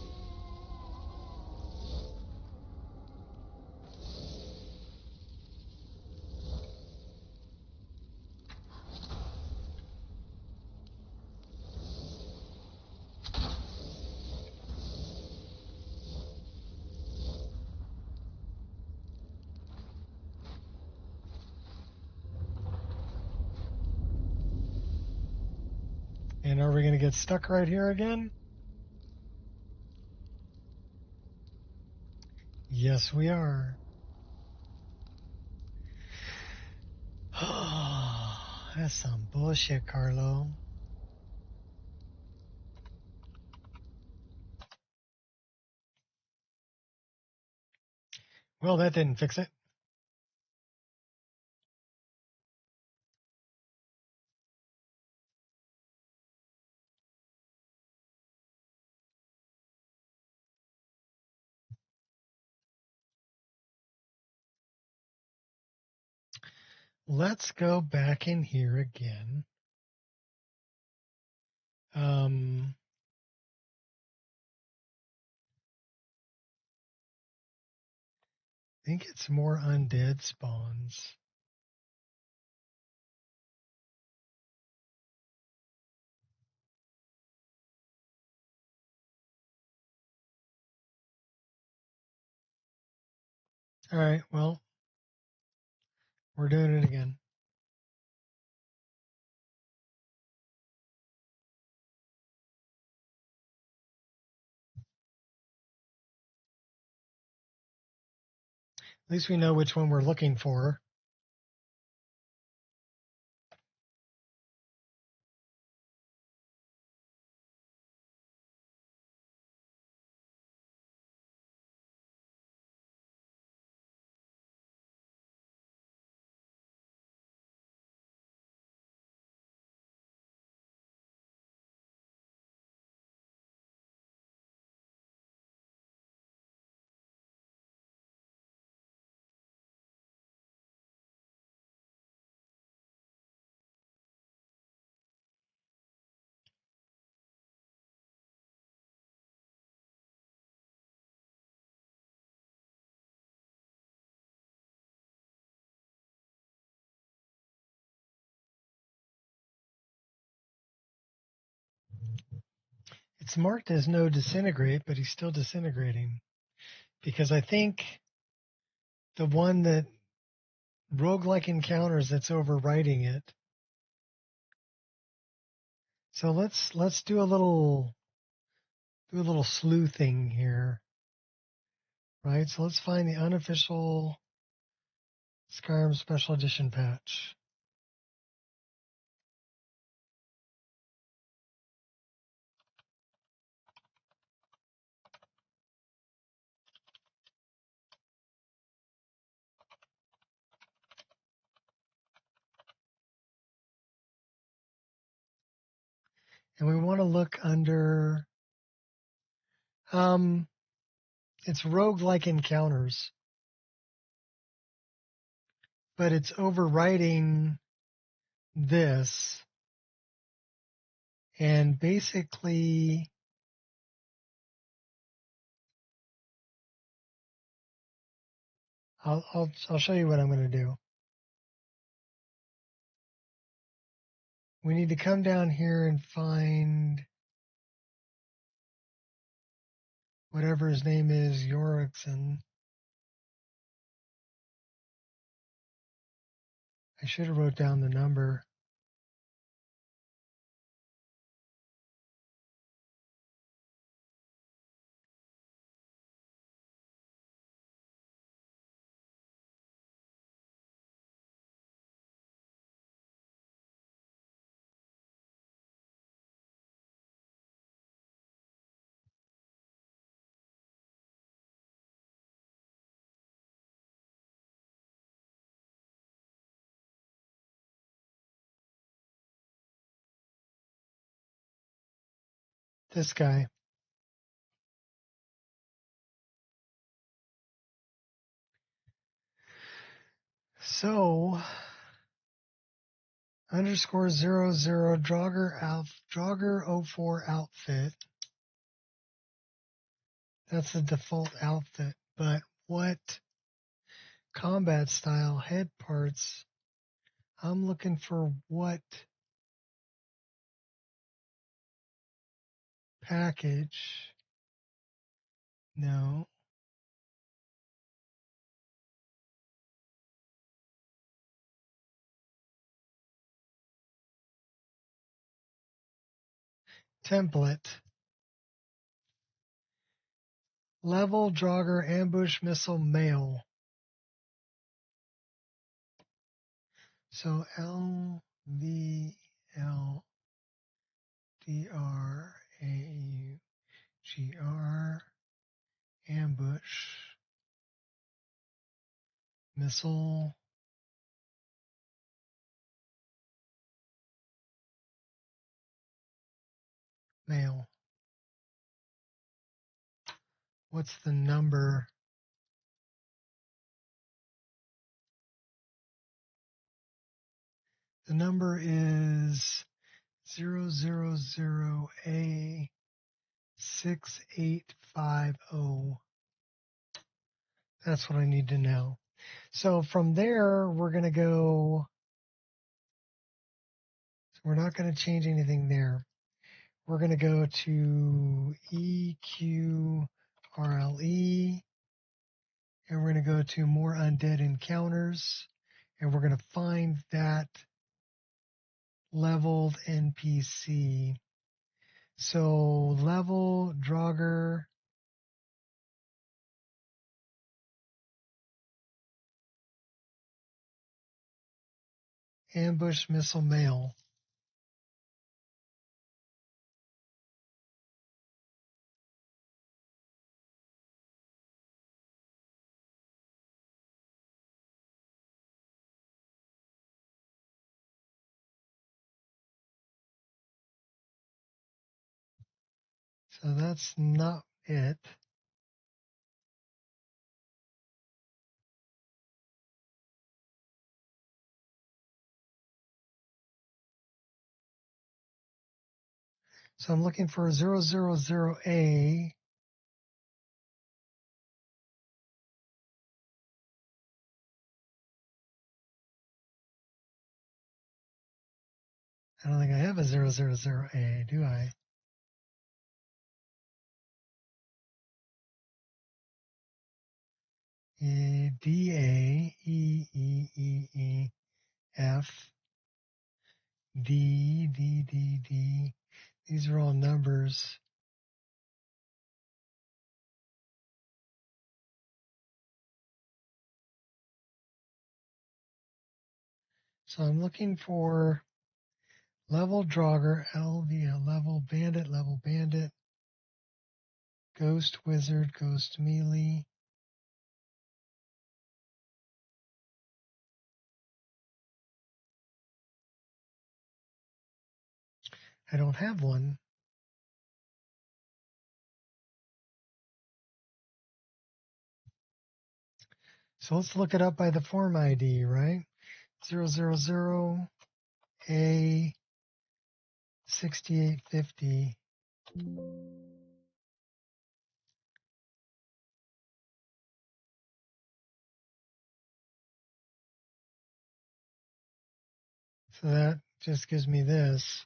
And are we going to get stuck right here again? Yes, we are. That's some bullshit, Carlo. Well, that didn't fix it. Let's go back in here again. I think it's more undead spawns. All right, well, we're doing it again. At least we know which one we're looking for. It's marked as no disintegrate, but he's still disintegrating. Because I think the one that roguelike encounters that's overwriting it. So let's do a little sleuthing here. Right? So let's find the unofficial Skyrim Special Edition patch. And we want to look under, it's roguelike encounters, but it's overwriting this. And basically, I'll show you what I'm going to do. We need to come down here and find whatever his name is, Yorickson. I should have wrote down the number. This guy. So, underscore 00 Jogger 04 outfit. That's the default outfit. But what combat style head parts? I'm looking for what package? No. Template. Level Jogger ambush missile male. So LVLDRAUGR ambush missile male. What's the number? The number is 000A6850. That's what I need to know. So from there, we're going to go. So we're not going to change anything there. We're going to go to EQRLE, and we're going to go to more undead encounters, and we're going to find that leveled NPC. So level Draugr ambush missile male. So that's not it. So I'm looking for 000A. I don't think I have a 000A, do I? DAEEEF D. These are all numbers. So I'm looking for level Draugr, LV, level bandit, ghost wizard, ghost melee. I don't have one. So let's look it up by the form ID, right? 000 A 6850. So that just gives me this.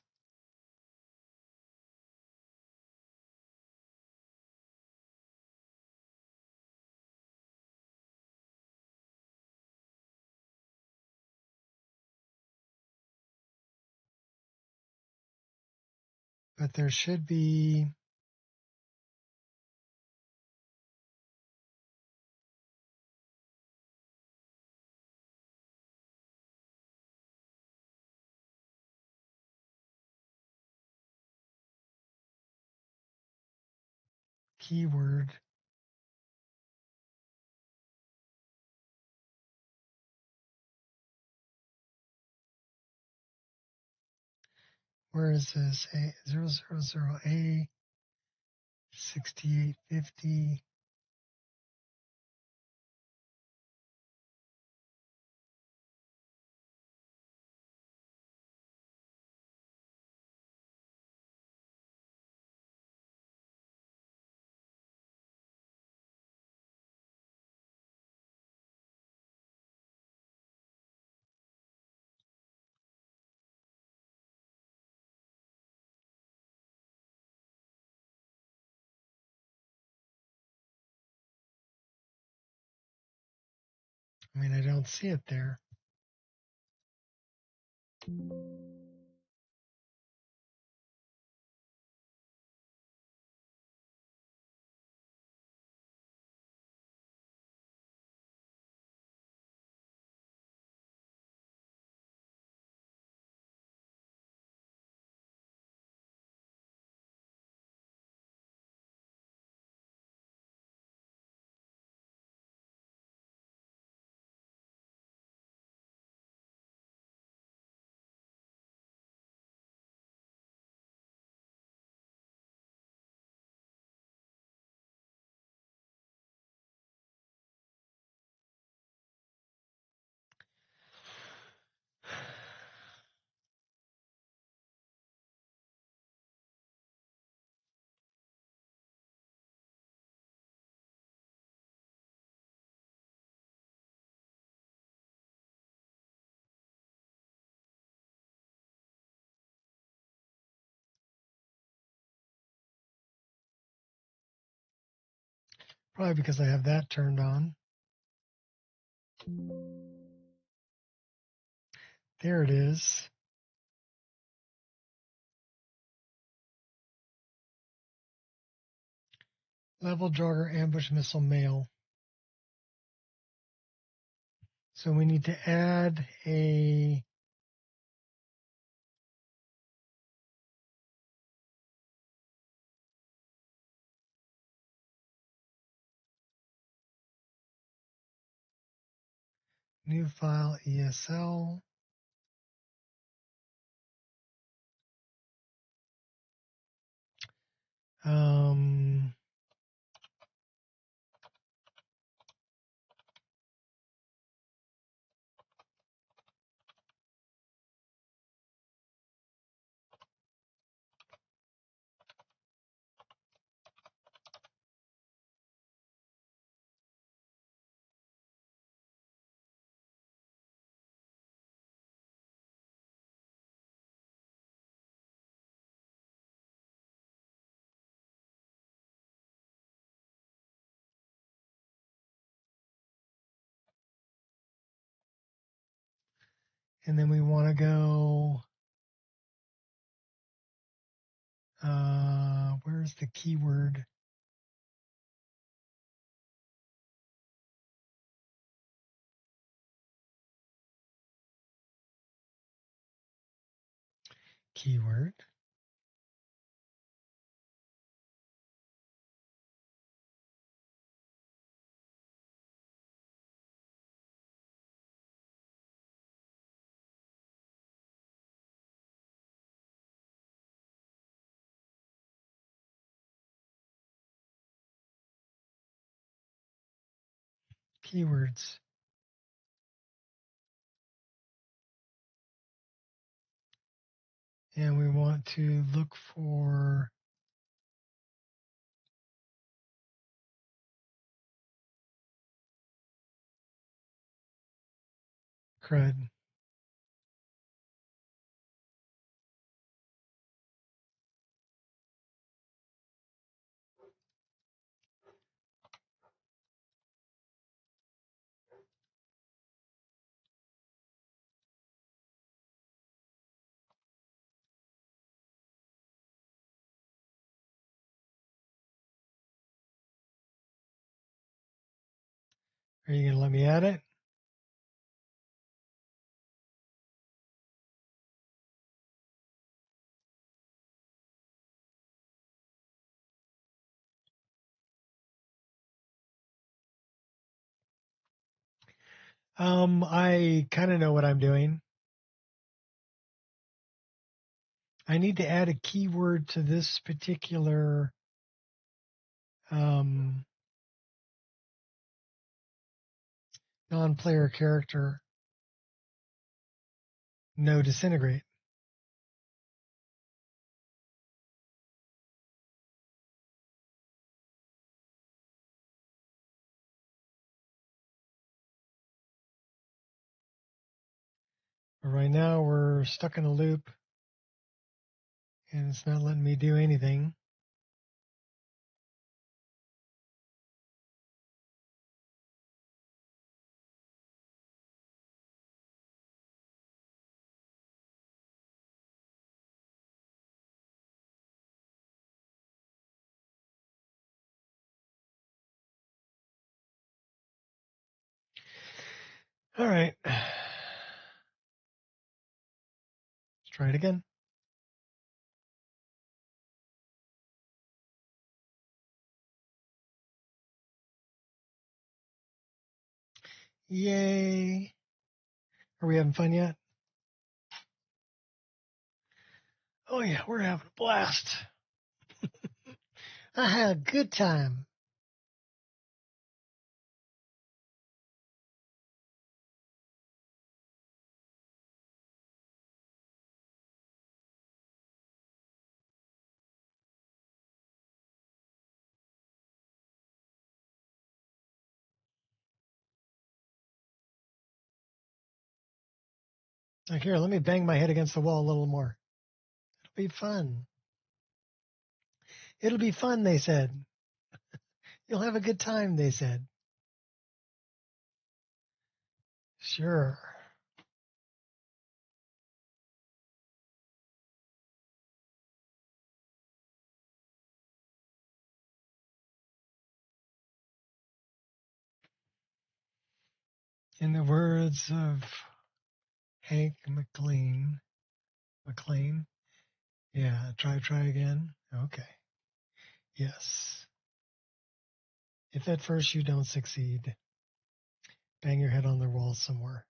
But there should be keyword. Where is this? A 000 A 6850. I mean, I don't see it there. Probably because I have that turned on. There it is. Level jogger ambush missile mail. So we need to add a new file ESL. Um, and then we want to go, where's the keyword? Keyword. Keywords. And we want to look for CRUD. Are you going to let me add it? I kind of know what I'm doing. I need to add a keyword to this particular non-player character. No disintegrate. But right now we're stuck in a loop and it's not letting me do anything. All right. Let's try it again. Yay. Are we having fun yet? Oh yeah, we're having a blast. I had a good time. So here, let me bang my head against the wall a little more. It'll be fun. It'll be fun, they said. You'll have a good time, they said. Sure. In the words of Hank McLean, yeah, try again. Okay. Yes. If at first you don't succeed, bang your head on the wall somewhere.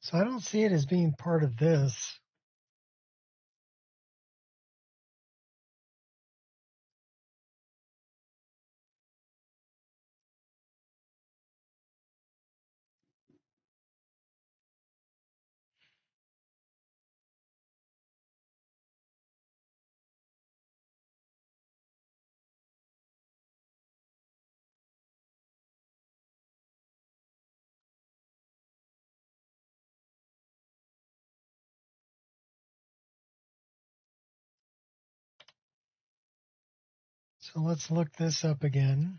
So I don't see it as being part of this. So let's look this up again.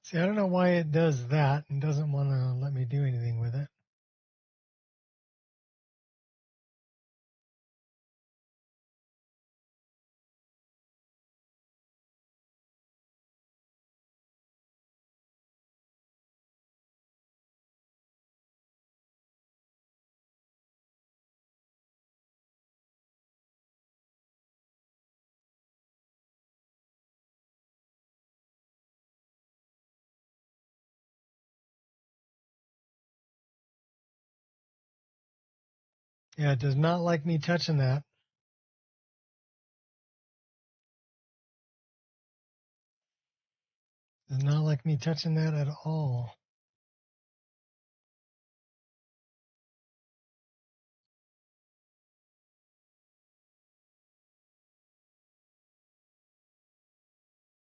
See, I don't know why it does that and doesn't want to let me do anything with it. Yeah, it does not like me touching that. Does not like me touching that at all.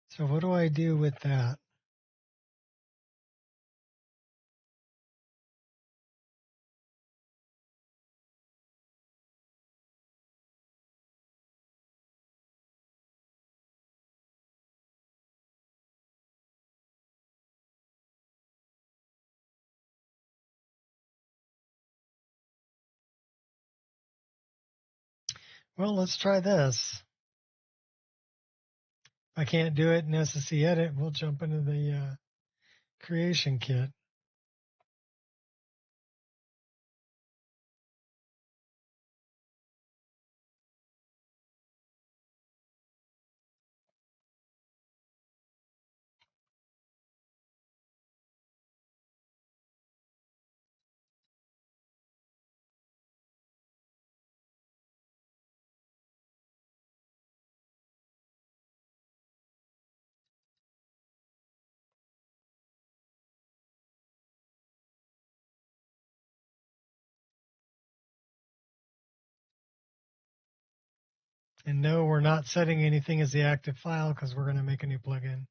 So what do I do with that? Well, let's try this. If I can't do it in SSC Edit, we'll jump into the creation kit. And no, we're not setting anything as the active file because we're going to make a new plugin.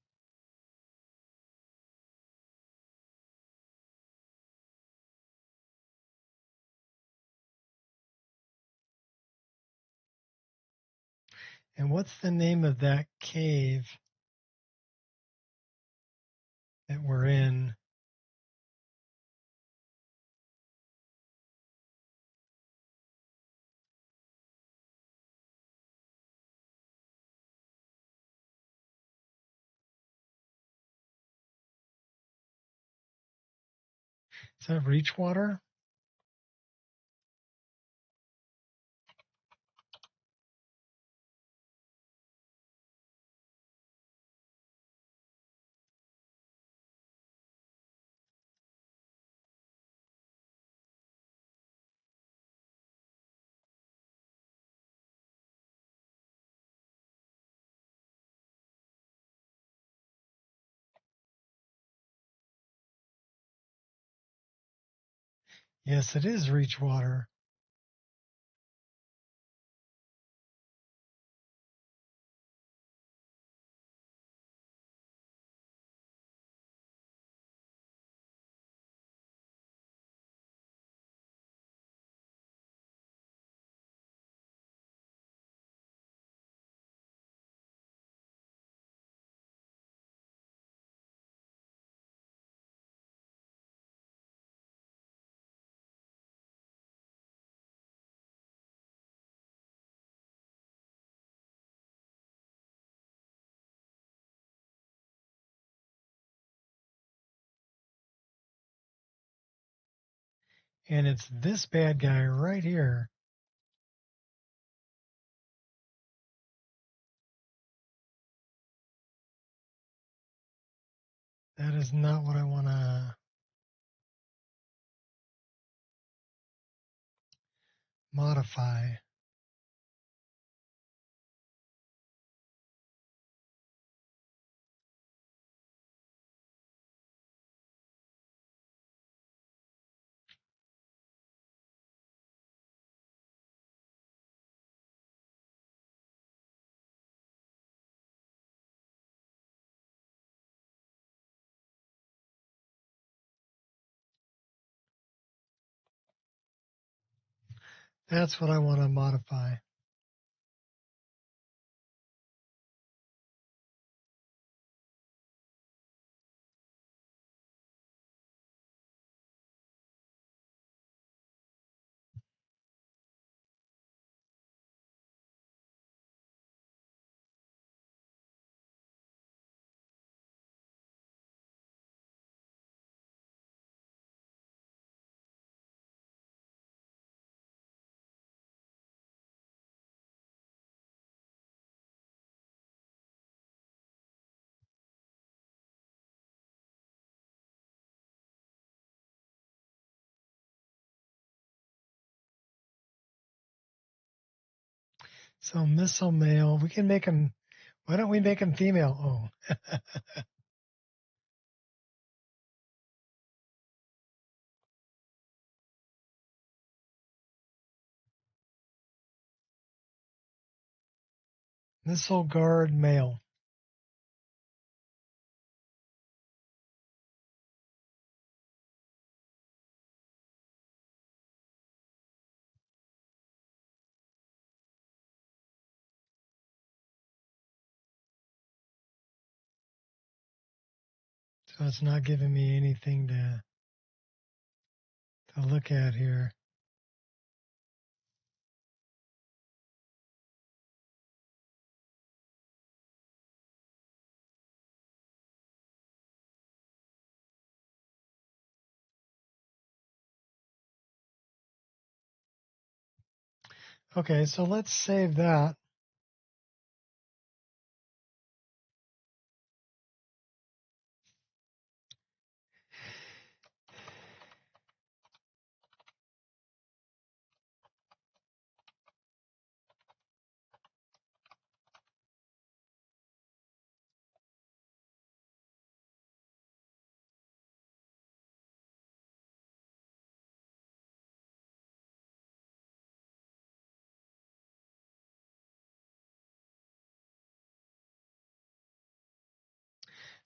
And what's the name of that cave that we're in? Is that Reachwater? Yes, it is reach water. And it's this bad guy right here. That is not what I want to modify. That's what I want to modify. So missile male, we can make him, why don't we make him female? Oh, missile guard male. So it's not giving me anything to look at here. Okay, so let's save that.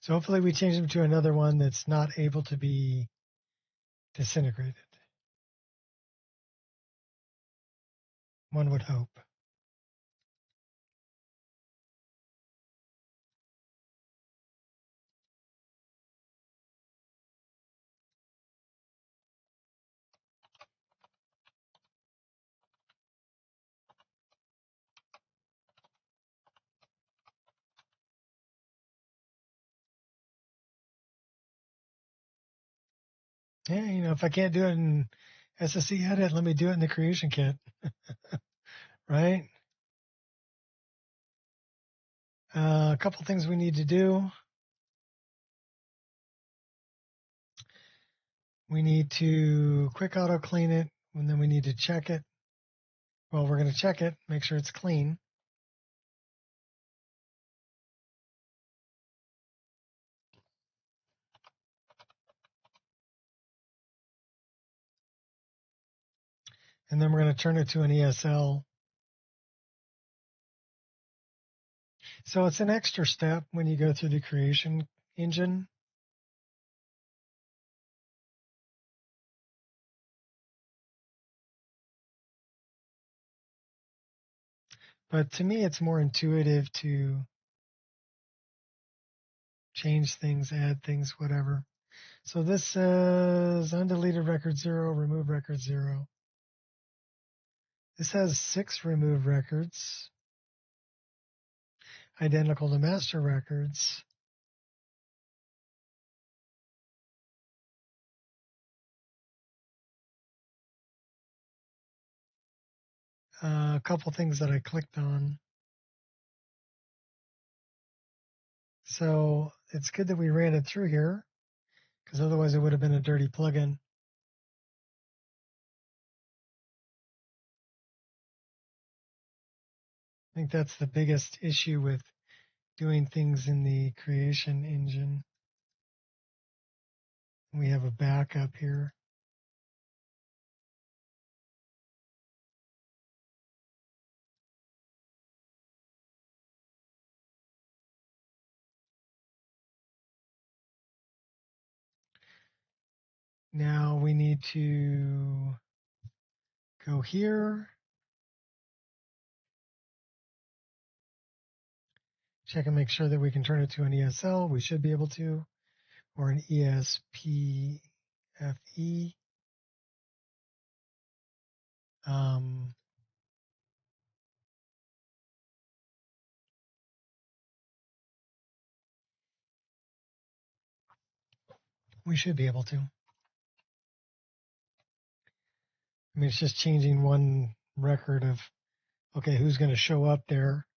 So hopefully we change them to another one that's not able to be disintegrated. One would hope. Yeah, if I can't do it in SSE edit, let me do it in the creation kit, right? A couple things we need to do. We need to quick auto clean it, and then we need to check it. Well, we're going to check it, make sure it's clean. And then we're going to turn it to an ESL. So it's an extra step when you go through the creation engine. But to me, it's more intuitive to change things, add things, whatever. So this says undeleted record 0, remove record 0. This has 6 removed records, identical to master records. A couple things that I clicked on. So it's good that we ran it through here, because otherwise it would have been a dirty plugin. I think that's the biggest issue with doing things in the creation engine. We have a backup here. Now we need to go here, check and make sure that we can turn it to an ESL. We should be able to, or an ESPFE. We should be able to. I mean, it's just changing one record of, okay, who's going to show up there.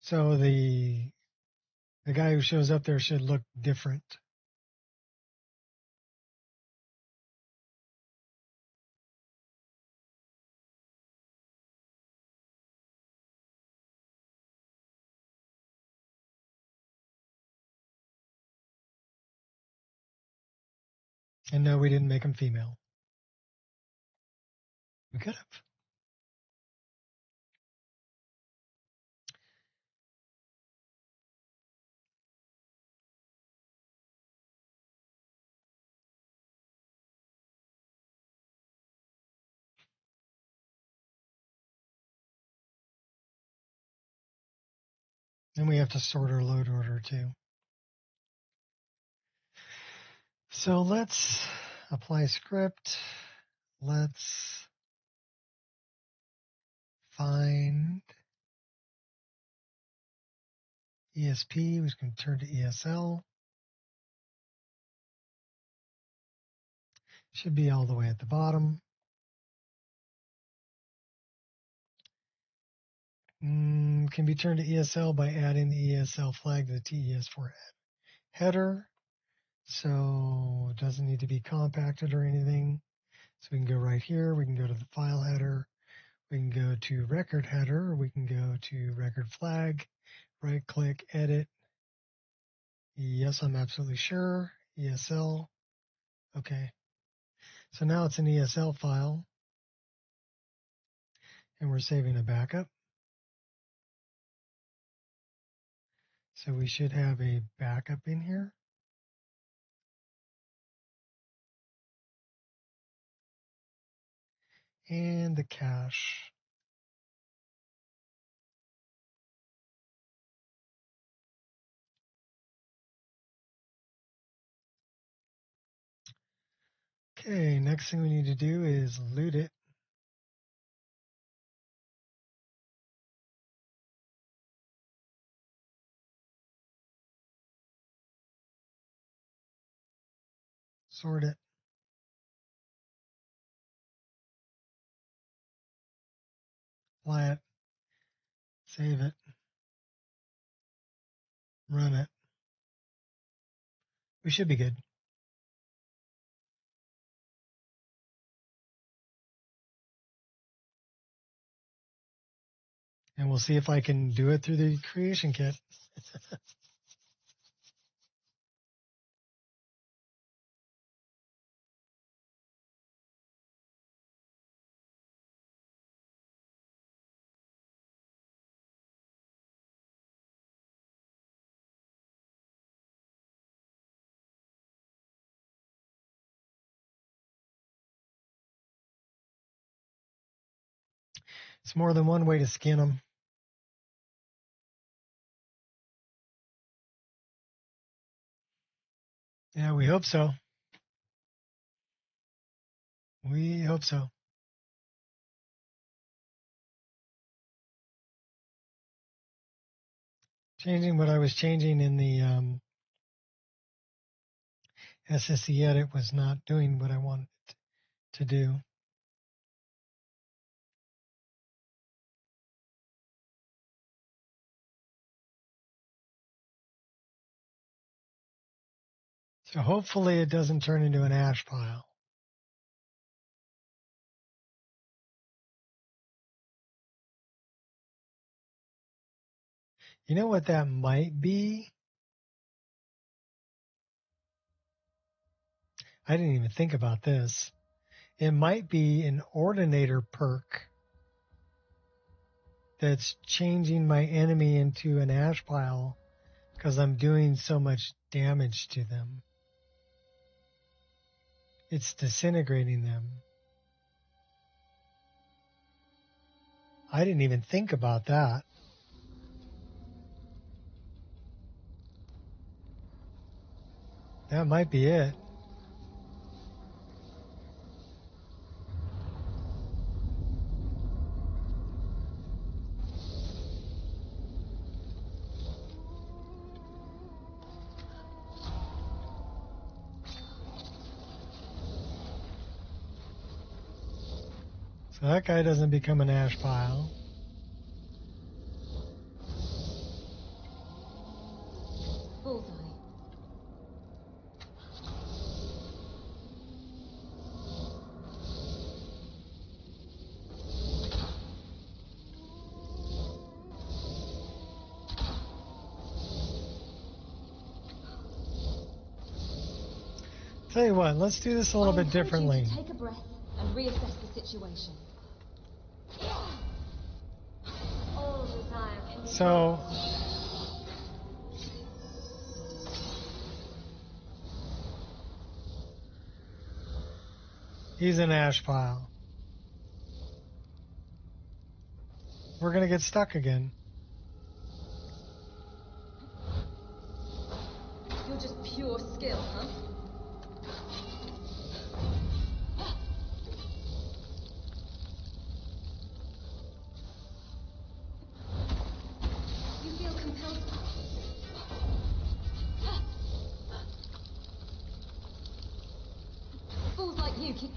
So the guy who shows up there should look different. And no, we didn't make him female. We could have. And we have to sort our load order too. So let's apply script. Let's find ESP, which can turn to ESL. Should be all the way at the bottom. Can be turned to ESL by adding the ESL flag to the TES4 header. So it doesn't need to be compacted or anything. So we can go right here. We can go to the file header. We can go to record header. We can go to record flag. Right click, edit. Yes, I'm absolutely sure. ESL. Okay. So now it's an ESL file. And we're saving a backup. So we should have a backup in here. And the cache. Okay, next thing we need to do is loot it. Sort it. Apply it. Save it. Run it. We should be good. And we'll see if I can do it through the creation kit. It's more than one way to skin them. Yeah, we hope so. We hope so. Changing what I was changing in the SSE edit was not doing what I wanted it to do. So hopefully it doesn't turn into an ash pile. You know what that might be? I didn't even think about this. It might be an ordinator perk that's changing my enemy into an ash pile because I'm doing so much damage to them. It's disintegrating them. I didn't even think about that. That might be it. So that guy doesn't become an ash pile. Bullseye. Tell you what, let's do this a little bit differently. Take a breath and reassess the situation. All desire. So he's an ash pile. We're going to get stuck again. You're just pure skill, huh? You feel compelled. Fools like you keep...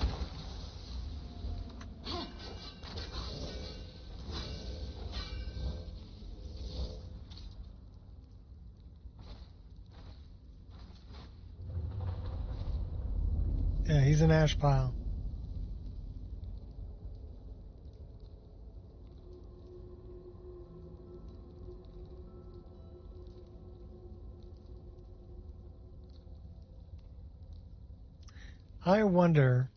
Yeah, he's an ash pile. I wonder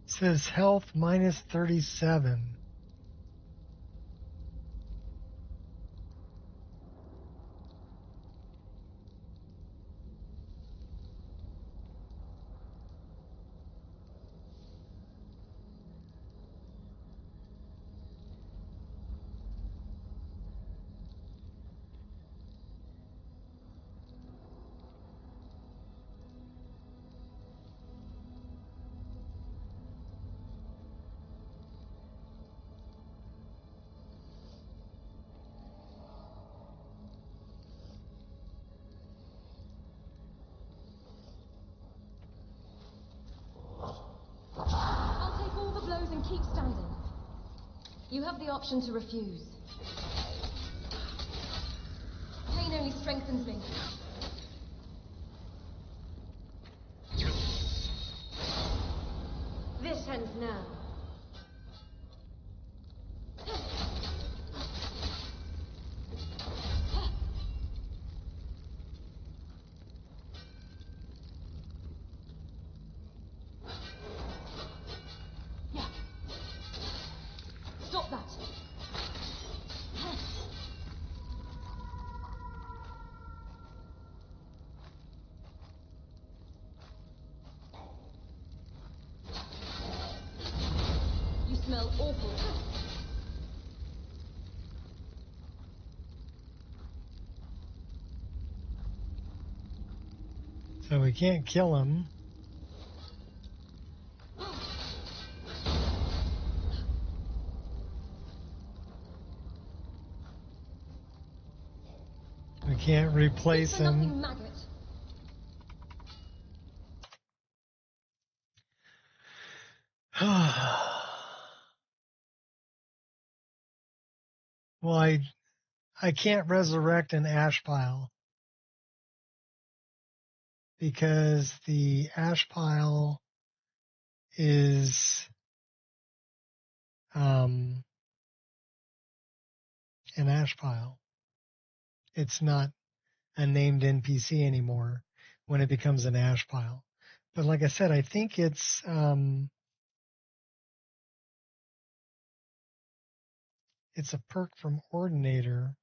it says health minus 37. You have the option to refuse. Pain only strengthens me. This ends now. Stop that! You smell awful. So we can't kill him. We can't replace him. Maggot. Well, I can't resurrect an ash pile because the ash pile is an ash pile. It's not a named NPC anymore when it becomes an ash pile. But like I said, I think it's a perk from Ordinator.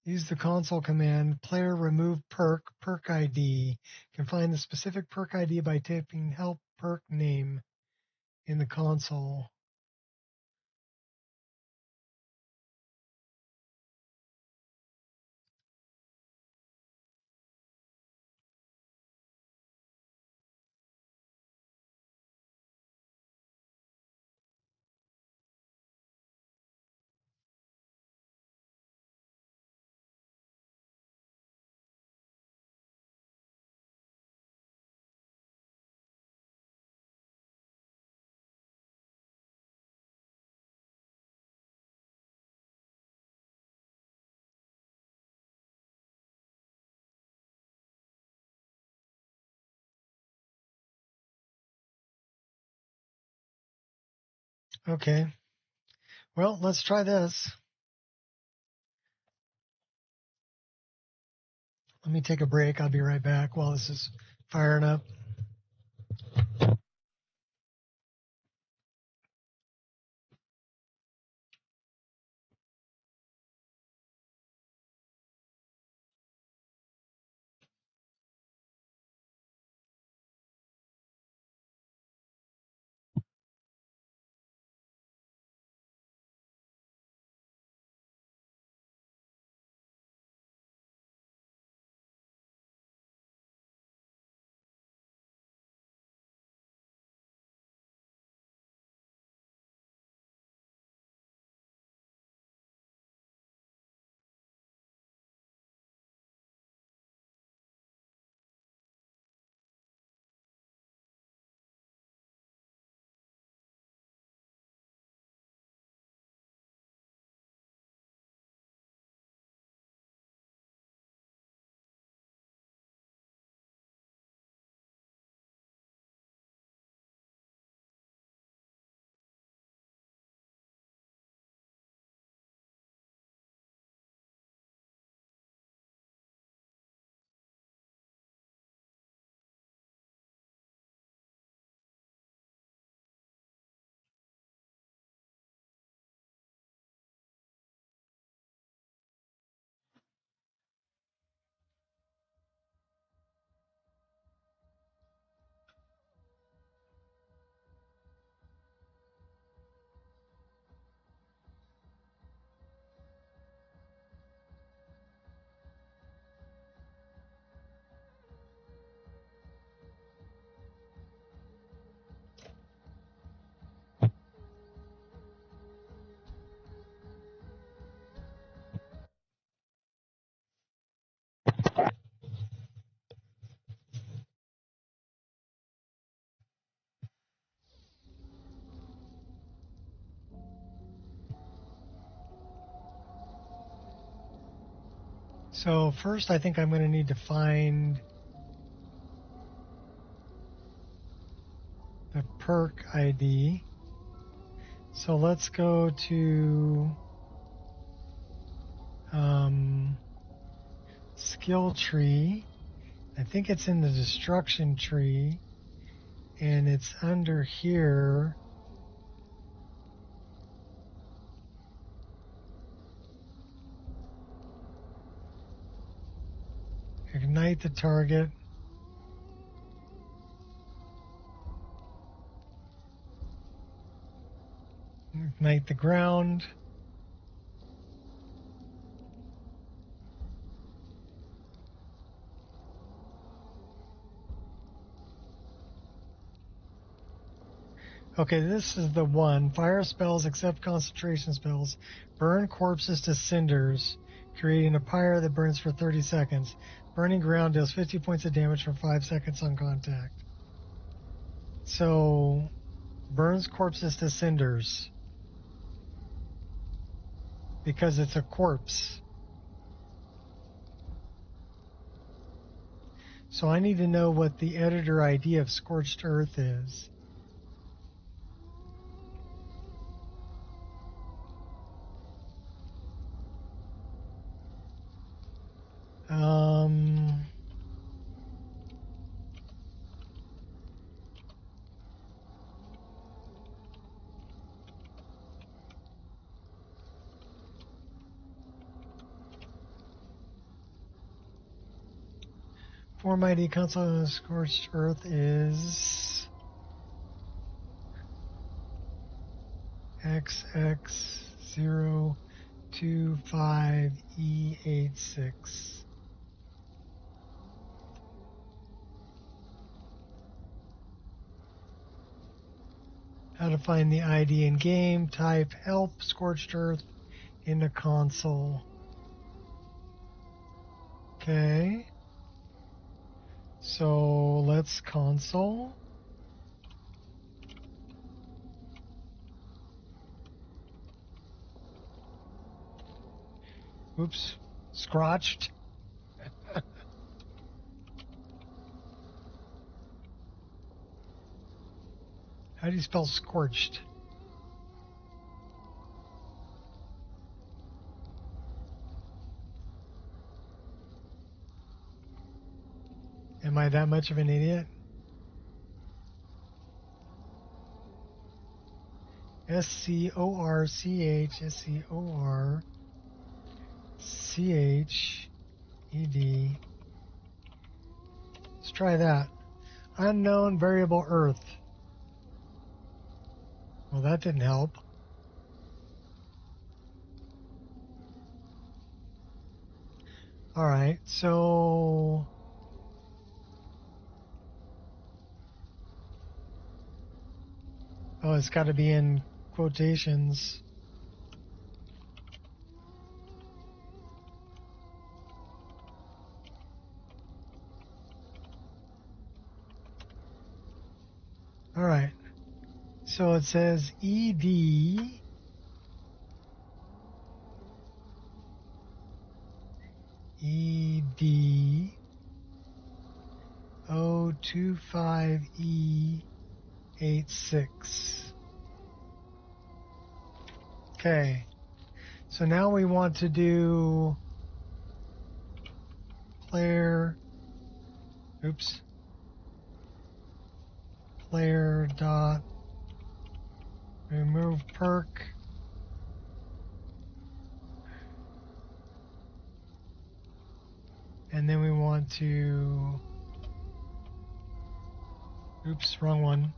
Use the console command, player remove perk, perk ID. Can find the specific perk ID by typing help perk name in the console. Okay. Well, let's try this. Let me take a break. I'll be right back while this is firing up. So first I think I'm going to need to find the perk ID. So let's go to skill tree. I think it's in the destruction tree, and it's under here. Ignite the target. Ignite the ground. Okay, this is the one. Fire spells except concentration spells. Burn corpses to cinders, creating a pyre that burns for 30 seconds. Burning ground deals 50 points of damage for 5 seconds on contact. So, burns corpses to cinders. Because it's a corpse. So I need to know what the editor ID of Scorched Earth is. Form ID console of Scorched Earth is XX025E86. How to find the ID in game, type help Scorched Earth in the console. Okay. So let's console. Oops. Scrotched. How do you spell scorched? Am I that much of an idiot? SCORCH, SCORCHED. Let's try that. Unknown variable Earth. Well, that didn't help. All right, so oh, it's got to be in quotations. All right, so it says ED. ED 025E86. Okay, so now we want to do player dot remove perk, and then we want to wrong one.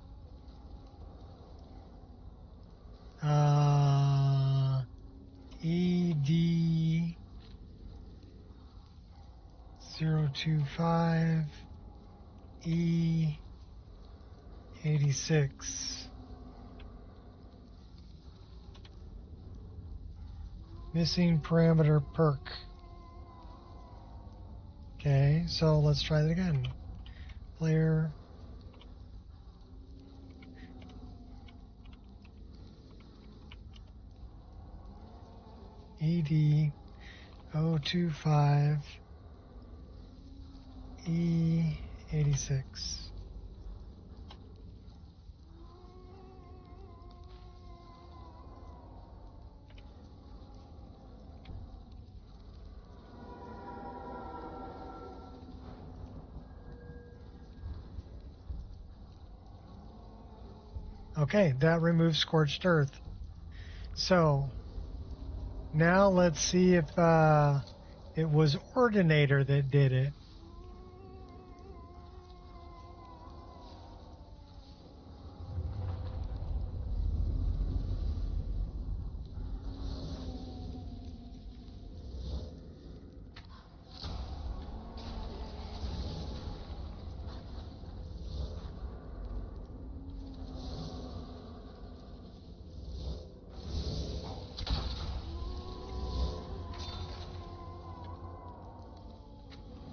ED 025 E86. Missing parameter perk. Okay, so let's try that again. Player ED 025 E86. Okay, that removes scorched earth. So now let's see if it was Ordinator that did it.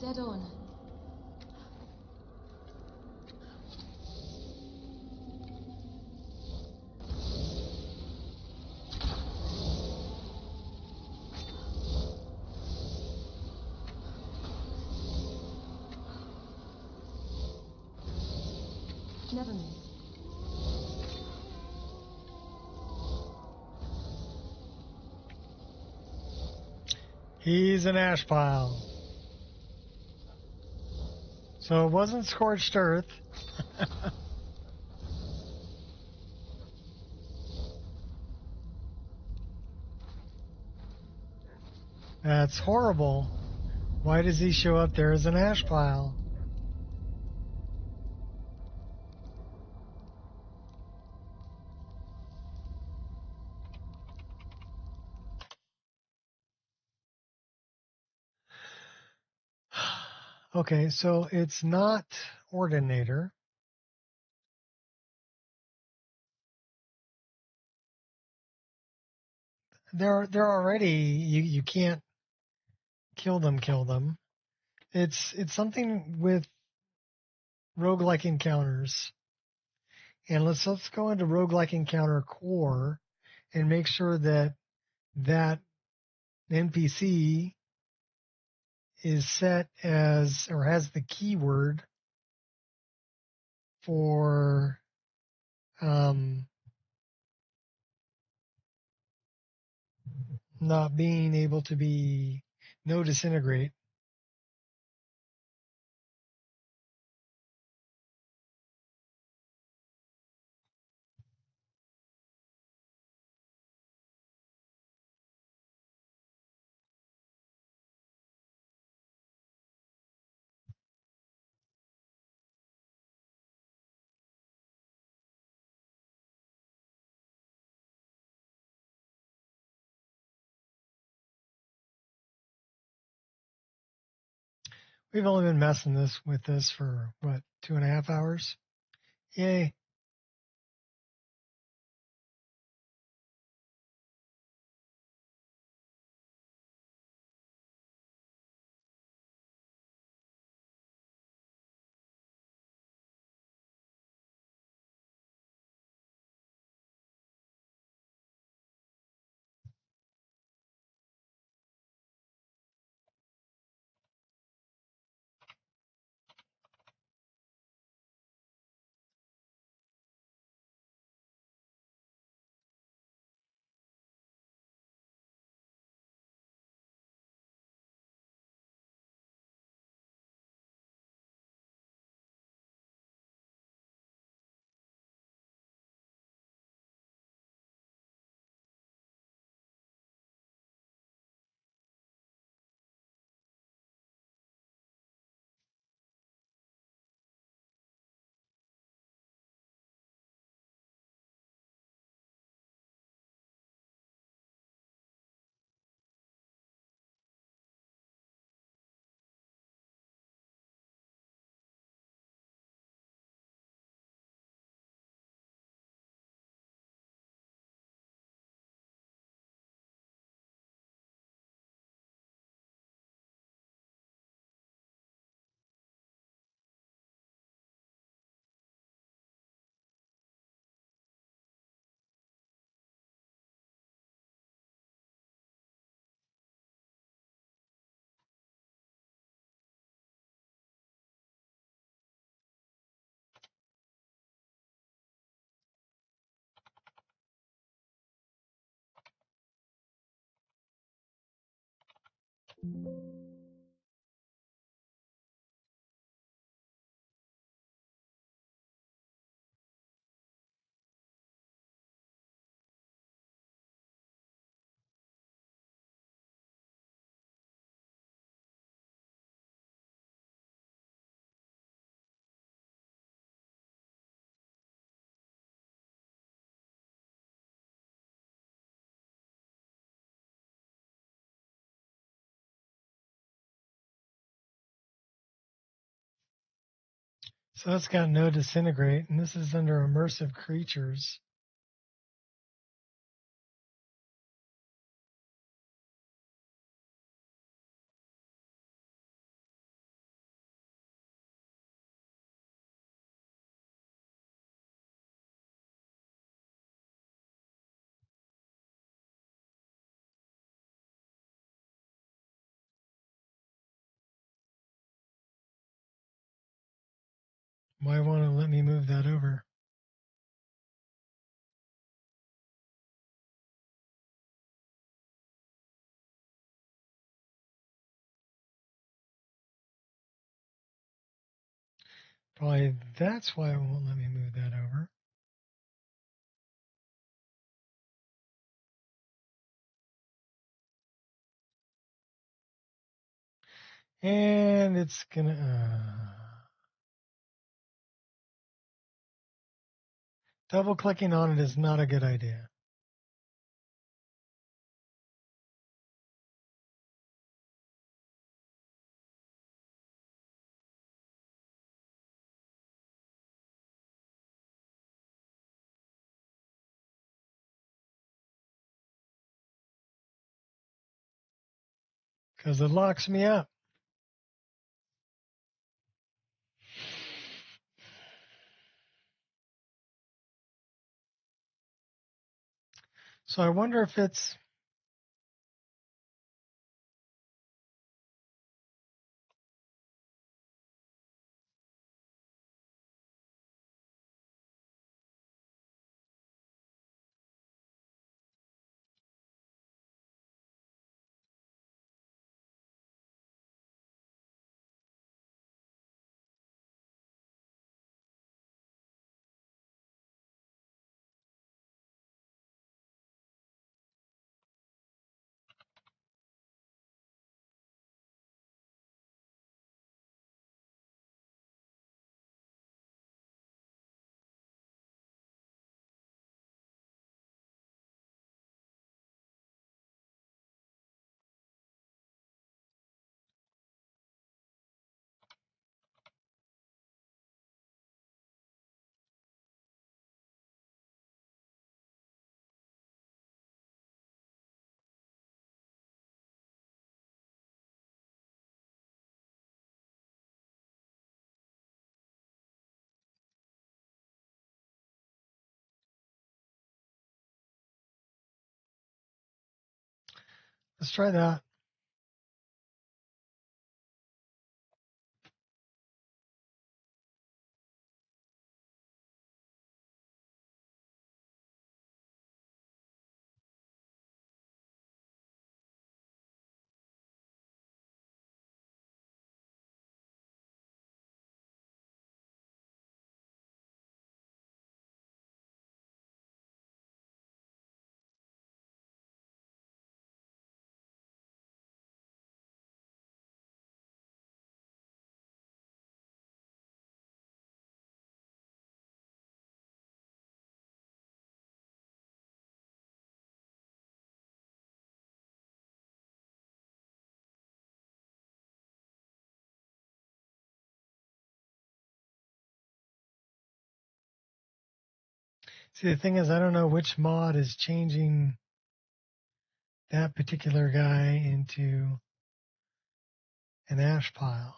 Dead on. Never miss. He's an ash pile. So it wasn't scorched earth. That's horrible. Why does he show up there as an ash pile? Okay, so it's not Ordinator. They're already you can't kill them. It's something with roguelike encounters. And let's go into roguelike encounter core and make sure that that NPC is set as or has the keyword for not being able to be no disintegrate. We've only been messing with this for what, 2.5 hours? Yay. So it's got no disintegrate, and this is under immersive creatures. Might want to let me move that over. Probably that's why it won't let me move that over. And it's gonna double clicking on it is not a good idea. Because it locks me up. So I wonder if it's let's try that. See, the thing is, I don't know which mod is changing that particular guy into an ash pile.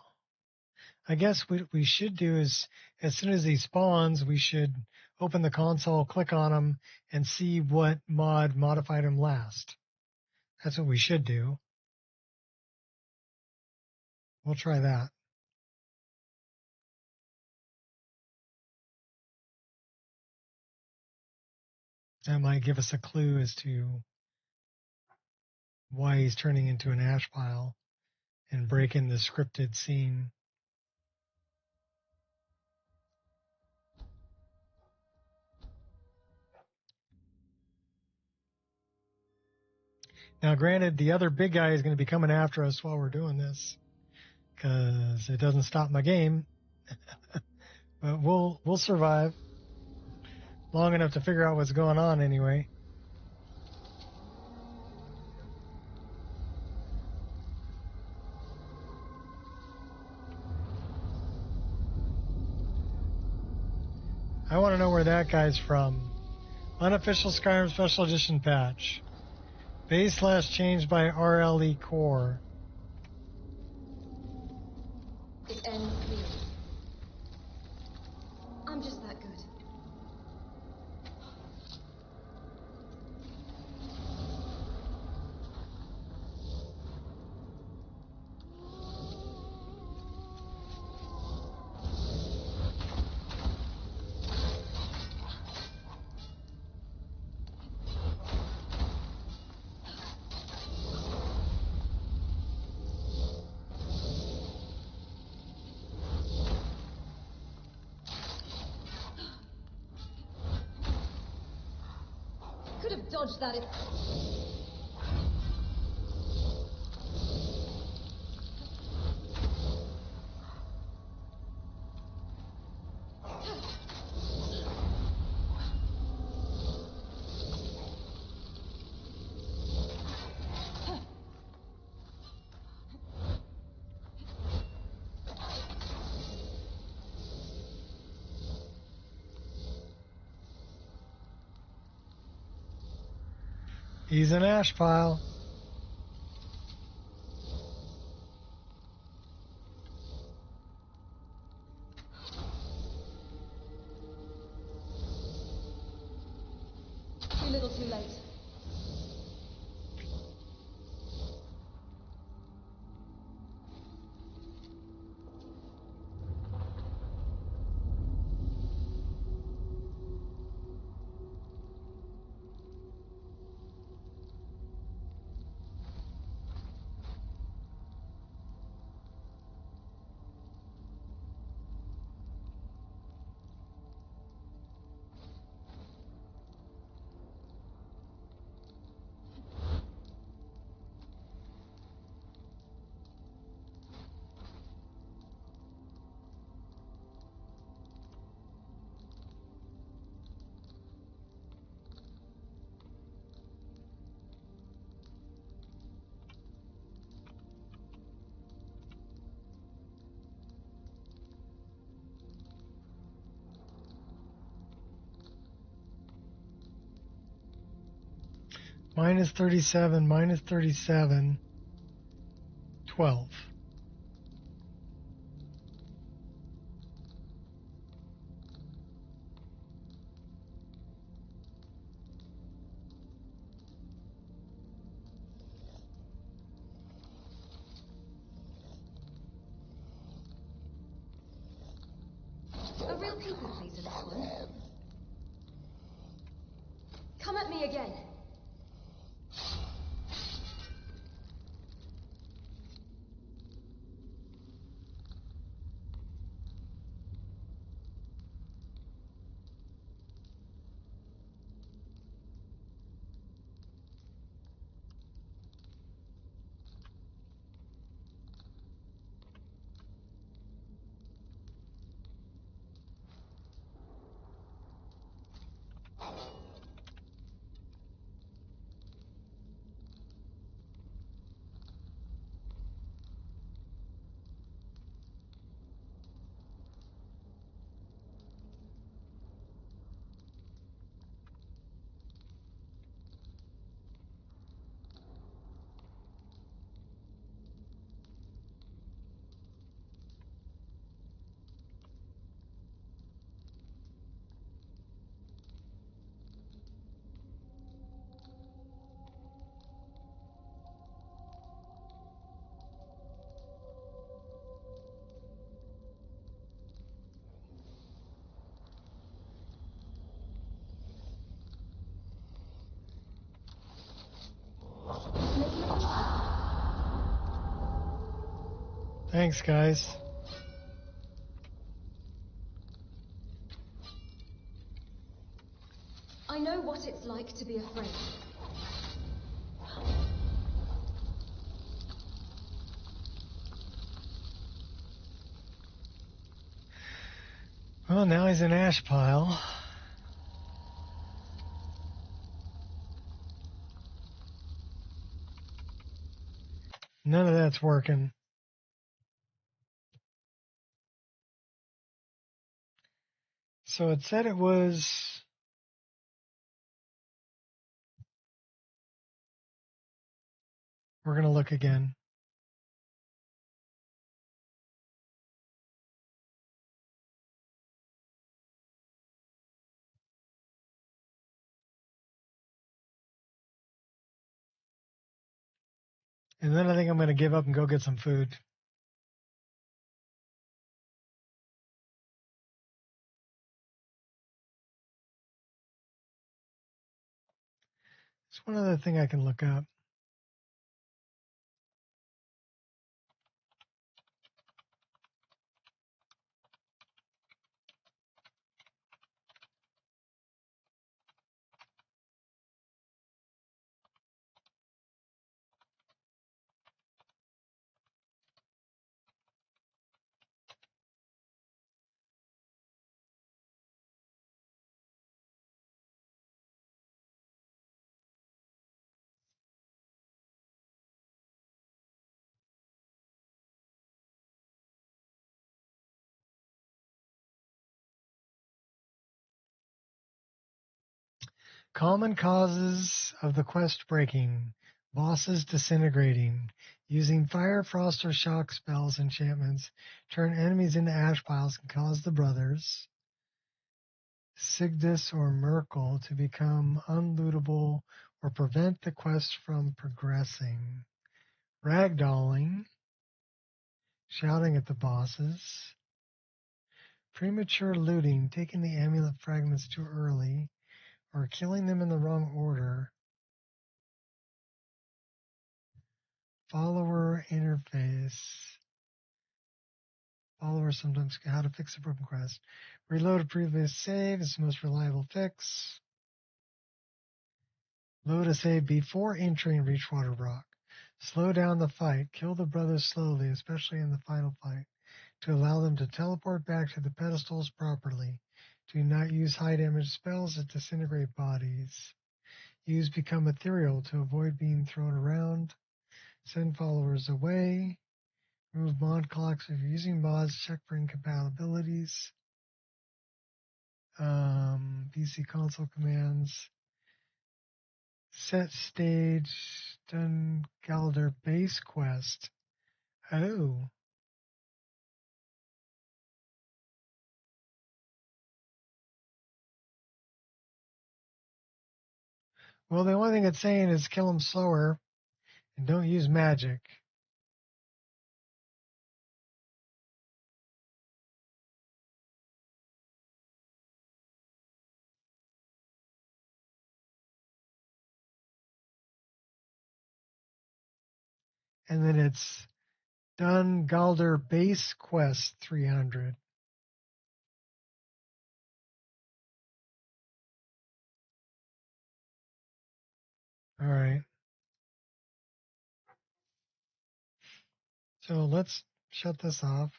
I guess what we should do is, as soon as he spawns, we should open the console, click on him, and see what mod modified him last. That's what we should do. We'll try that. That might give us a clue as to why he's turning into an ash pile. and breaking the scripted scene. Now, granted, the other big guy is going to be coming after us while we're doing this, because it doesn't stop my game. But we'll survive long enough to figure out what's going on anyway. I want to know where that guy's from. Unofficial Skyrim Special Edition patch. Base slash changed by RLE Core. It ends clearly. I'm just that good. Could have dodged that if... He's an ash pile. Too little, too late. Minus 37, minus 37, 12. A real people pleaser, this one. Come at me again. Thanks, guys. I know what it's like to be afraid. Well, now he's an ash pile. None of that's working. So it said it was... We're going to look again. And then I think I'm going to give up and go get some food. It's one other thing I can look up. Common causes of the quest breaking. Bosses disintegrating. Using fire, frost, or shock spells, enchantments. Turn enemies into ash piles and cause the brothers, Sigdus or Merkel, to become unlootable or prevent the quest from progressing. Ragdolling. Shouting at the bosses. Premature looting. Taking the amulet fragments too early. Or killing them in the wrong order. Follower interface. Follower sometimes how to fix a broken quest. Reload a previous save is the most reliable fix. Load a save before entering Reachwater Rock. Slow down the fight. Kill the brothers slowly, especially in the final fight, to allow them to teleport back to the pedestals properly. Do not use high damage spells that disintegrate bodies. Use Become Ethereal to avoid being thrown around. Send followers away. Remove mod clocks if you're using mods. Check for incompatibilities. PC console commands. Set stage. Done Galder base quest. Oh. Well, the only thing it's saying is kill them slower and don't use magic. And then it's done Galder base quest 300. All right. So let's shut this off.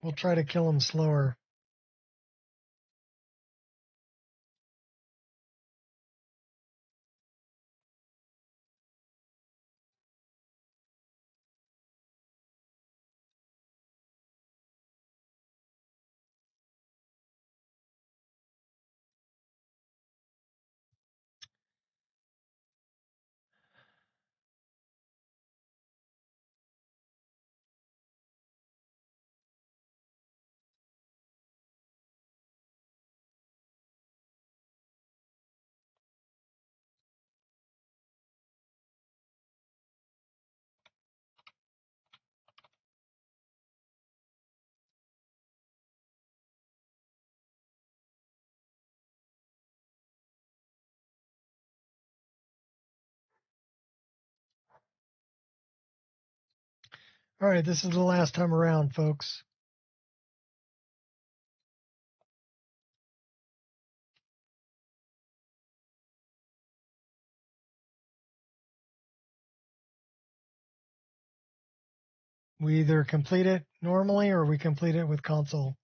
We'll try to kill them slower. All right, this is the last time around, folks. We either complete it normally or we complete it with console.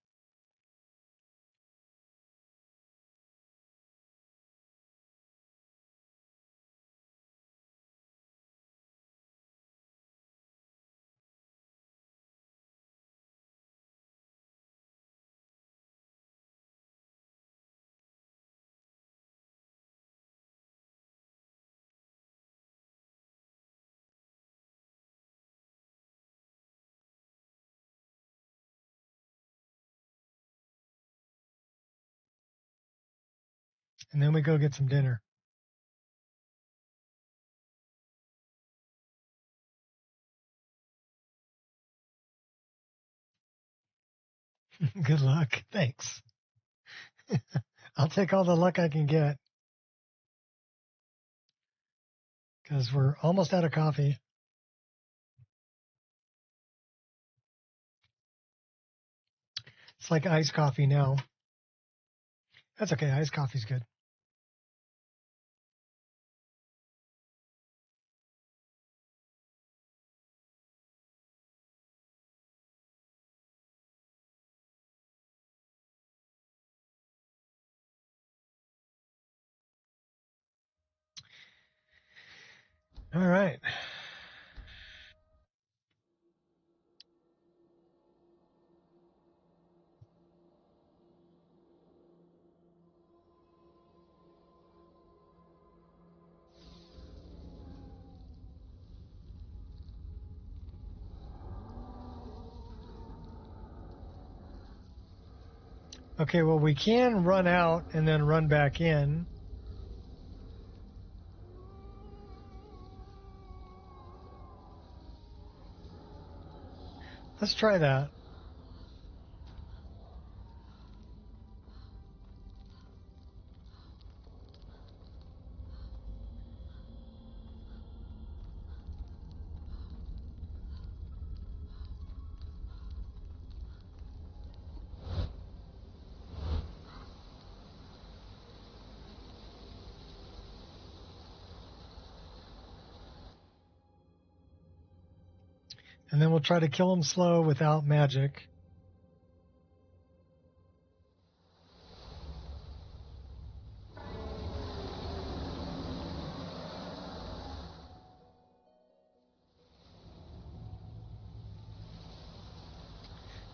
And then we go get some dinner. Good luck. Thanks. I'll take all the luck I can get because we're almost out of coffee. It's like iced coffee now. That's okay. Iced coffee's good. All right. Okay, well, we can run out and then run back in. Let's try that. And then we'll try to kill him slow without magic.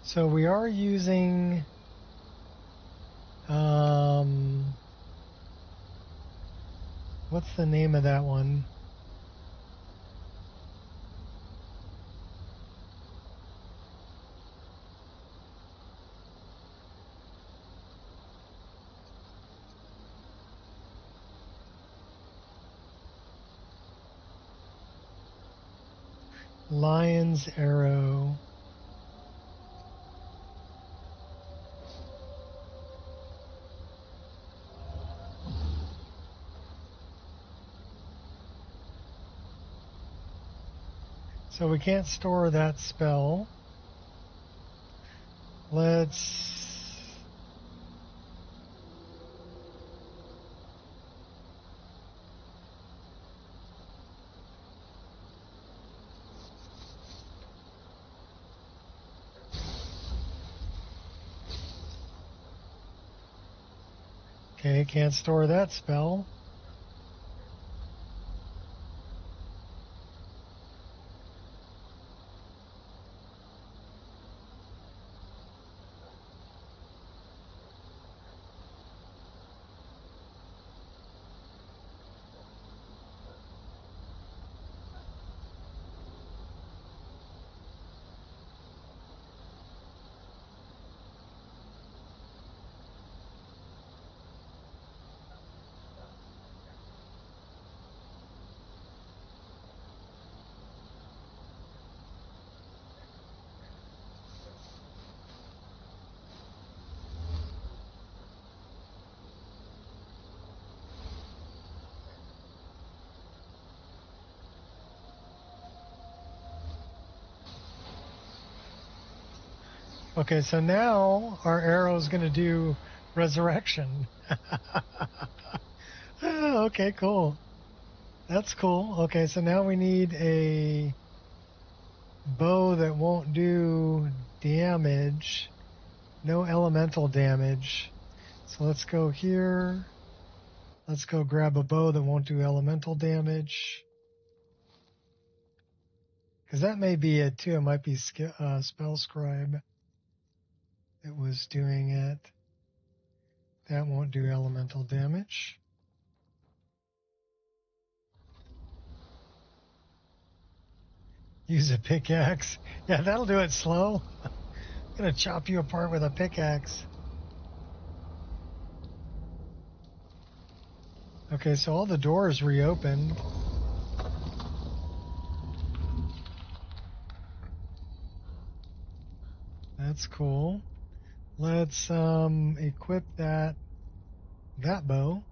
So we are using what's the name of that one? Lion's Arrow. So we can't store that spell. Let's... Okay, can't store that spell. Okay, so now our arrow is going to do resurrection. Oh, okay, cool. That's cool. Okay, so now we need a bow that won't do damage. No elemental damage. So let's go here. Let's go grab a bow that won't do elemental damage. Because that may be it too. It might be Spell Scribe that was doing it. That won't do elemental damage. Use a pickaxe. Yeah, that'll do it slow. I'm going to chop you apart with a pickaxe. Okay, so all the doors reopened. That's cool. Let's equip that bow.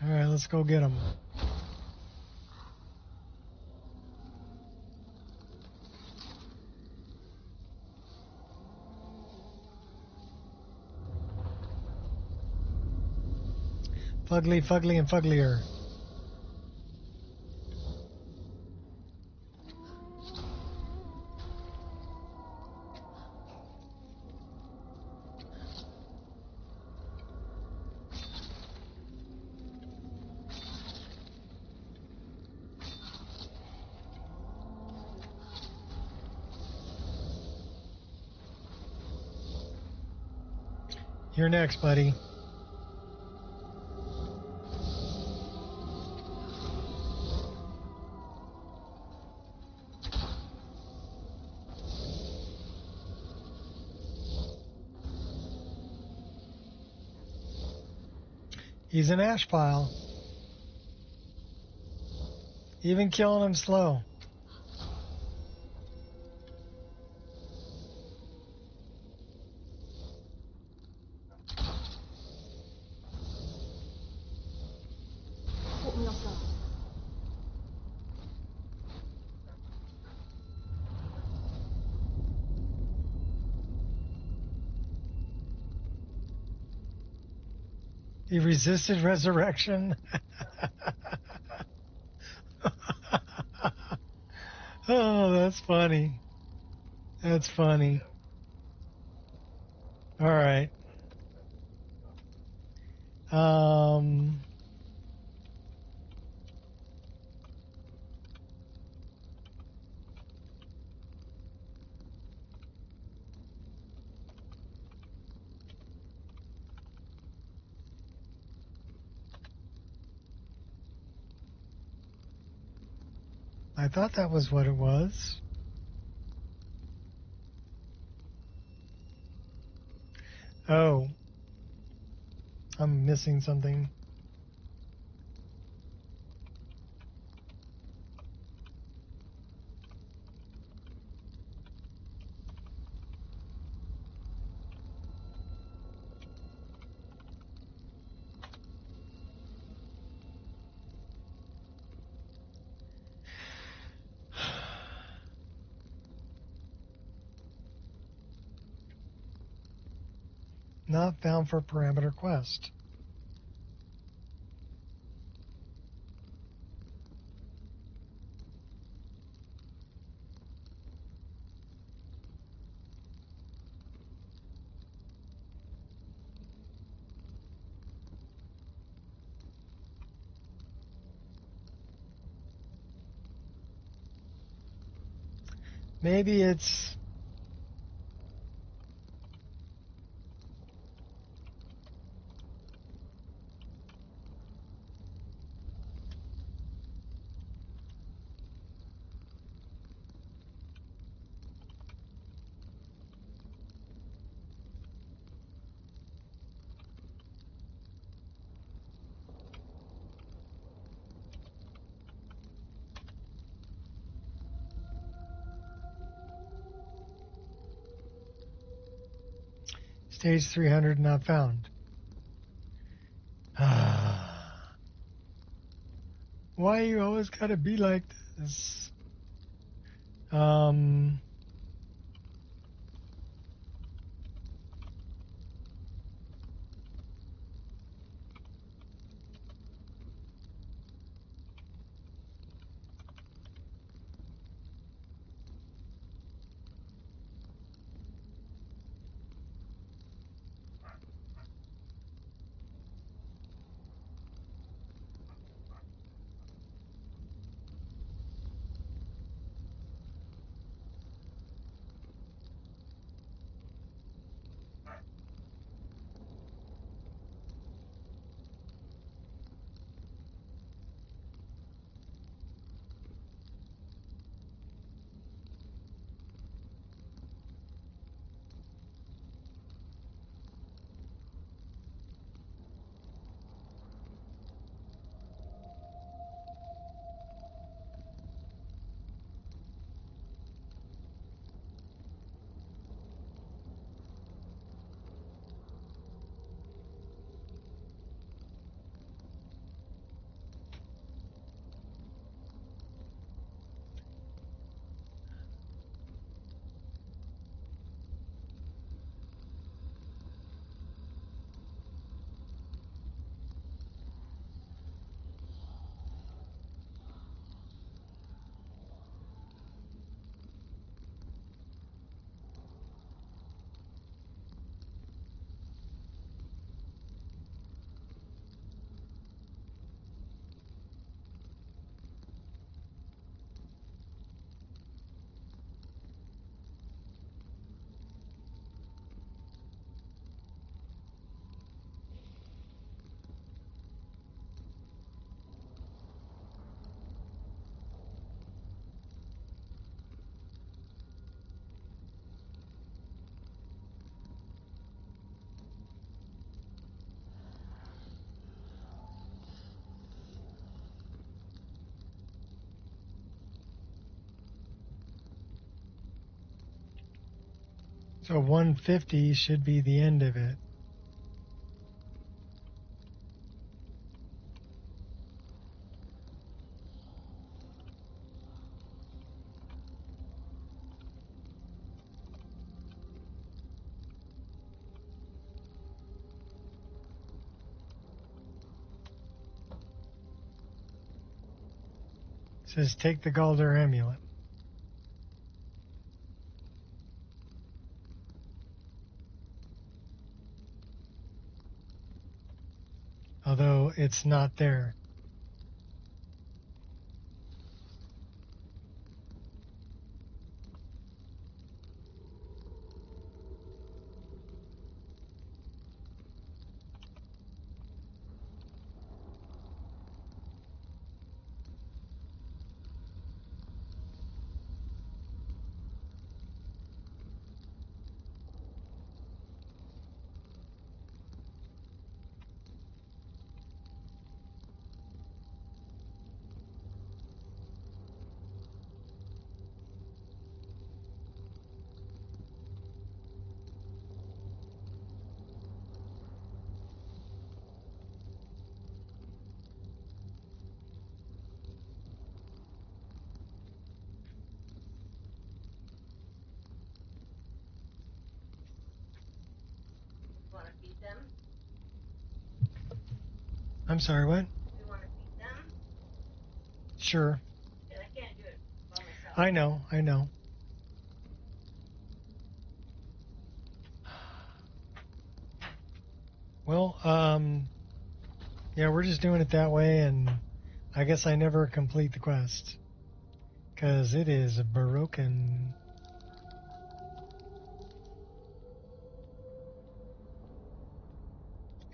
All right, let's go get them. Fugly, fugly, and fuglier. You're next, buddy. He's an ash pile. Even killing him slow. Caught me off guard. He resisted resurrection. Oh, that's funny. That's funny. All right. I thought that was what it was. Oh, I'm missing something. Not found for parameter quest. Maybe it's... Stage 300 not found. Why you always gotta be like this? So 150 should be the end of it. It says take the Galder amulet. Although it's not there. Want to feed them? I'm sorry, what? You want to feed them? Sure. Because I can't do it by myself. I know. Well, yeah, we're just doing it that way, and I guess I never complete the quest. Because it is broken.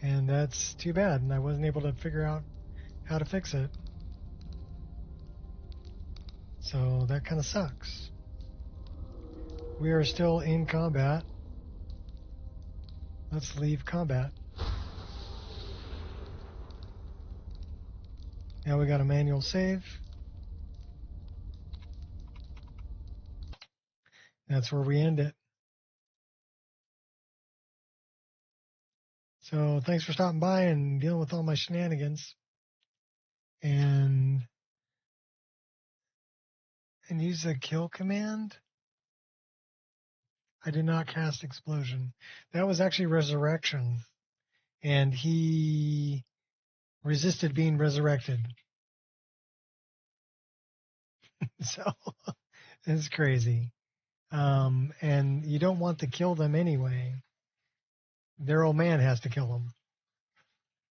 And that's too bad, and I wasn't able to figure out how to fix it. So that kind of sucks. We are still in combat. Let's leave combat. Now we got a manual save. That's where we end it. So thanks for stopping by and dealing with all my shenanigans. And and use the kill command. I did not cast explosion. That was actually resurrection, and he resisted being resurrected. So it's crazy. And you don't want to kill them anyway. Their old man has to kill them.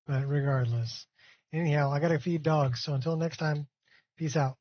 But regardless. Anyhow, I got to feed dogs. So until next time, peace out.